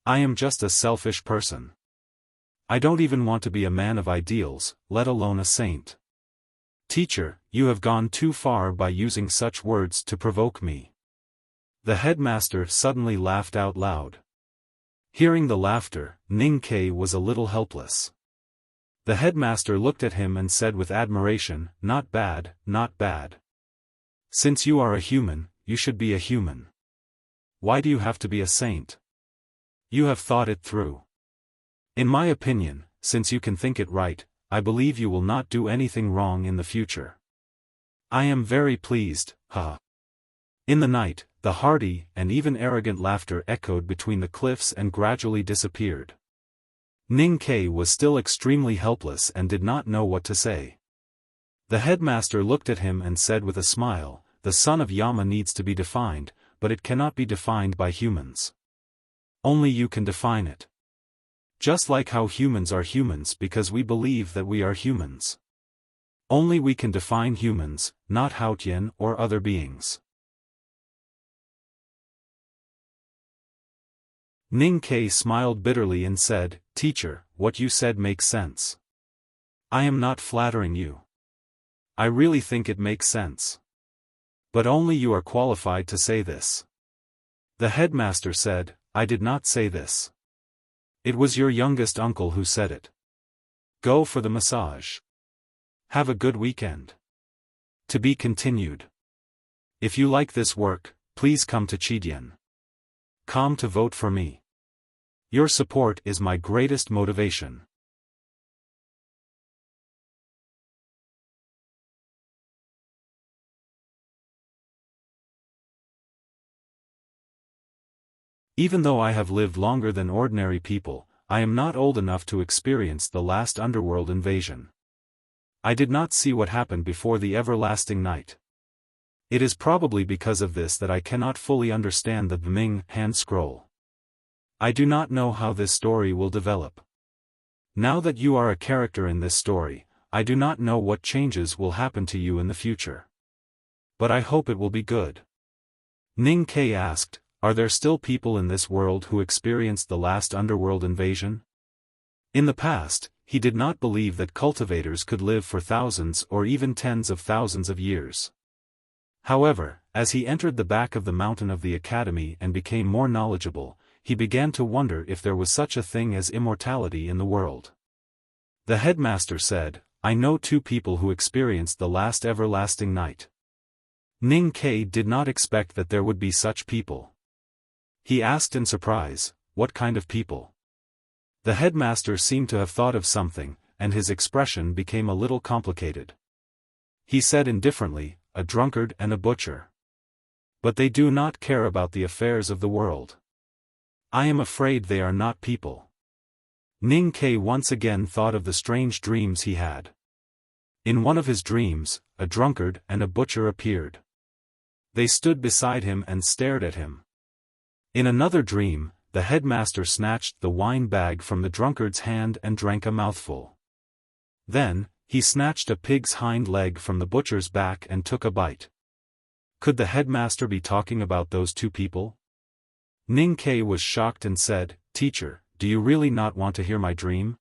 I am just a selfish person. I don't even want to be a man of ideals, let alone a saint. Teacher, you have gone too far by using such words to provoke me. The headmaster suddenly laughed out loud. Hearing the laughter, Ning Ke was a little helpless. The headmaster looked at him and said with admiration, not bad, not bad. Since you are a human, you should be a human. Why do you have to be a saint? You have thought it through. In my opinion, since you can think it right, I believe you will not do anything wrong in the future. I am very pleased, ha. In the night, the hearty and even arrogant laughter echoed between the cliffs and gradually disappeared. Ning Ke was still extremely helpless and did not know what to say. The headmaster looked at him and said with a smile, the son of Yama needs to be defined, but it cannot be defined by humans. Only you can define it. Just like how humans are humans because we believe that we are humans. Only we can define humans, not Haotian or other beings. Ning Ke smiled bitterly and said, Teacher, what you said makes sense. I am not flattering you. I really think it makes sense. But only you are qualified to say this. The headmaster said, I did not say this. It was your youngest uncle who said it. Go for the massage. Have a good weekend. To be continued. If you like this work, please come to Chidian.com to vote for me. Your support is my greatest motivation. Even though I have lived longer than ordinary people, I am not old enough to experience the last underworld invasion. I did not see what happened before the everlasting night. It is probably because of this that I cannot fully understand the Ming hand scroll. I do not know how this story will develop. Now that you are a character in this story, I do not know what changes will happen to you in the future. But I hope it will be good. Ning Ke asked, are there still people in this world who experienced the last underworld invasion? In the past, he did not believe that cultivators could live for thousands or even tens of thousands of years. However, as he entered the back of the mountain of the academy and became more knowledgeable, he began to wonder if there was such a thing as immortality in the world. The headmaster said, I know 2 people who experienced the last everlasting night. Ning Ke did not expect that there would be such people. He asked in surprise, what kind of people? The headmaster seemed to have thought of something, and his expression became a little complicated. He said indifferently, a drunkard and a butcher. But they do not care about the affairs of the world. I am afraid they are not people. Ning Ke once again thought of the strange dreams he had. In one of his dreams, a drunkard and a butcher appeared. They stood beside him and stared at him. In another dream, the headmaster snatched the wine bag from the drunkard's hand and drank a mouthful. Then, he snatched a pig's hind leg from the butcher's back and took a bite. Could the headmaster be talking about those 2 people? Ning Ke was shocked and said, Teacher, do you really not want to hear my dream?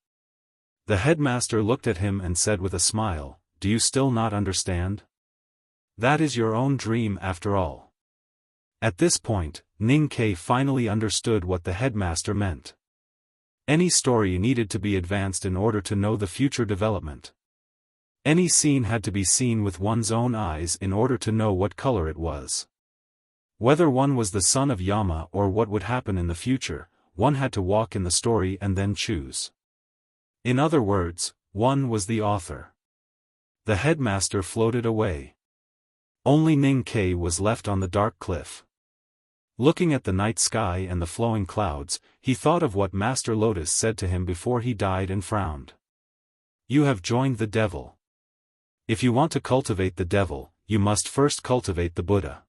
The headmaster looked at him and said with a smile, do you still not understand? That is your own dream after all. At this point, Ning Ke finally understood what the headmaster meant. Any story needed to be advanced in order to know the future development. Any scene had to be seen with one's own eyes in order to know what color it was. Whether one was the son of Yama or what would happen in the future, one had to walk in the story and then choose. In other words, one was the author. The headmaster floated away. Only Ning Ke was left on the dark cliff. Looking at the night sky and the flowing clouds, he thought of what Master Lotus said to him before he died and frowned. You have joined the devil. If you want to cultivate the devil, you must first cultivate the Buddha.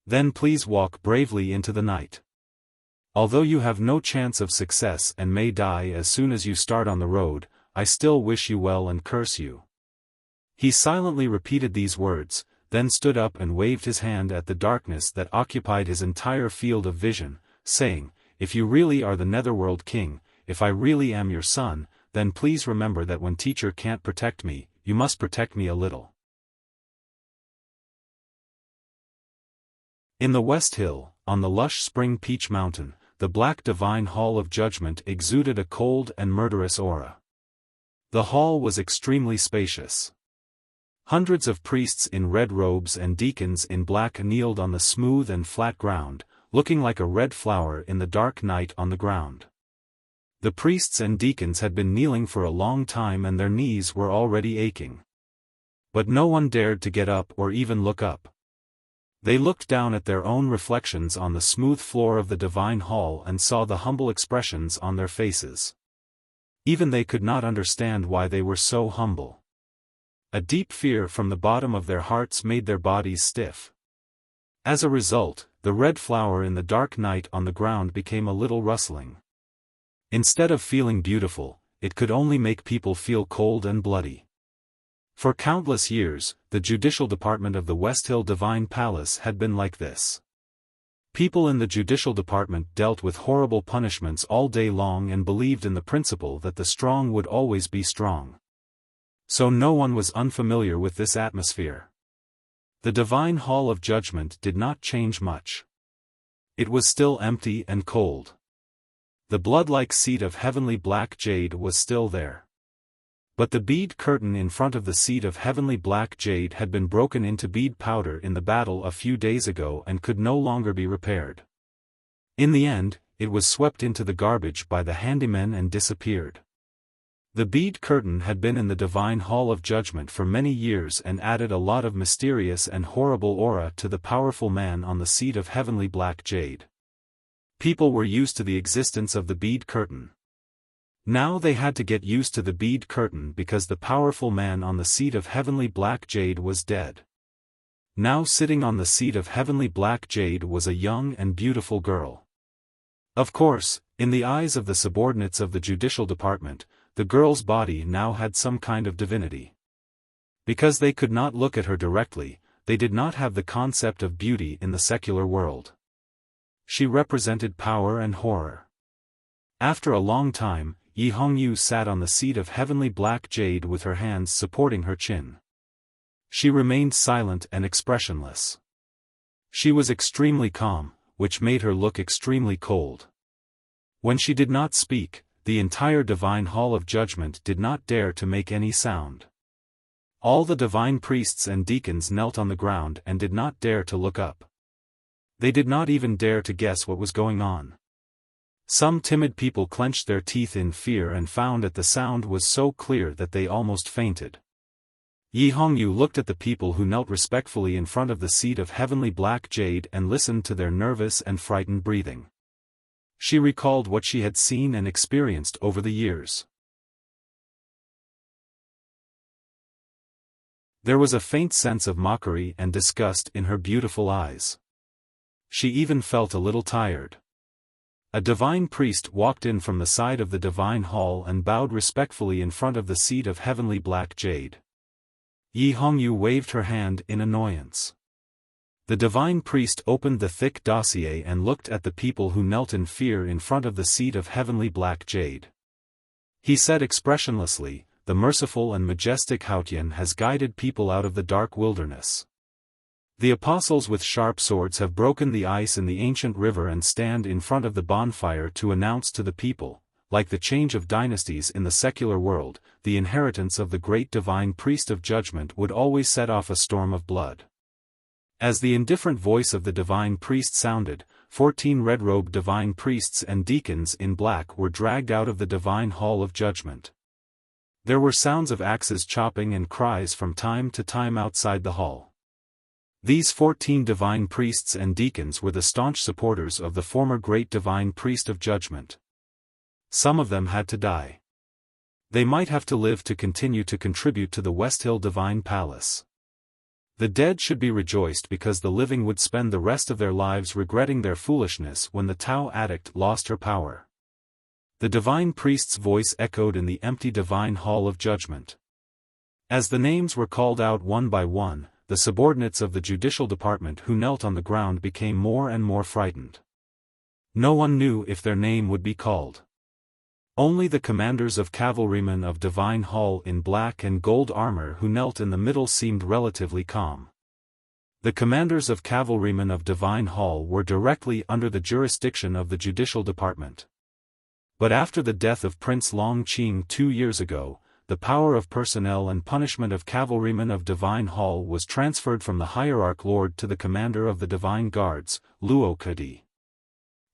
Then please walk bravely into the night. Although you have no chance of success and may die as soon as you start on the road, I still wish you well and curse you. He silently repeated these words, then stood up and waved his hand at the darkness that occupied his entire field of vision, saying, if you really are the Netherworld King, if I really am your son, then please remember that when teacher can't protect me, you must protect me a little. In the West Hill, on the lush spring peach mountain, the black divine hall of judgment exuded a cold and murderous aura. The hall was extremely spacious. Hundreds of priests in red robes and deacons in black kneeled on the smooth and flat ground, looking like a red flower in the dark night on the ground. The priests and deacons had been kneeling for a long time and their knees were already aching. But no one dared to get up or even look up. They looked down at their own reflections on the smooth floor of the divine hall and saw the humble expressions on their faces. Even they could not understand why they were so humble. A deep fear from the bottom of their hearts made their bodies stiff. As a result, the red flower in the dark night on the ground became a little rustling. Instead of feeling beautiful, it could only make people feel cold and bloody. For countless years, the judicial department of the West Hill Divine Palace had been like this. People in the judicial department dealt with horrible punishments all day long and believed in the principle that the strong would always be strong. So no one was unfamiliar with this atmosphere. The divine hall of judgment did not change much. It was still empty and cold. The blood-like seat of heavenly black jade was still there. But the bead curtain in front of the seat of heavenly black jade had been broken into bead powder in the battle a few days ago and could no longer be repaired. In the end, it was swept into the garbage by the handymen and disappeared. The bead curtain had been in the divine hall of judgment for many years and added a lot of mysterious and horrible aura to the powerful man on the seat of heavenly black jade. People were used to the existence of the bead curtain. Now they had to get used to the bead curtain because the powerful man on the seat of heavenly black jade was dead. Now sitting on the seat of heavenly black jade was a young and beautiful girl. Of course, in the eyes of the subordinates of the judicial department, the girl's body now had some kind of divinity. Because they could not look at her directly, they did not have the concept of beauty in the secular world. She represented power and horror. After a long time, Yi Hongyu sat on the seat of heavenly black jade with her hands supporting her chin. She remained silent and expressionless. She was extremely calm, which made her look extremely cold. When she did not speak, the entire divine hall of judgment did not dare to make any sound. All the divine priests and deacons knelt on the ground and did not dare to look up. They did not even dare to guess what was going on. Some timid people clenched their teeth in fear and found that the sound was so clear that they almost fainted. Yi Hongyu looked at the people who knelt respectfully in front of the seat of heavenly black jade and listened to their nervous and frightened breathing. She recalled what she had seen and experienced over the years. There was a faint sense of mockery and disgust in her beautiful eyes. She even felt a little tired. A divine priest walked in from the side of the divine hall and bowed respectfully in front of the seat of heavenly black jade. Yi Hongyu waved her hand in annoyance. The divine priest opened the thick dossier and looked at the people who knelt in fear in front of the seat of heavenly black jade. He said expressionlessly, "The merciful and majestic Haotian has guided people out of the dark wilderness. The apostles with sharp swords have broken the ice in the ancient river and stand in front of the bonfire to announce to the people, like the change of dynasties in the secular world, the inheritance of the great divine priest of judgment would always set off a storm of blood." As the indifferent voice of the divine priest sounded, 14 red-robed divine priests and deacons in black were dragged out of the divine hall of judgment. There were sounds of axes chopping and cries from time to time outside the hall. These 14 divine priests and deacons were the staunch supporters of the former great divine priest of judgment. Some of them had to die. They might have to live to continue to contribute to the West Hill Divine Palace. The dead should be rejoiced because the living would spend the rest of their lives regretting their foolishness when the Tao addict lost her power. The divine priest's voice echoed in the empty divine hall of judgment. As the names were called out one by one, the subordinates of the judicial department who knelt on the ground became more and more frightened. No one knew if their name would be called. Only the commanders of cavalrymen of Divine Hall in black and gold armor who knelt in the middle seemed relatively calm. The commanders of cavalrymen of Divine Hall were directly under the jurisdiction of the judicial department. But after the death of Prince Long Qing 2 years ago, the power of personnel and punishment of cavalrymen of Divine Hall was transferred from the hierarch lord to the commander of the Divine Guards, Luo Kadi.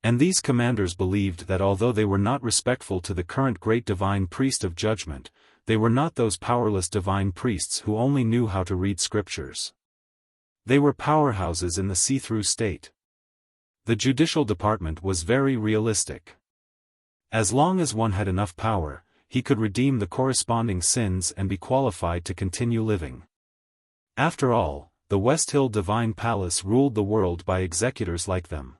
And these commanders believed that although they were not respectful to the current great divine priest of judgment, they were not those powerless divine priests who only knew how to read scriptures. They were powerhouses in the see-through state. The judicial department was very realistic. As long as one had enough power, he could redeem the corresponding sins and be qualified to continue living. After all, the West Hill Divine Palace ruled the world by executors like them.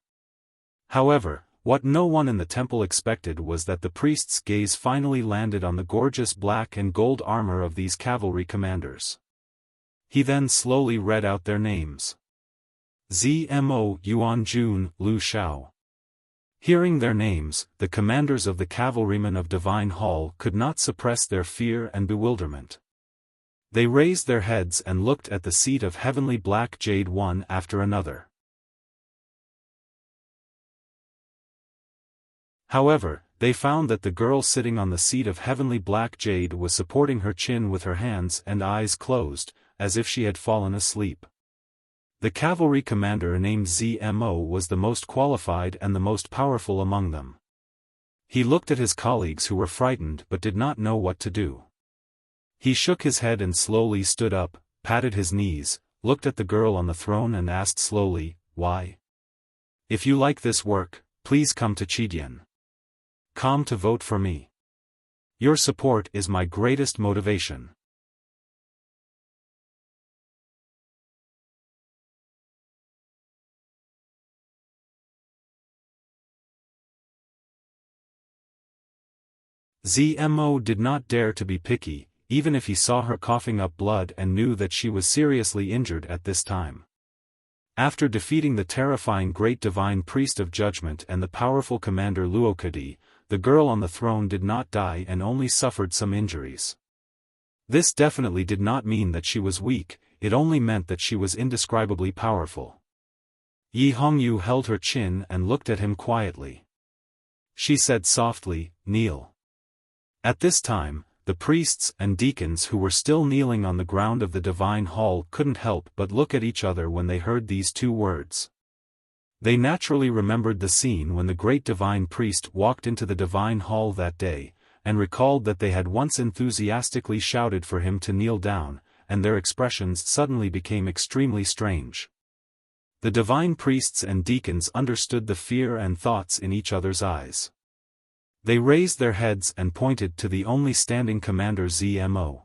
However, what no one in the temple expected was that the priest's gaze finally landed on the gorgeous black and gold armor of these cavalry commanders. He then slowly read out their names. Zmo Yuanjun Lu Shao. Hearing their names, the commanders of the cavalrymen of Divine Hall could not suppress their fear and bewilderment. They raised their heads and looked at the seat of heavenly black jade one after another. However, They found that the girl sitting on the seat of heavenly black jade was supporting her chin with her hands and eyes closed, as if she had fallen asleep. The cavalry commander named Zmo was the most qualified and the most powerful among them. He looked at his colleagues who were frightened but did not know what to do. He shook his head and slowly stood up, patted his knees, looked at the girl on the throne and asked slowly, "Why? If you like this work, please come to Chidian. Come to vote for me. Your support is my greatest motivation." Zmo did not dare to be picky, even if he saw her coughing up blood and knew that she was seriously injured at this time. After defeating the terrifying great divine priest of judgment and the powerful commander Luokadi, the girl on the throne did not die and only suffered some injuries. This definitely did not mean that she was weak, it only meant that she was indescribably powerful. Yi Hongyu held her chin and looked at him quietly. She said softly, "Kneel." At this time, the priests and deacons who were still kneeling on the ground of the divine hall couldn't help but look at each other when they heard these two words. They naturally remembered the scene when the great divine priest walked into the divine hall that day, and recalled that they had once enthusiastically shouted for him to kneel down, and their expressions suddenly became extremely strange. The divine priests and deacons understood the fear and thoughts in each other's eyes. They raised their heads and pointed to the only standing commander Zmo.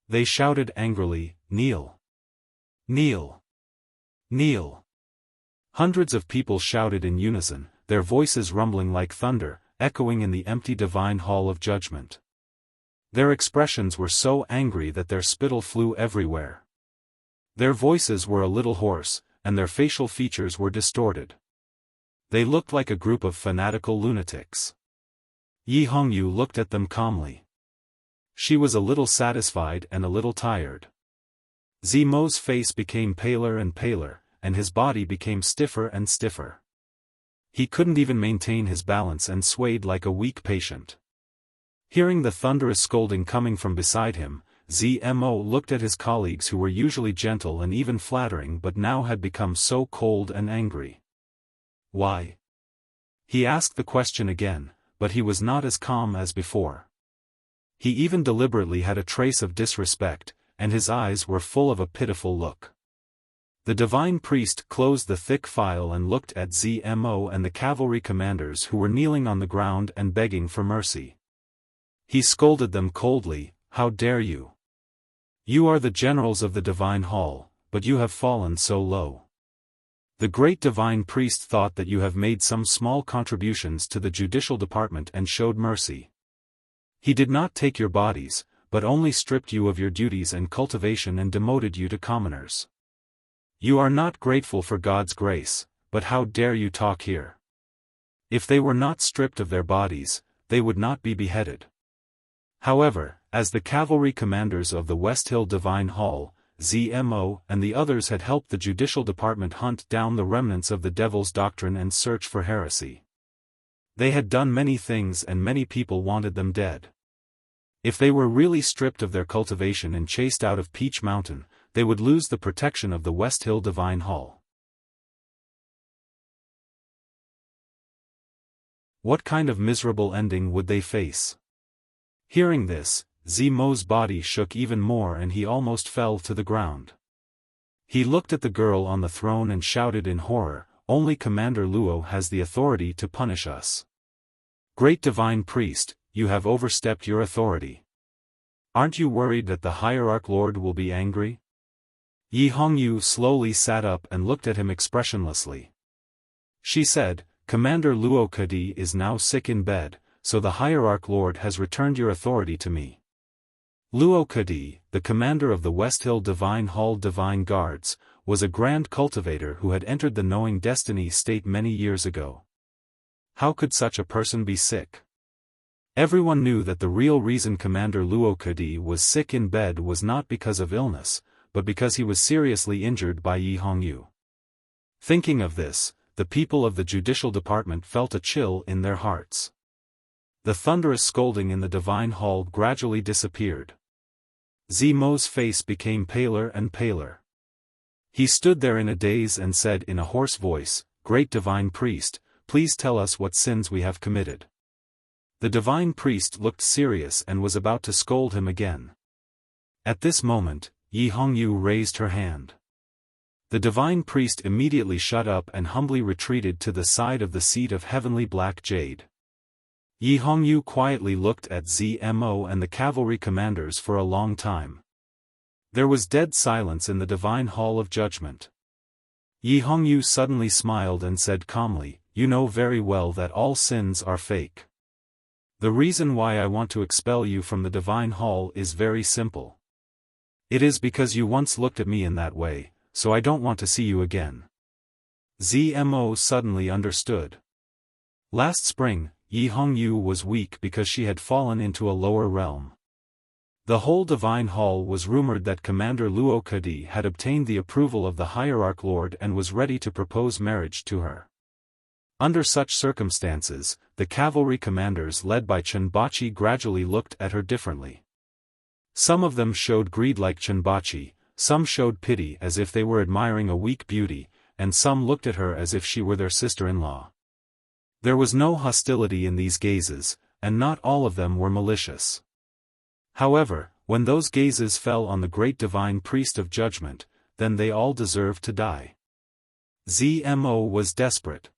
They shouted angrily, "Kneel! Kneel! Kneel!" Hundreds of people shouted in unison, their voices rumbling like thunder, echoing in the empty divine hall of judgment. Their expressions were so angry that their spittle flew everywhere. Their voices were a little hoarse, and their facial features were distorted. They looked like a group of fanatical lunatics. Yi Hongyu looked at them calmly. She was a little satisfied and a little tired. Zmo's face became paler and paler, and his body became stiffer and stiffer. He couldn't even maintain his balance and swayed like a weak patient. Hearing the thunderous scolding coming from beside him, Zmo looked at his colleagues who were usually gentle and even flattering but now had become so cold and angry. "Why?" He asked the question again, but he was not as calm as before. He even deliberately had a trace of disrespect, and his eyes were full of a pitiful look. The divine priest closed the thick file and looked at Zmo and the cavalry commanders who were kneeling on the ground and begging for mercy. He scolded them coldly, "How dare you? You are the generals of the divine hall, but you have fallen so low. The great divine priest thought that you have made some small contributions to the judicial department and showed mercy. He did not take your bodies, but only stripped you of your duties and cultivation and demoted you to commoners. You are not grateful for God's grace, but how dare you talk here? If they were not stripped of their bodies, they would not be beheaded." However, as the cavalry commanders of the West Hill Divine Hall, Zmo and the others had helped the judicial department hunt down the remnants of the devil's doctrine and search for heresy. They had done many things and many people wanted them dead. If they were really stripped of their cultivation and chased out of Peach Mountain, they would lose the protection of the West Hill Divine Hall. What kind of miserable ending would they face? Hearing this, Zmo's body shook even more and he almost fell to the ground. He looked at the girl on the throne and shouted in horror, "Only Commander Luo has the authority to punish us. Great divine priest, you have overstepped your authority. Aren't you worried that the hierarch lord will be angry?" Yi Hongyu slowly sat up and looked at him expressionlessly. She said, "Commander Luo Kadi is now sick in bed, so the hierarch lord has returned your authority to me." Luo Kadi, the commander of the West Hill Divine Hall Divine Guards, was a grand cultivator who had entered the knowing destiny state many years ago. How could such a person be sick? Everyone knew that the real reason Commander Luo Kadi was sick in bed was not because of illness, but because he was seriously injured by Yi Hongyu. Thinking of this, the people of the judicial department felt a chill in their hearts. The thunderous scolding in the divine hall gradually disappeared. Zimo's face became paler and paler. He stood there in a daze and said in a hoarse voice, "Great divine priest, please tell us what sins we have committed." The divine priest looked serious and was about to scold him again. At this moment, Yi Hongyu raised her hand. The divine priest immediately shut up and humbly retreated to the side of the seat of heavenly black jade. Yi Hongyu quietly looked at Zmo and the cavalry commanders for a long time. There was dead silence in the divine hall of judgment. Yi Hongyu suddenly smiled and said calmly, "You know very well that all sins are fake. The reason why I want to expel you from the divine hall is very simple. It is because you once looked at me in that way, so I don't want to see you again." Zmo suddenly understood. Last spring, Yi Hongyu was weak because she had fallen into a lower realm. The whole divine hall was rumored that Commander Luo Kedi had obtained the approval of the Hierarch Lord and was ready to propose marriage to her. Under such circumstances, the cavalry commanders led by Chunbachi gradually looked at her differently. Some of them showed greed like Chunbachi, some showed pity as if they were admiring a weak beauty, and some looked at her as if she were their sister-in-law. There was no hostility in these gazes, and not all of them were malicious. However, when those gazes fell on the great divine priest of judgment, then they all deserved to die. Zmo was desperate.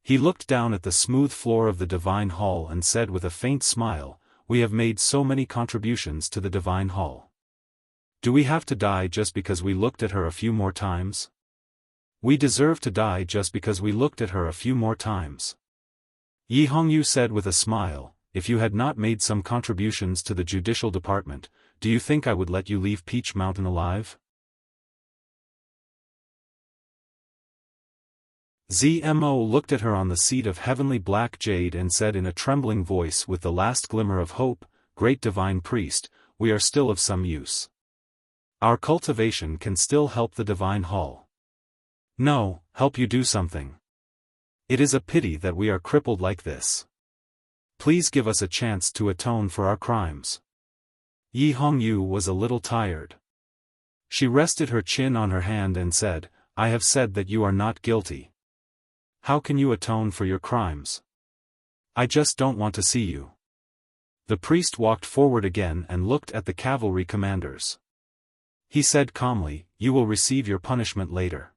He looked down at the smooth floor of the divine hall and said with a faint smile, "We have made so many contributions to the divine hall. Do we have to die just because we looked at her a few more times? We deserve to die just because we looked at her a few more times." Yi Hongyu said with a smile, "If you had not made some contributions to the judicial department, do you think I would let you leave Peach Mountain alive?" Zmo looked at her on the seat of heavenly black jade and said in a trembling voice with the last glimmer of hope, "Great divine priest, we are still of some use. Our cultivation can still help the divine hall. No, help you do something. It is a pity that we are crippled like this. Please give us a chance to atone for our crimes." Yi Hongyu was a little tired. She rested her chin on her hand and said, "I have said that you are not guilty. How can you atone for your crimes? I just don't want to see you." The priest walked forward again and looked at the cavalry commanders. He said calmly, "You will receive your punishment later.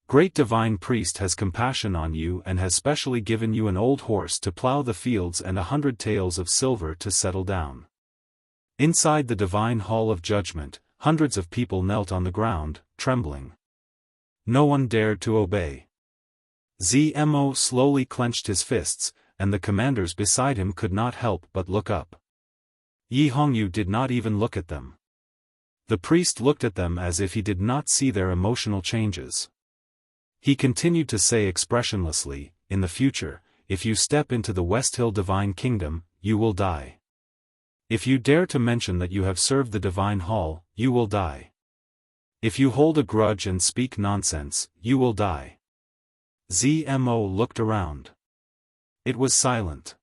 Great divine priest has compassion on you and has specially given you an old horse to plow the fields and 100 taels of silver to settle down." Inside the divine hall of judgment, hundreds of people knelt on the ground, trembling. No one dared to obey. Zmo slowly clenched his fists, and the commanders beside him could not help but look up. Yi Hongyu did not even look at them. The priest looked at them as if he did not see their emotional changes. He continued to say expressionlessly, "In the future, if you step into the West Hill Divine Kingdom, you will die. If you dare to mention that you have served the Divine Hall, you will die. If you hold a grudge and speak nonsense, you will die." Zmo looked around. It was silent.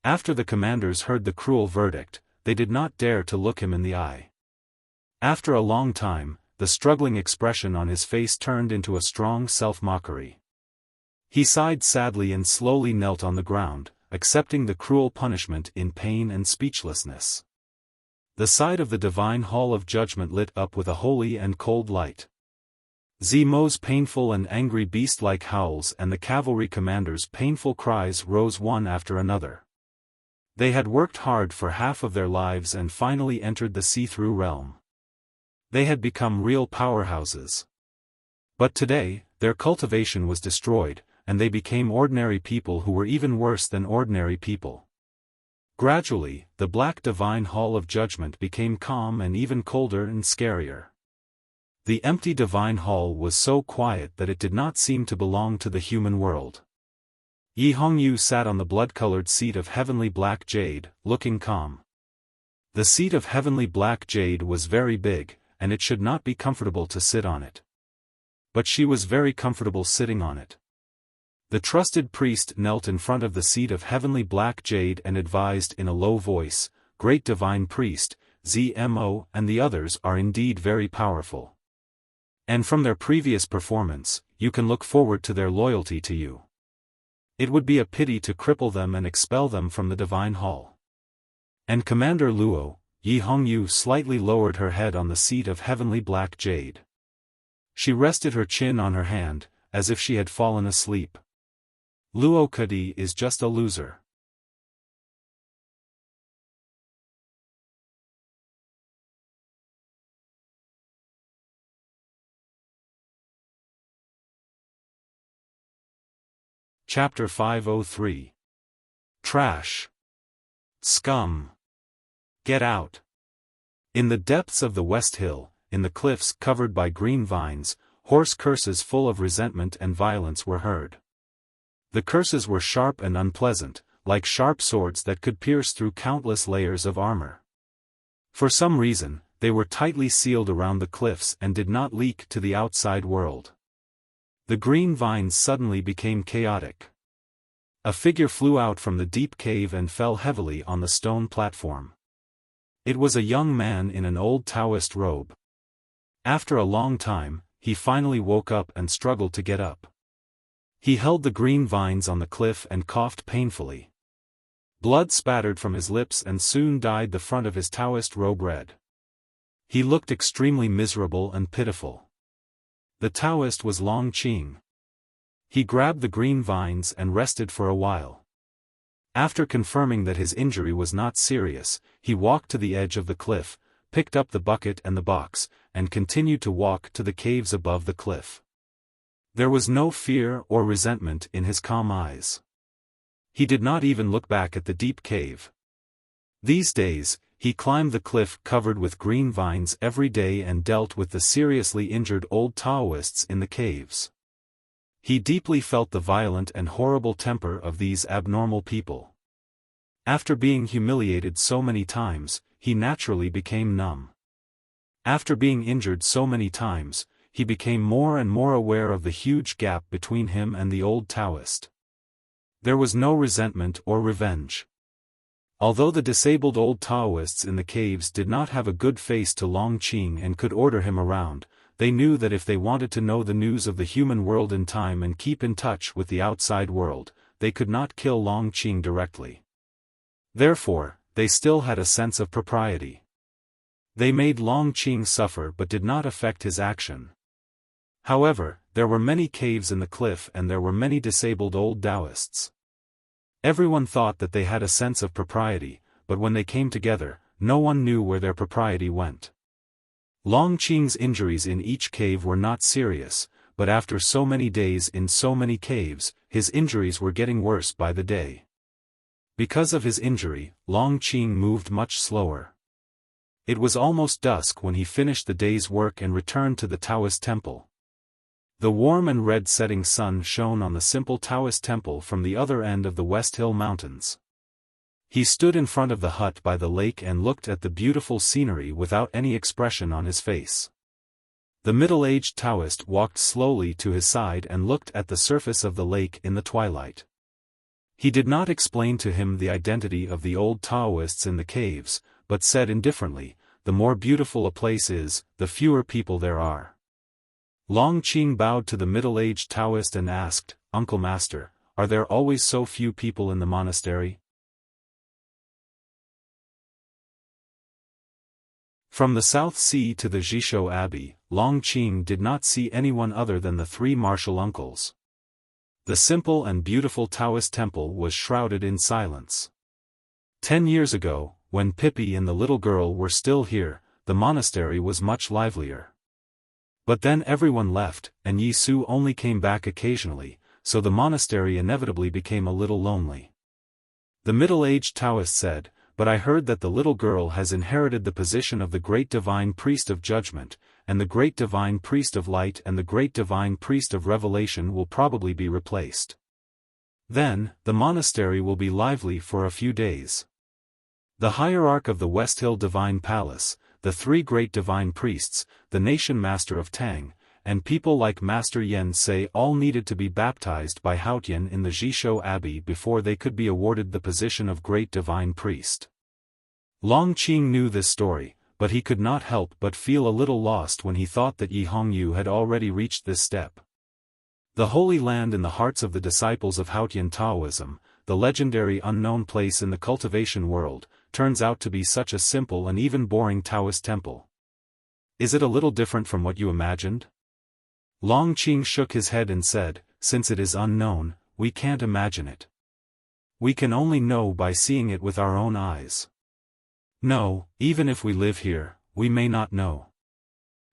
After the commanders heard the cruel verdict, they did not dare to look him in the eye. After a long time, the struggling expression on his face turned into a strong self-mockery. He sighed sadly and slowly knelt on the ground, accepting the cruel punishment in pain and speechlessness. The side of the divine hall of judgment lit up with a holy and cold light. Zmo's painful and angry beast-like howls and the cavalry commander's painful cries rose one after another. They had worked hard for half of their lives and finally entered the see-through realm. They had become real powerhouses. But today, their cultivation was destroyed, and they became ordinary people who were even worse than ordinary people. Gradually, the black divine hall of judgment became calm and even colder and scarier. The empty divine hall was so quiet that it did not seem to belong to the human world. Yi Hongyu sat on the blood-colored seat of heavenly black jade, looking calm. The seat of heavenly black jade was very big, and it should not be comfortable to sit on it. But she was very comfortable sitting on it. The trusted priest knelt in front of the seat of heavenly black jade and advised in a low voice, "Great divine priest, Zmo and the others are indeed very powerful. And from their previous performance, you can look forward to their loyalty to you. It would be a pity to cripple them and expel them from the divine hall." And Commander Luo, Yi Hongyu slightly lowered her head on the seat of heavenly black jade. She rested her chin on her hand, as if she had fallen asleep. Luo Kadi is just a loser. Chapter 503. Trash. Scum. Get out. In the depths of the West Hill, in the cliffs covered by green vines, hoarse curses full of resentment and violence were heard. The curses were sharp and unpleasant, like sharp swords that could pierce through countless layers of armor. For some reason, they were tightly sealed around the cliffs and did not leak to the outside world. The green vines suddenly became chaotic. A figure flew out from the deep cave and fell heavily on the stone platform. It was a young man in an old Taoist robe. After a long time, he finally woke up and struggled to get up. He held the green vines on the cliff and coughed painfully. Blood spattered from his lips and soon dyed the front of his Taoist robe red. He looked extremely miserable and pitiful. The Taoist was Long Qing. He grabbed the green vines and rested for a while. After confirming that his injury was not serious, he walked to the edge of the cliff, picked up the bucket and the box, and continued to walk to the caves above the cliff. There was no fear or resentment in his calm eyes. He did not even look back at the deep cave. These days, he climbed the cliff covered with green vines every day and dealt with the seriously injured old Taoists in the caves. He deeply felt the violent and horrible temper of these abnormal people. After being humiliated so many times, he naturally became numb. After being injured so many times, he became more and more aware of the huge gap between him and the old Taoist. There was no resentment or revenge. Although the disabled old Taoists in the caves did not have a good face to Long Qing and could order him around, they knew that if they wanted to know the news of the human world in time and keep in touch with the outside world, they could not kill Long Qing directly. Therefore, they still had a sense of propriety. They made Long Qing suffer but did not affect his action. However, there were many caves in the cliff and there were many disabled old Taoists. Everyone thought that they had a sense of propriety, but when they came together, no one knew where their propriety went. Long Qing's injuries in each cave were not serious, but after so many days in so many caves, his injuries were getting worse by the day. Because of his injury, Long Qing moved much slower. It was almost dusk when he finished the day's work and returned to the Taoist temple. The warm and red setting sun shone on the simple Taoist temple from the other end of the West Hill Mountains. He stood in front of the hut by the lake and looked at the beautiful scenery without any expression on his face. The middle-aged Taoist walked slowly to his side and looked at the surface of the lake in the twilight. He did not explain to him the identity of the old Taoists in the caves, but said indifferently, "The more beautiful a place is, the fewer people there are." Long Qing bowed to the middle-aged Taoist and asked, "Uncle Master, are there always so few people in the monastery?" From the South Sea to the Jishou Abbey, Long Qing did not see anyone other than the three martial uncles. The simple and beautiful Taoist temple was shrouded in silence. 10 years ago, when Pippi and the little girl were still here, the monastery was much livelier. But then everyone left, and Yi Su only came back occasionally, so the monastery inevitably became a little lonely. The middle-aged Taoist said, "But I heard that the little girl has inherited the position of the great divine priest of judgment, and the great divine priest of light and the great divine priest of revelation will probably be replaced. Then, the monastery will be lively for a few days." The hierarch of the West Hill Divine Palace, the three great divine priests, the nation master of Tang, and people like Master Yen say all needed to be baptized by Haotian in the Jishou Abbey before they could be awarded the position of great divine priest. Long Qing knew this story, but he could not help but feel a little lost when he thought that Yi Hongyu had already reached this step. The Holy Land in the hearts of the disciples of Haotian Taoism, the legendary unknown place in the cultivation world, turns out to be such a simple and even boring Taoist temple. Is it a little different from what you imagined? Long Qing shook his head and said, since it is unknown, we can't imagine it. We can only know by seeing it with our own eyes. No, even if we live here, we may not know.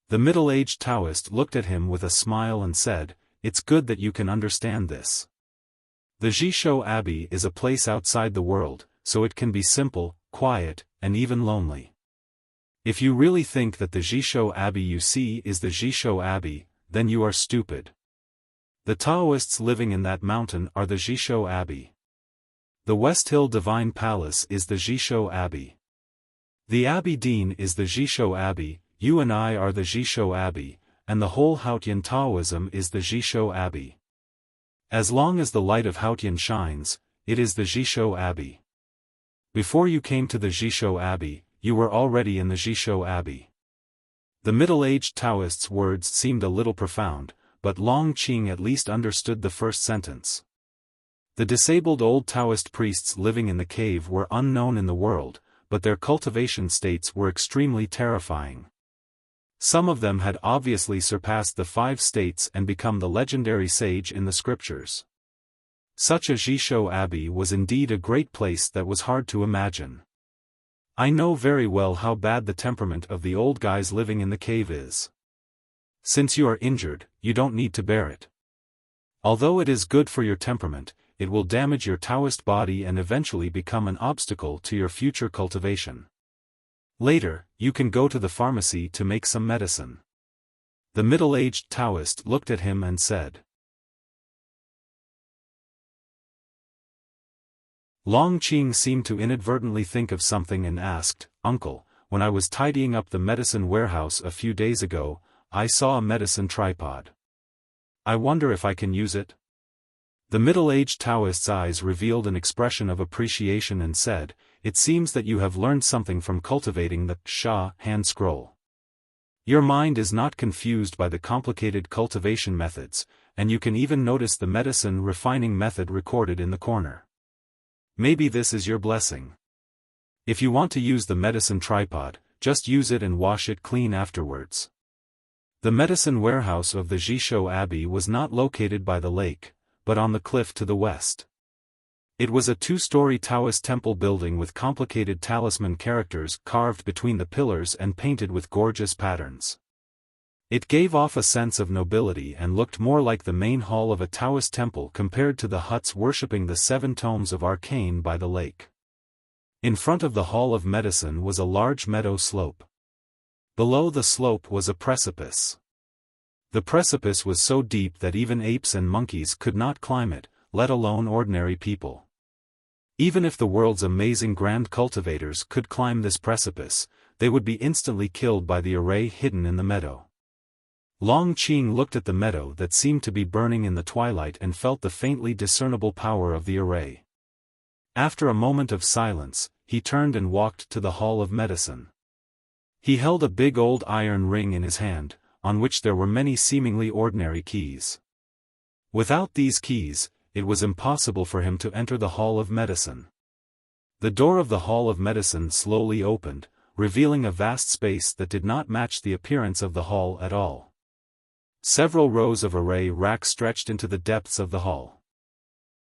The middle-aged Taoist looked at him with a smile and said, it's good that you can understand this. The Jishou Abbey is a place outside the world, so it can be simple, quiet, and even lonely. If you really think that the Jishou Abbey you see is the Jishou Abbey, then you are stupid. The Taoists living in that mountain are the Jishou Abbey. The West Hill Divine Palace is the Jishou Abbey. The Abbey Dean is the Jishou Abbey, you and I are the Jishou Abbey, and the whole Haotian Taoism is the Jishou Abbey. As long as the light of Haotian shines, it is the Jishou Abbey. Before you came to the Jishou Abbey, you were already in the Jishou Abbey. The middle-aged Taoist's words seemed a little profound, but Long Qing at least understood the first sentence. The disabled old Taoist priests living in the cave were unknown in the world, but their cultivation states were extremely terrifying. Some of them had obviously surpassed the 5 states and become the legendary sage in the scriptures. Such a Jishou Abbey was indeed a great place that was hard to imagine. I know very well how bad the temperament of the old guys living in the cave is. Since you are injured, you don't need to bear it. Although it is good for your temperament, it will damage your Taoist body and eventually become an obstacle to your future cultivation. Later, you can go to the pharmacy to make some medicine. The middle-aged Taoist looked at him and said. Long Qing seemed to inadvertently think of something and asked, Uncle, when I was tidying up the medicine warehouse a few days ago, I saw a medicine tripod. I wonder if I can use it? The middle-aged Taoist's eyes revealed an expression of appreciation and said, it seems that you have learned something from cultivating the Sha hand scroll. Your mind is not confused by the complicated cultivation methods, and you can even notice the medicine refining method recorded in the corner. Maybe this is your blessing. If you want to use the medicine tripod, just use it and wash it clean afterwards. The medicine warehouse of the Jishou Abbey was not located by the lake, but on the cliff to the west. It was a 2-story Taoist temple building with complicated talisman characters carved between the pillars and painted with gorgeous patterns. It gave off a sense of nobility and looked more like the main hall of a Taoist temple compared to the huts worshipping the 7 tomes of arcane by the lake. In front of the Hall of Medicine was a large meadow slope. Below the slope was a precipice. The precipice was so deep that even apes and monkeys could not climb it, let alone ordinary people. Even if the world's amazing grand cultivators could climb this precipice, they would be instantly killed by the array hidden in the meadow. Long Qing looked at the meadow that seemed to be burning in the twilight and felt the faintly discernible power of the array. After a moment of silence, he turned and walked to the Hall of Medicine. He held a big old iron ring in his hand, on which there were many seemingly ordinary keys. Without these keys, it was impossible for him to enter the Hall of Medicine. The door of the Hall of Medicine slowly opened, revealing a vast space that did not match the appearance of the hall at all. Several rows of array racks stretched into the depths of the hall.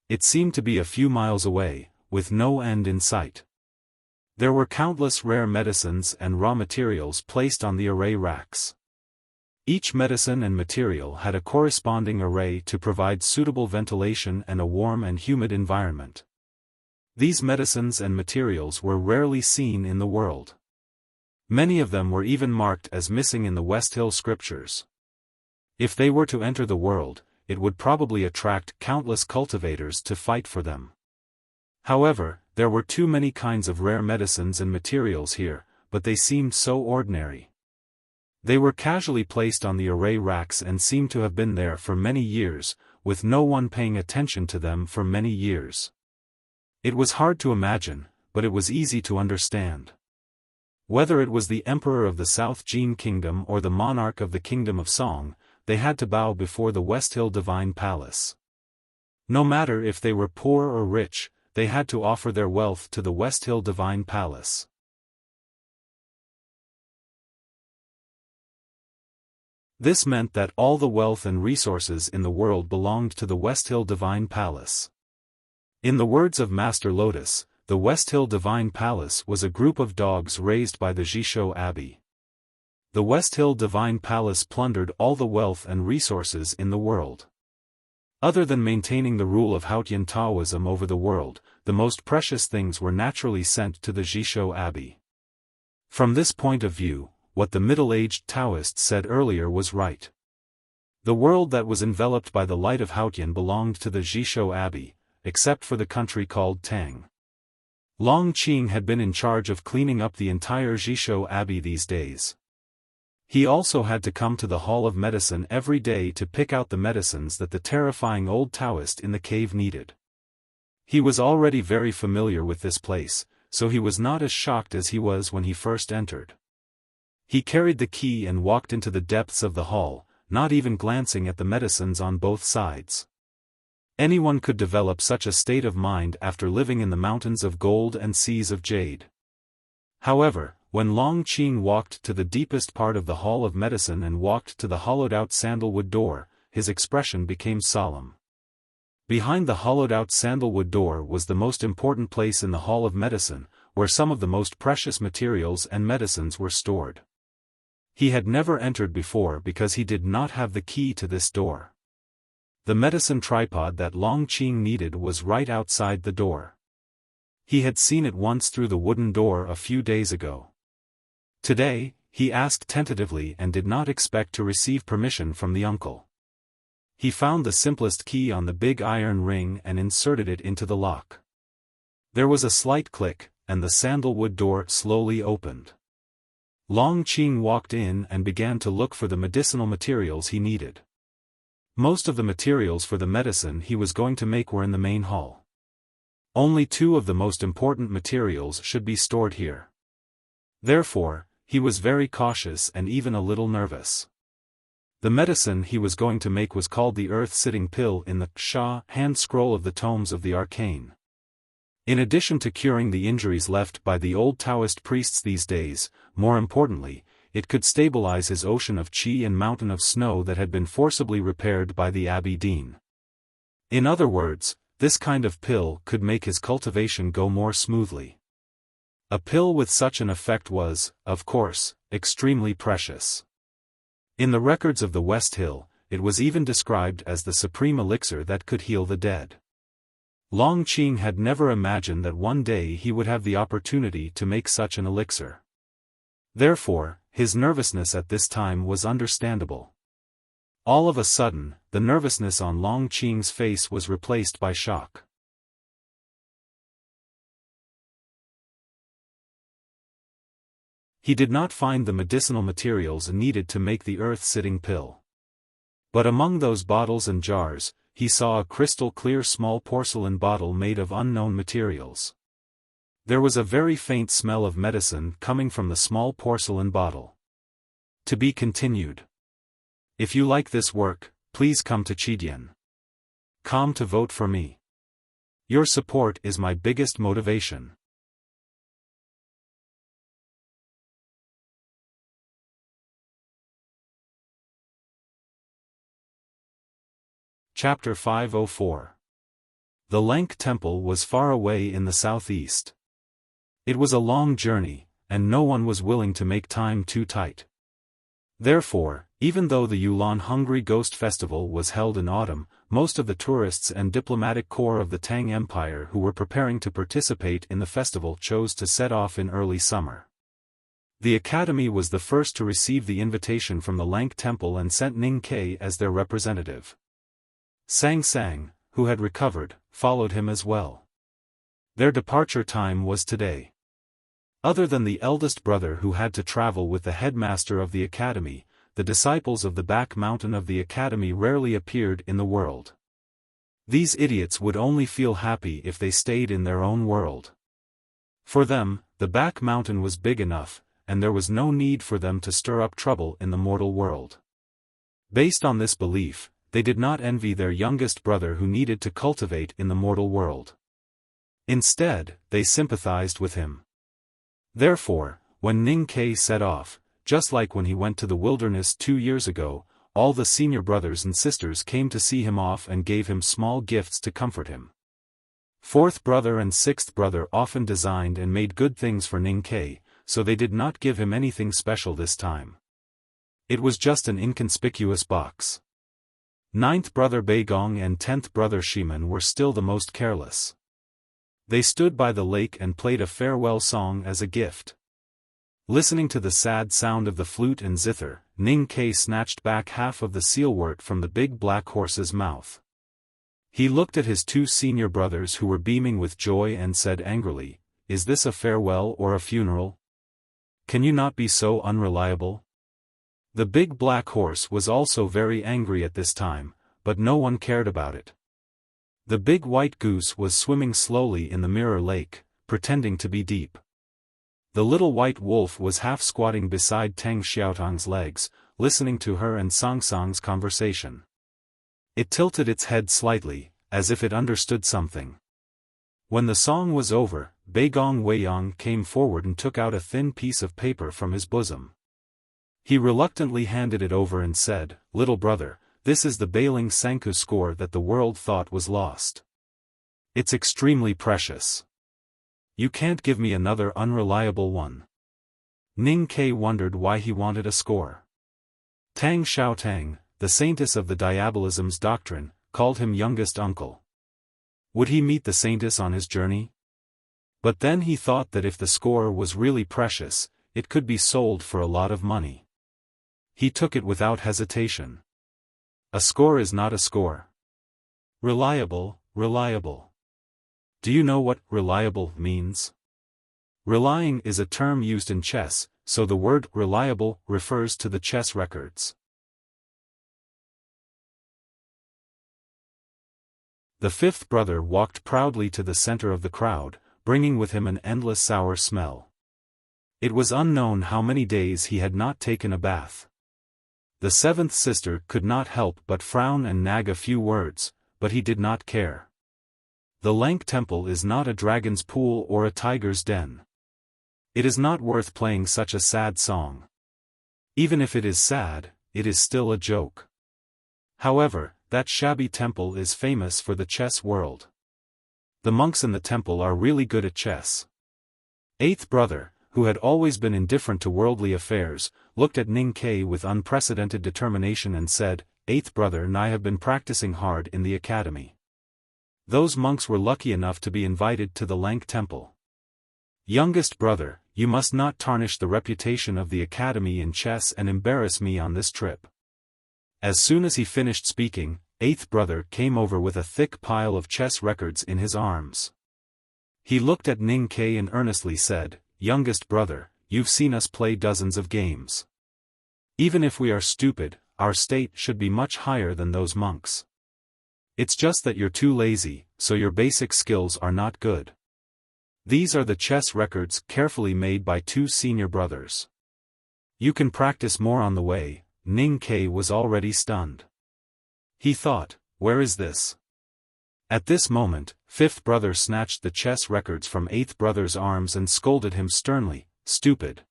It seemed to be a few miles away, with no end in sight. There were countless rare medicines and raw materials placed on the array racks. Each medicine and material had a corresponding array to provide suitable ventilation and a warm and humid environment. These medicines and materials were rarely seen in the world. Many of them were even marked as missing in the West Hill scriptures. If they were to enter the world, it would probably attract countless cultivators to fight for them. However, there were too many kinds of rare medicines and materials here, but they seemed so ordinary. They were casually placed on the array racks and seemed to have been there for many years, with no one paying attention to them for many years. It was hard to imagine, but it was easy to understand. Whether it was the emperor of the South Jin Kingdom or the monarch of the Kingdom of Song, they had to bow before the West Hill Divine Palace. No matter if they were poor or rich, they had to offer their wealth to the West Hill Divine Palace. This meant that all the wealth and resources in the world belonged to the West Hill Divine Palace. In the words of Master Lotus, the West Hill Divine Palace was a group of dogs raised by the Jishou Abbey. The West Hill Divine Palace plundered all the wealth and resources in the world. Other than maintaining the rule of Haotian Taoism over the world, the most precious things were naturally sent to the Jishou Abbey. From this point of view, what the middle-aged Taoist said earlier was right. The world that was enveloped by the light of Haotian belonged to the Jishou Abbey, except for the country called Tang. Long Qing had been in charge of cleaning up the entire Jishou Abbey these days. He also had to come to the Hall of Medicine every day to pick out the medicines that the terrifying old Taoist in the cave needed. He was already very familiar with this place, so he was not as shocked as he was when he first entered. He carried the key and walked into the depths of the hall, not even glancing at the medicines on both sides. Anyone could develop such a state of mind after living in the mountains of gold and seas of jade. However, when Long Qing walked to the deepest part of the Hall of Medicine and walked to the hollowed-out sandalwood door, his expression became solemn. Behind the hollowed-out sandalwood door was the most important place in the Hall of Medicine, where some of the most precious materials and medicines were stored. He had never entered before because he did not have the key to this door. The medicine tripod that Long Qing needed was right outside the door. He had seen it once through the wooden door a few days ago. Today, he asked tentatively and did not expect to receive permission from the uncle. He found the simplest key on the big iron ring and inserted it into the lock. There was a slight click, and the sandalwood door slowly opened. Long Qing walked in and began to look for the medicinal materials he needed. Most of the materials for the medicine he was going to make were in the main hall. Only two of the most important materials should be stored here. Therefore, he was very cautious and even a little nervous. The medicine he was going to make was called the Earth-Sitting Pill in the Xia hand scroll of the Tomes of the Arcane. In addition to curing the injuries left by the old Taoist priests these days, more importantly, it could stabilize his ocean of qi and mountain of snow that had been forcibly repaired by the Abbey Dean. In other words, this kind of pill could make his cultivation go more smoothly. A pill with such an effect was, of course, extremely precious. In the records of the West Hill, it was even described as the supreme elixir that could heal the dead. Long Qing had never imagined that one day he would have the opportunity to make such an elixir. Therefore, his nervousness at this time was understandable. All of a sudden, the nervousness on Long Qing's face was replaced by shock. He did not find the medicinal materials needed to make the earth-sitting pill. But among those bottles and jars, he saw a crystal-clear small porcelain bottle made of unknown materials. There was a very faint smell of medicine coming from the small porcelain bottle. To be continued. If you like this work, please come to Chidian.com to vote for me. Your support is my biggest motivation. Chapter 504. The Lank Temple was far away in the southeast. It was a long journey, and no one was willing to make time too tight. Therefore, even though the Yulan Hungry Ghost Festival was held in autumn, most of the tourists and diplomatic corps of the Tang Empire who were preparing to participate in the festival chose to set off in early summer. The Academy was the first to receive the invitation from the Lank Temple and sent Ning Ke as their representative. Sang Sang, who had recovered, followed him as well. Their departure time was today. Other than the eldest brother who had to travel with the headmaster of the academy, the disciples of the back mountain of the academy rarely appeared in the world. These idiots would only feel happy if they stayed in their own world. For them, the back mountain was big enough, and there was no need for them to stir up trouble in the mortal world. Based on this belief, they did not envy their youngest brother who needed to cultivate in the mortal world. Instead, they sympathized with him. Therefore, when Ning Kai set off, just like when he went to the wilderness 2 years ago, all the senior brothers and sisters came to see him off and gave him small gifts to comfort him. Fourth brother and sixth brother often designed and made good things for Ning Kai, so they did not give him anything special this time. It was just an inconspicuous box. Ninth brother Beigong and 10th brother Shiman were still the most careless. They stood by the lake and played a farewell song as a gift. Listening to the sad sound of the flute and zither, Ning Kai snatched back half of the sealwort from the big black horse's mouth. He looked at his 2 senior brothers who were beaming with joy and said angrily, "Is this a farewell or a funeral? Can you not be so unreliable?" The big black horse was also very angry at this time, but no one cared about it. The big white goose was swimming slowly in the mirror lake, pretending to be deep. The little white wolf was half squatting beside Tang Xiaotang's legs, listening to her and Song Song's conversation. It tilted its head slightly, as if it understood something. When the song was over, Beigong Weiyang came forward and took out a thin piece of paper from his bosom. He reluctantly handed it over and said, "Little brother, this is the Bailing Sanku score that the world thought was lost. It's extremely precious. You can't give me another unreliable one." Ning Kai wondered why he wanted a score. Tang Xiaotang, the saintess of the diabolism's doctrine, called him youngest uncle. Would he meet the saintess on his journey? But then he thought that if the score was really precious, it could be sold for a lot of money. He took it without hesitation. A score is not a score. Reliable, reliable. Do you know what reliable means? Relying is a term used in chess, so the word reliable refers to the chess records. The 5th brother walked proudly to the center of the crowd, bringing with him an endless sour smell. It was unknown how many days he had not taken a bath. The 7th sister could not help but frown and nag a few words, but he did not care. The Lank Temple is not a dragon's pool or a tiger's den. It is not worth playing such a sad song. Even if it is sad, it is still a joke. However, that shabby temple is famous for the chess world. The monks in the temple are really good at chess. 8th brother, who had always been indifferent to worldly affairs, looked at Ning Kai with unprecedented determination and said, "8th brother and I have been practicing hard in the academy. Those monks were lucky enough to be invited to the Lank Temple. Youngest brother, you must not tarnish the reputation of the academy in chess and embarrass me on this trip." As soon as he finished speaking, 8th brother came over with a thick pile of chess records in his arms. He looked at Ning Kai and earnestly said, "Youngest brother, you've seen us play dozens of games. Even if we are stupid, our state should be much higher than those monks. It's just that you're too lazy, so your basic skills are not good. These are the chess records carefully made by 2 senior brothers. You can practice more on the way." Ning Kai was already stunned. He thought, "Where is this?" At this moment, 5th brother snatched the chess records from 8th brother's arms and scolded him sternly, "Stupid!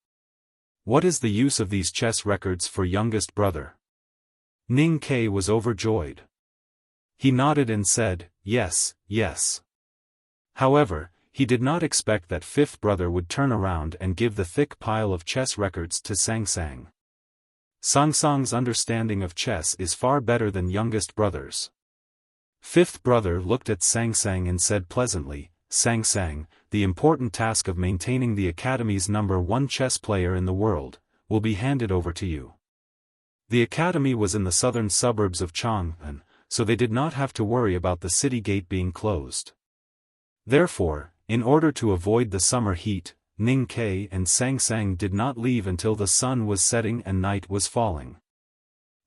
What is the use of these chess records for youngest brother?" Ning Kai was overjoyed. He nodded and said, "Yes, yes." However, he did not expect that 5th brother would turn around and give the thick pile of chess records to Sang Sang. Sang Sang's understanding of chess is far better than youngest brother's. 5th brother looked at Sang Sang and said pleasantly, "Sang Sang, the important task of maintaining the academy's #1 chess player in the world, will be handed over to you." The academy was in the southern suburbs of Chang'an, so they did not have to worry about the city gate being closed. Therefore, in order to avoid the summer heat, Ning Ke and Sang Sang did not leave until the sun was setting and night was falling.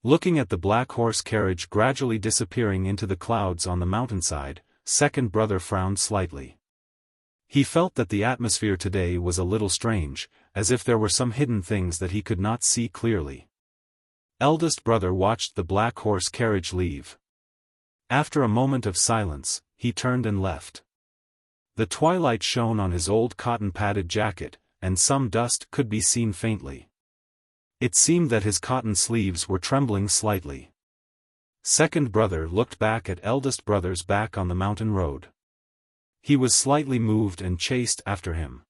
Looking at the black horse carriage gradually disappearing into the clouds on the mountainside, second brother frowned slightly. He felt that the atmosphere today was a little strange, as if there were some hidden things that he could not see clearly. Eldest brother watched the black horse carriage leave. After a moment of silence, he turned and left. The twilight shone on his old cotton-padded jacket, and some dust could be seen faintly. It seemed that his cotton sleeves were trembling slightly. Second brother looked back at eldest brother's back on the mountain road. He was slightly moved and chased after him.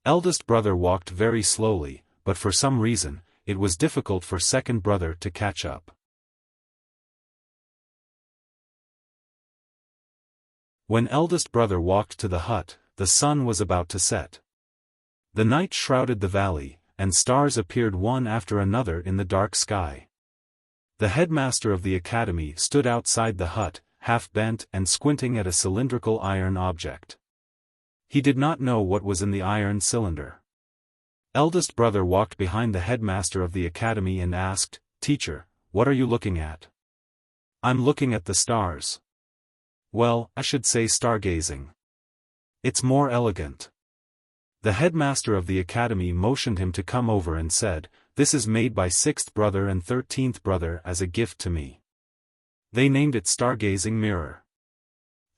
Eldest brother walked very slowly, but for some reason, it was difficult for second brother to catch up. When eldest brother walked to the hut, the sun was about to set. The night shrouded the valley, and stars appeared one after another in the dark sky. The headmaster of the academy stood outside the hut, half bent and squinting at a cylindrical iron object. He did not know what was in the iron cylinder. Eldest brother walked behind the headmaster of the academy and asked, "Teacher, what are you looking at?" "I'm looking at the stars." "Well, I should say stargazing. It's more elegant." The headmaster of the academy motioned him to come over and said, "This is made by 6th brother and 13th brother as a gift to me. They named it Stargazing Mirror.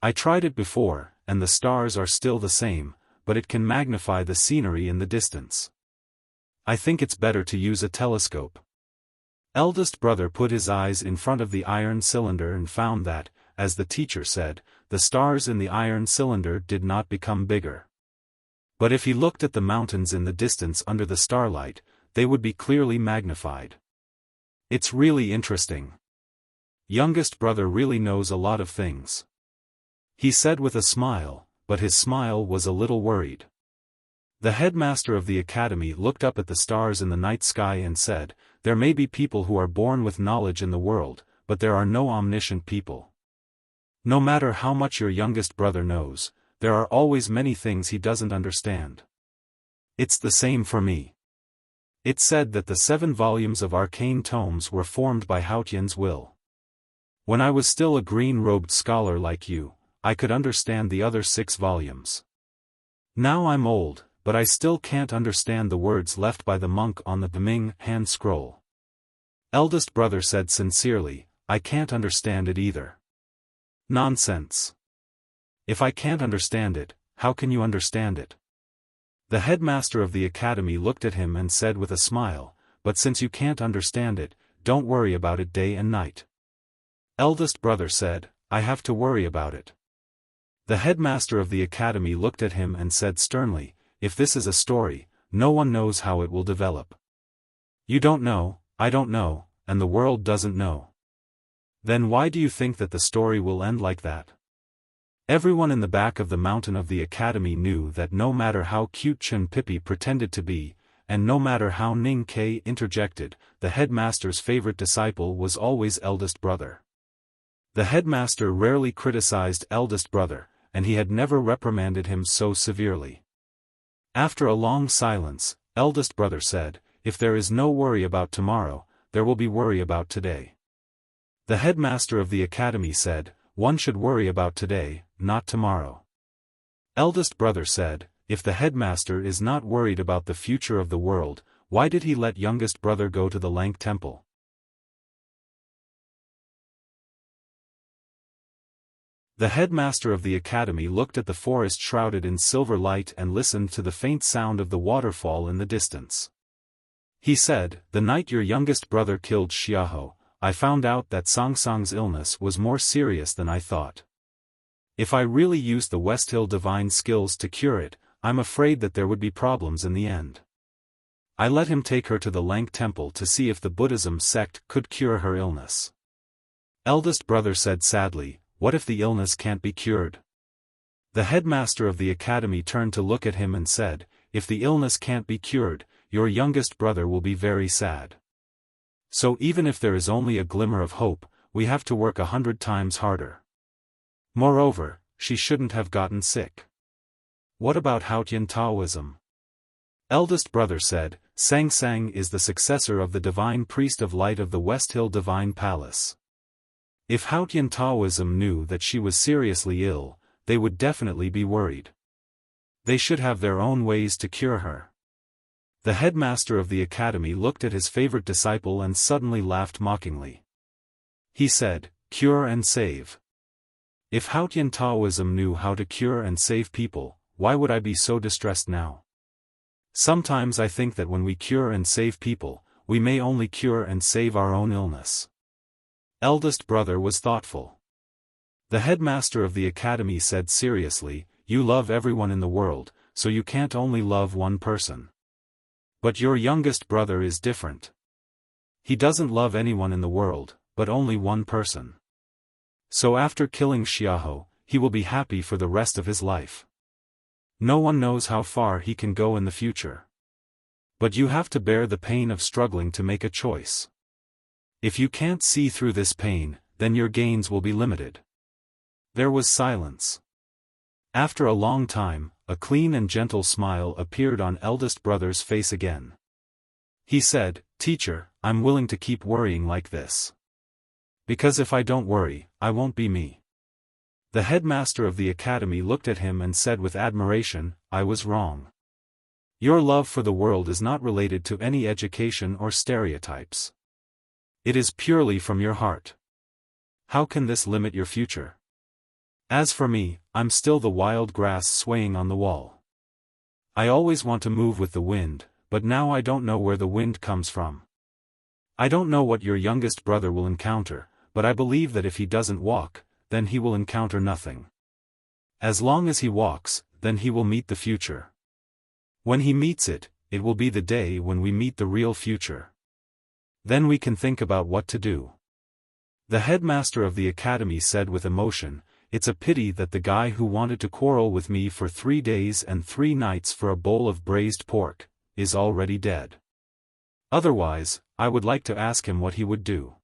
I tried it before, and the stars are still the same, but it can magnify the scenery in the distance. I think it's better to use a telescope." Eldest brother put his eyes in front of the iron cylinder and found that, as the teacher said, the stars in the iron cylinder did not become bigger. But if he looked at the mountains in the distance under the starlight, they would be clearly magnified. It's really interesting. Youngest brother really knows a lot of things, he said with a smile, but his smile was a little worried. The headmaster of the academy looked up at the stars in the night sky and said, "There may be people who are born with knowledge in the world, but there are no omniscient people. No matter how much your youngest brother knows, there are always many things he doesn't understand. It's the same for me." It said that the 7 volumes of arcane tomes were formed by Haotian's will. When I was still a green-robed scholar like you, I could understand the other 6 volumes. Now I'm old, but I still can't understand the words left by the monk on the Biming hand scroll. Eldest brother said sincerely, "I can't understand it either." "Nonsense. If I can't understand it, how can you understand it?" The headmaster of the academy looked at him and said with a smile, "But since you can't understand it, don't worry about it day and night." Eldest brother said, "I have to worry about it." The headmaster of the academy looked at him and said sternly, "If this is a story, no one knows how it will develop. You don't know, I don't know, and the world doesn't know. Then why do you think that the story will end like that?" Everyone in the back of the mountain of the academy knew that no matter how cute Chun Pippi pretended to be, and no matter how Ning Ke interjected, the headmaster's favorite disciple was always eldest brother. The headmaster rarely criticized eldest brother, and he had never reprimanded him so severely. After a long silence, eldest brother said, "If there is no worry about tomorrow, there will be worry about today." The headmaster of the academy said, "One should worry about today, not tomorrow." Eldest brother said, "If the headmaster is not worried about the future of the world, why did he let youngest brother go to the Lank temple?" The headmaster of the academy looked at the forest shrouded in silver light and listened to the faint sound of the waterfall in the distance. He said, "The night your youngest brother killed Xiaofan, I found out that Song Song's illness was more serious than I thought. If I really used the Westhill divine skills to cure it, I'm afraid that there would be problems in the end. I let him take her to the Lank temple to see if the Buddhism sect could cure her illness." Eldest brother said sadly, "What if the illness can't be cured?" The headmaster of the academy turned to look at him and said, "If the illness can't be cured, your youngest brother will be very sad. So even if there is only a glimmer of hope, we have to work 100 times harder. Moreover, she shouldn't have gotten sick. What about Haotian Taoism? Eldest brother said, Sang Sang is the successor of the divine priest of light of the West Hill Divine Palace. If Hautian Taoism knew that she was seriously ill, they would definitely be worried. They should have their own ways to cure her. The headmaster of the academy looked at his favorite disciple and suddenly laughed mockingly. He said, cure and save. If Hautian Taoism knew how to cure and save people, why would I be so distressed now? Sometimes I think that when we cure and save people, we may only cure and save our own illness. Eldest brother was thoughtful. The headmaster of the academy said seriously, you love everyone in the world, so you can't only love one person. But your youngest brother is different. He doesn't love anyone in the world, but only one person. So after killing Xiaofan, he will be happy for the rest of his life. No one knows how far he can go in the future. But you have to bear the pain of struggling to make a choice. If you can't see through this pain, then your gains will be limited. There was silence. After a long time, a clean and gentle smile appeared on eldest brother's face again. He said, Teacher, I'm willing to keep worrying like this. Because if I don't worry, I won't be me. The headmaster of the academy looked at him and said with admiration, I was wrong. Your love for the world is not related to any education or stereotypes. It is purely from your heart. How can this limit your future? As for me, I'm still the wild grass swaying on the wall. I always want to move with the wind, but now I don't know where the wind comes from. I don't know what your youngest brother will encounter, but I believe that if he doesn't walk, then he will encounter nothing. As long as he walks, then he will meet the future. When he meets it, it will be the day when we meet the real future. Then we can think about what to do. The headmaster of the academy said with emotion, It's a pity that the guy who wanted to quarrel with me for 3 days and 3 nights for a bowl of braised pork, is already dead. Otherwise, I would like to ask him what he would do.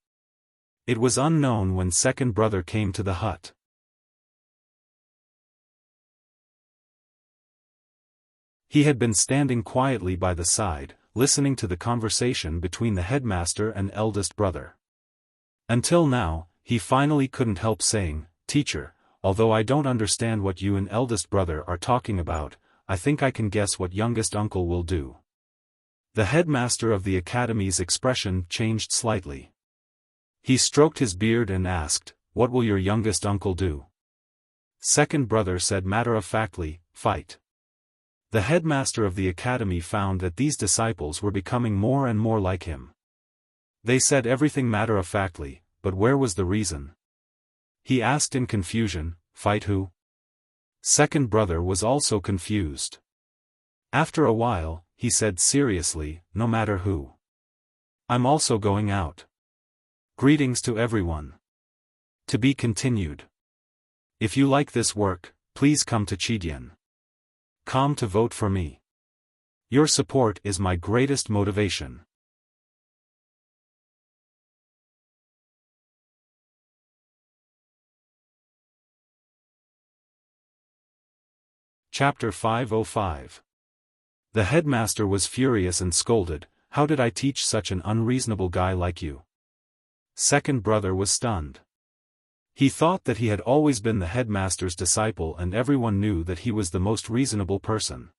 It was unknown when second brother came to the hut. He had been standing quietly by the side, listening to the conversation between the headmaster and eldest brother. Until now, he finally couldn't help saying, Teacher, although I don't understand what you and eldest brother are talking about, I think I can guess what youngest uncle will do. The headmaster of the academy's expression changed slightly. He stroked his beard and asked, What will your youngest uncle do? Second brother said matter-of-factly, Fight. The headmaster of the academy found that these disciples were becoming more and more like him. They said everything matter-of-factly, but where was the reason? He asked in confusion, Fight who? Second brother was also confused. After a while, he said seriously, No matter who. I'm also going out. Greetings to everyone. To be continued. If you like this work, please come to Chidian. Come to vote for me. Your support is my greatest motivation. Chapter 505. The headmaster was furious and scolded, How did I teach such an unreasonable guy like you? Second brother was stunned. He thought that he had always been the headmaster's disciple and everyone knew that he was the most reasonable person.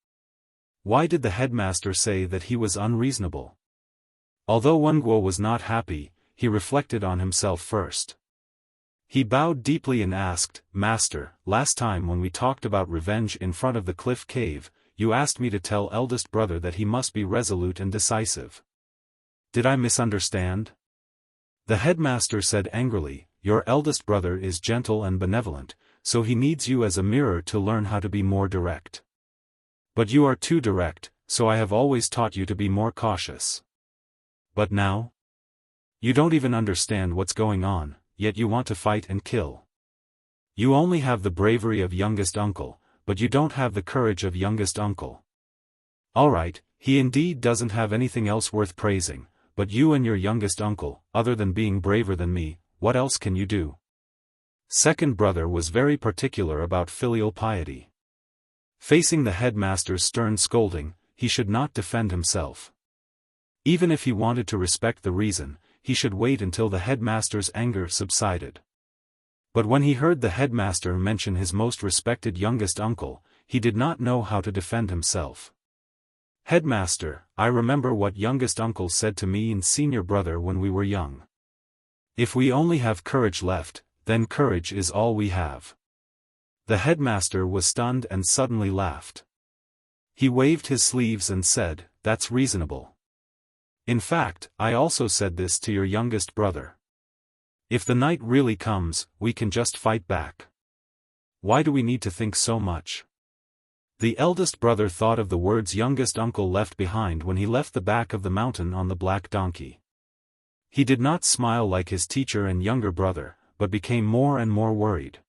Why did the headmaster say that he was unreasonable? Although Wenguo was not happy, he reflected on himself first. He bowed deeply and asked, Master, last time when we talked about revenge in front of the cliff cave, you asked me to tell eldest brother that he must be resolute and decisive. Did I misunderstand? The headmaster said angrily, Your eldest brother is gentle and benevolent, so he needs you as a mirror to learn how to be more direct. But you are too direct, so I have always taught you to be more cautious. But now? You don't even understand what's going on, yet you want to fight and kill. You only have the bravery of youngest uncle, but you don't have the courage of youngest uncle. Alright, he indeed doesn't have anything else worth praising, but you and your youngest uncle, other than being braver than me, what else can you do? Second brother was very particular about filial piety. Facing the headmaster's stern scolding, he should not defend himself. Even if he wanted to respect the reason, he should wait until the headmaster's anger subsided. But when he heard the headmaster mention his most respected youngest uncle, he did not know how to defend himself. "Headmaster, I remember what youngest uncle said to me and senior brother when we were young. If we only have courage left, then courage is all we have." The headmaster was stunned and suddenly laughed. He waved his sleeves and said, "That's reasonable. In fact, I also said this to your youngest brother. If the night really comes, we can just fight back. Why do we need to think so much?" The eldest brother thought of the words youngest uncle left behind when he left the back of the mountain on the black donkey. He did not smile like his teacher and younger brother, but became more and more worried.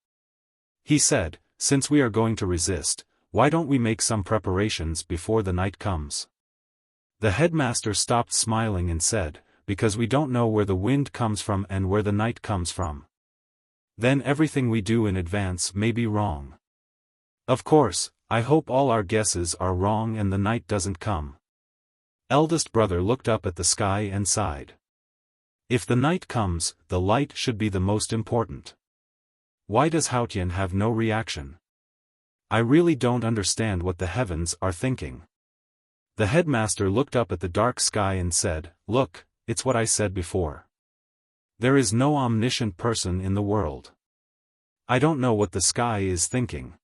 He said, "Since we are going to resist, why don't we make some preparations before the night comes?" The headmaster stopped smiling and said, "Because we don't know where the wind comes from and where the night comes from. Then everything we do in advance may be wrong. Of course, I hope all our guesses are wrong and the night doesn't come." Eldest brother looked up at the sky and sighed. If the night comes, the light should be the most important. Why does Haotian have no reaction? I really don't understand what the heavens are thinking. The headmaster looked up at the dark sky and said, "Look, it's what I said before. There is no omniscient person in the world. I don't know what the sky is thinking.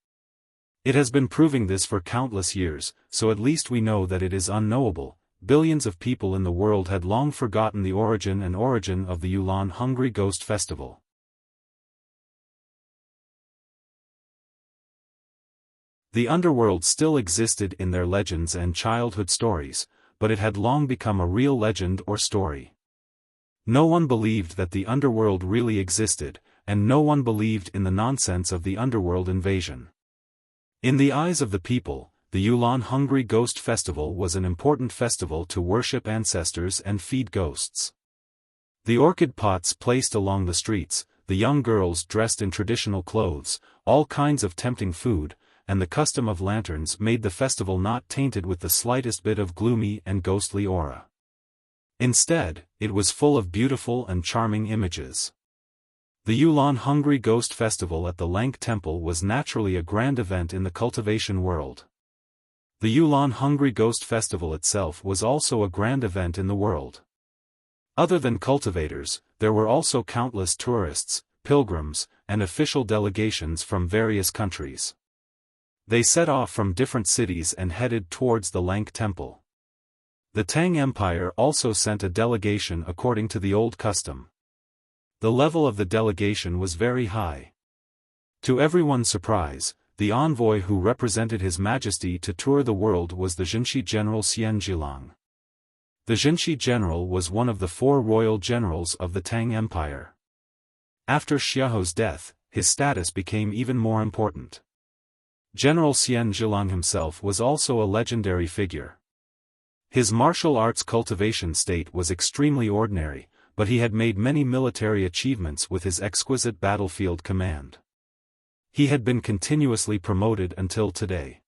It has been proving this for countless years, so at least we know that it is unknowable." Billions of people in the world had long forgotten the origin of the Yulan Hungry Ghost Festival. The underworld still existed in their legends and childhood stories, but it had long become a real legend or story. No one believed that the underworld really existed, and no one believed in the nonsense of the underworld invasion. In the eyes of the people, the Yulan Hungry Ghost Festival was an important festival to worship ancestors and feed ghosts. The orchid pots placed along the streets, the young girls dressed in traditional clothes, all kinds of tempting food, and the custom of lanterns made the festival not tainted with the slightest bit of gloomy and ghostly aura. Instead, it was full of beautiful and charming images. The Yulan Hungry Ghost Festival at the Lank Temple was naturally a grand event in the cultivation world. The Yulan Hungry Ghost Festival itself was also a grand event in the world. Other than cultivators, there were also countless tourists, pilgrims, and official delegations from various countries. They set off from different cities and headed towards the Lank Temple. The Tang Empire also sent a delegation according to the old custom. The level of the delegation was very high. To everyone's surprise, the envoy who represented His Majesty to tour the world was the Jinshi General Xian Jilang. The Jinshi General was one of the 4 royal generals of the Tang Empire. After Xiao's death, his status became even more important. General Xian Jilang himself was also a legendary figure. His martial arts cultivation state was extremely ordinary, but he had made many military achievements with his exquisite battlefield command. He had been continuously promoted until today.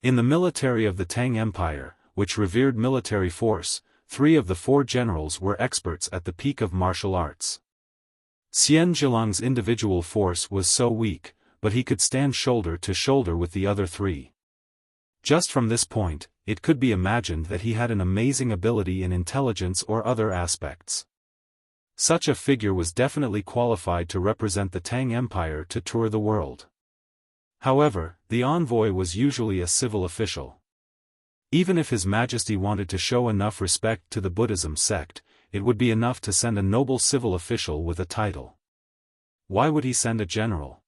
In the military of the Tang Empire, which revered military force, 3 of the 4 generals were experts at the peak of martial arts. Xian Jilang's individual force was so weak, but he could stand shoulder to shoulder with the other 3. Just from this point, it could be imagined that he had an amazing ability in intelligence or other aspects. Such a figure was definitely qualified to represent the Tang Empire to tour the world. However, the envoy was usually a civil official. Even if His Majesty wanted to show enough respect to the Buddhism sect, it would be enough to send a noble civil official with a title. Why would he send a general?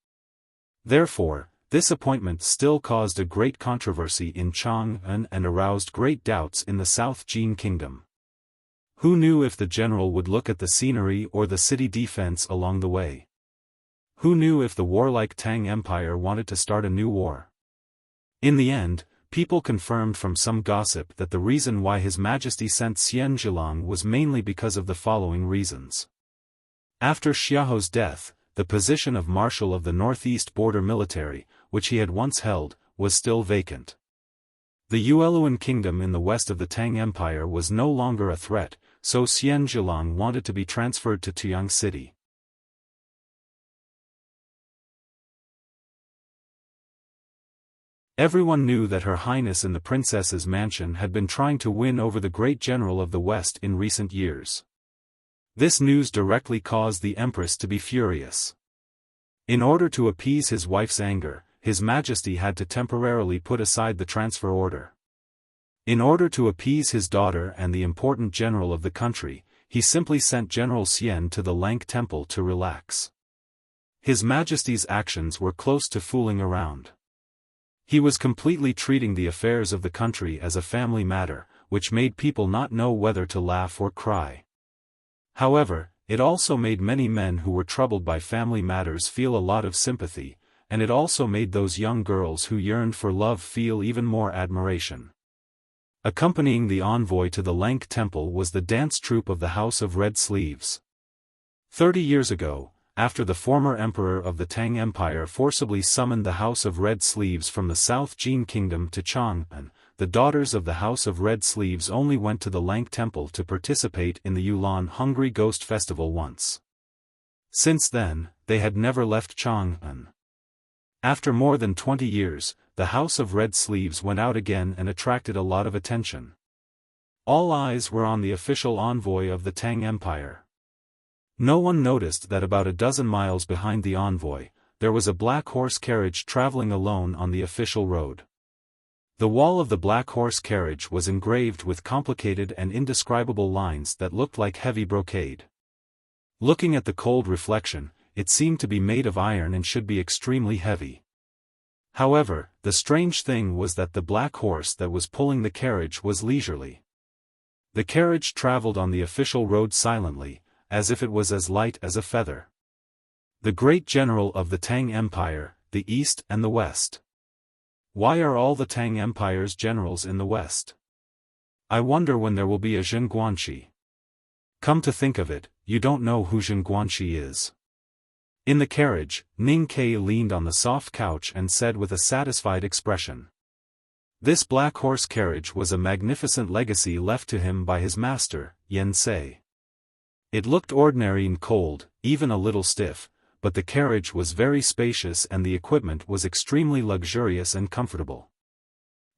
Therefore, this appointment still caused a great controversy in Chang'an and aroused great doubts in the South Jin Kingdom. Who knew if the general would look at the scenery or the city defense along the way? Who knew if the warlike Tang Empire wanted to start a new war? In the end, people confirmed from some gossip that the reason why His Majesty sent Xian Jilang was mainly because of the following reasons. After Xiao's death, the position of Marshal of the Northeast Border Military, which he had once held, was still vacant. The Yueluan kingdom in the west of the Tang Empire was no longer a threat, so Xian Zhilang wanted to be transferred to Tuyang City. Everyone knew that Her Highness in the princess's mansion had been trying to win over the great general of the West in recent years. This news directly caused the Empress to be furious. In order to appease his wife's anger, His Majesty had to temporarily put aside the transfer order. In order to appease his daughter and the important general of the country, he simply sent General Xian to the Lank Temple to relax. His Majesty's actions were close to fooling around. He was completely treating the affairs of the country as a family matter, which made people not know whether to laugh or cry. However, it also made many men who were troubled by family matters feel a lot of sympathy, and it also made those young girls who yearned for love feel even more admiration. Accompanying the envoy to the Lank Temple was the dance troupe of the House of Red Sleeves. 30 years ago, after the former emperor of the Tang Empire forcibly summoned the House of Red Sleeves from the South Jin Kingdom to Chang'an, the daughters of the House of Red Sleeves only went to the Lank Temple to participate in the Yulan Hungry Ghost Festival once. Since then, they had never left Chang'an. After more than 20 years, the House of Red Sleeves went out again and attracted a lot of attention. All eyes were on the official envoy of the Tang Empire. No one noticed that about a dozen miles behind the envoy, there was a black horse carriage traveling alone on the official road. The wall of the black horse carriage was engraved with complicated and indescribable lines that looked like heavy brocade. Looking at the cold reflection, it seemed to be made of iron and should be extremely heavy. However, the strange thing was that the black horse that was pulling the carriage was leisurely. The carriage traveled on the official road silently, as if it was as light as a feather. The great general of the Tang Empire, the East and the West. Why are all the Tang Empire's generals in the West? I wonder when there will be a Zhen Guanxi. Come to think of it, you don't know who Zhen Guanxi is. In the carriage, Ning Ke leaned on the soft couch and said with a satisfied expression. This black horse carriage was a magnificent legacy left to him by his master, Yen Sei. It looked ordinary and cold, even a little stiff, but the carriage was very spacious and the equipment was extremely luxurious and comfortable.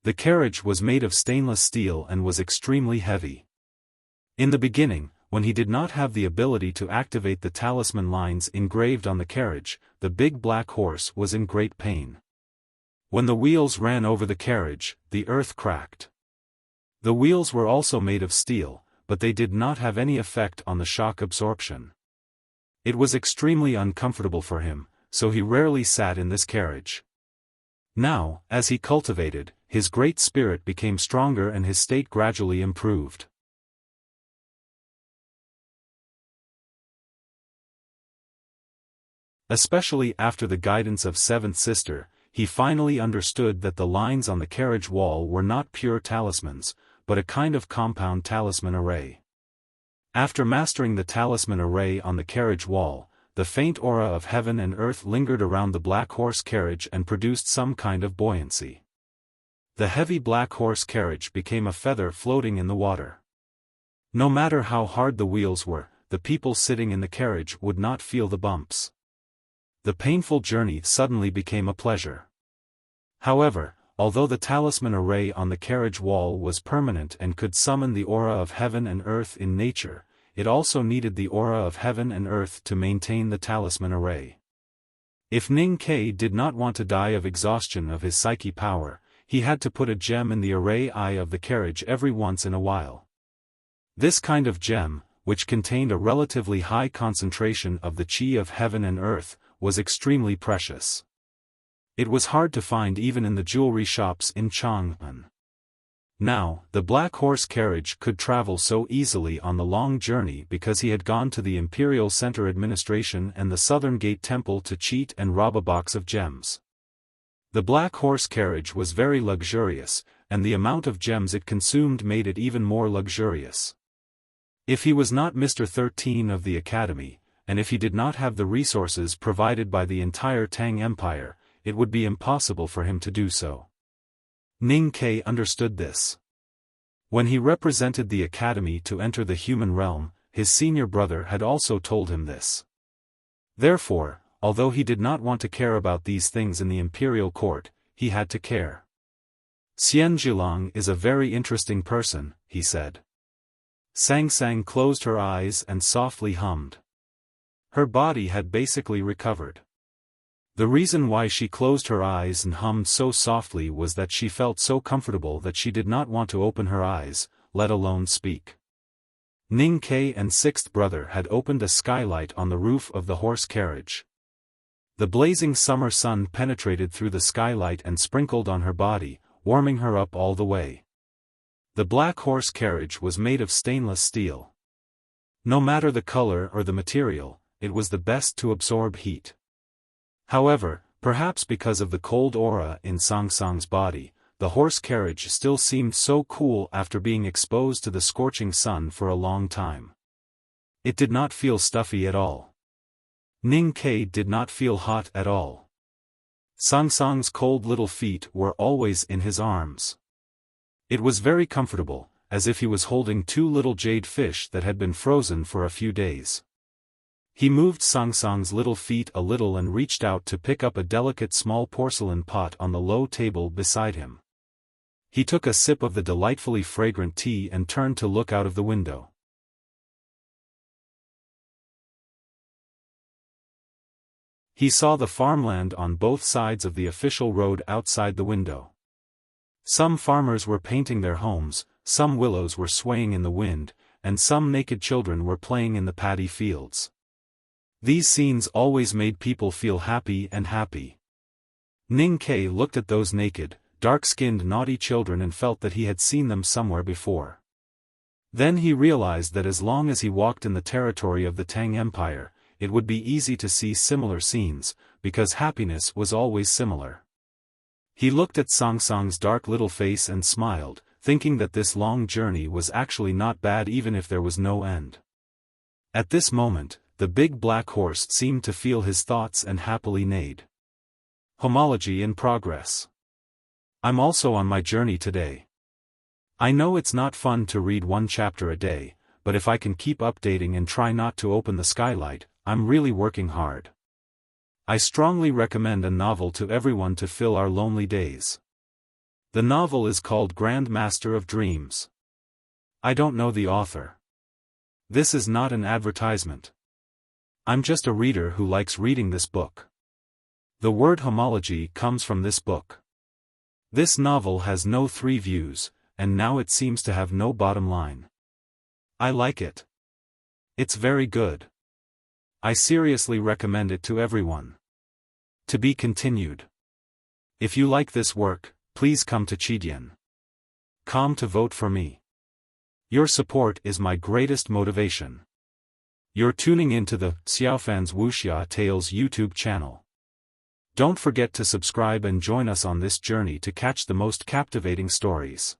The carriage was made of stainless steel and was extremely heavy. In the beginning, when he did not have the ability to activate the talisman lines engraved on the carriage, the big black horse was in great pain. When the wheels ran over the carriage, the earth cracked. The wheels were also made of steel, but they did not have any effect on the shock absorption. It was extremely uncomfortable for him, so he rarely sat in this carriage. Now, as he cultivated, his great spirit became stronger and his state gradually improved. Especially after the guidance of Seventh Sister, he finally understood that the lines on the carriage wall were not pure talismans, but a kind of compound talisman array. After mastering the talisman array on the carriage wall, the faint aura of heaven and earth lingered around the black horse carriage and produced some kind of buoyancy. The heavy black horse carriage became a feather floating in the water. No matter how hard the wheels were, the people sitting in the carriage would not feel the bumps. The painful journey suddenly became a pleasure. However, although the talisman array on the carriage wall was permanent and could summon the aura of heaven and earth in nature, it also needed the aura of heaven and earth to maintain the talisman array. If Ning Ke did not want to die of exhaustion of his psyche power, he had to put a gem in the array eye of the carriage every once in a while. This kind of gem, which contained a relatively high concentration of the qi of heaven and earth, was extremely precious. It was hard to find even in the jewelry shops in Chang'an. Now, the black horse carriage could travel so easily on the long journey because he had gone to the Imperial Center Administration and the Southern Gate Temple to cheat and rob a box of gems. The black horse carriage was very luxurious, and the amount of gems it consumed made it even more luxurious. If he was not Mr. 13 of the Academy, and if he did not have the resources provided by the entire Tang Empire, it would be impossible for him to do so. Ning Ke understood this. When he represented the academy to enter the human realm, his senior brother had also told him this. Therefore, although he did not want to care about these things in the imperial court, he had to care. Xian Zhilang is a very interesting person, he said. Sang Sang closed her eyes and softly hummed. Her body had basically recovered. The reason why she closed her eyes and hummed so softly was that she felt so comfortable that she did not want to open her eyes, let alone speak. Ning Ke and sixth brother had opened a skylight on the roof of the horse carriage. The blazing summer sun penetrated through the skylight and sprinkled on her body, warming her up all the way. The black horse carriage was made of stainless steel. No matter the color or the material, it was the best to absorb heat. However, perhaps because of the cold aura in Sang Sang's body, the horse carriage still seemed so cool after being exposed to the scorching sun for a long time. It did not feel stuffy at all. Ning Ke did not feel hot at all. Sang Sang's cold little feet were always in his arms. It was very comfortable, as if he was holding two little jade fish that had been frozen for a few days. He moved Sang Sang's little feet a little and reached out to pick up a delicate small porcelain pot on the low table beside him. He took a sip of the delightfully fragrant tea and turned to look out of the window. He saw the farmland on both sides of the official road outside the window. Some farmers were painting their homes, some willows were swaying in the wind, and some naked children were playing in the paddy fields. These scenes always made people feel happy and happy. Ning Ke looked at those naked, dark-skinned naughty children and felt that he had seen them somewhere before. Then he realized that as long as he walked in the territory of the Tang Empire, it would be easy to see similar scenes, because happiness was always similar. He looked at Sang Sang's dark little face and smiled, thinking that this long journey was actually not bad even if there was no end. At this moment, the big black horse seemed to feel his thoughts and happily neighed. Homology in progress. I'm also on my journey today. I know it's not fun to read one chapter a day, but if I can keep updating and try not to open the skylight, I'm really working hard. I strongly recommend a novel to everyone to fill our lonely days. The novel is called Grand Master of Dreams. I don't know the author. This is not an advertisement. I'm just a reader who likes reading this book. The word homology comes from this book. This novel has no 3 views, and now it seems to have no bottom line. I like it. It's very good. I seriously recommend it to everyone. To be continued. If you like this work, please come to Chidian.com to vote for me. Your support is my greatest motivation. You're tuning into the Xiaofan's Wuxia Tales YouTube channel. Don't forget to subscribe and join us on this journey to catch the most captivating stories.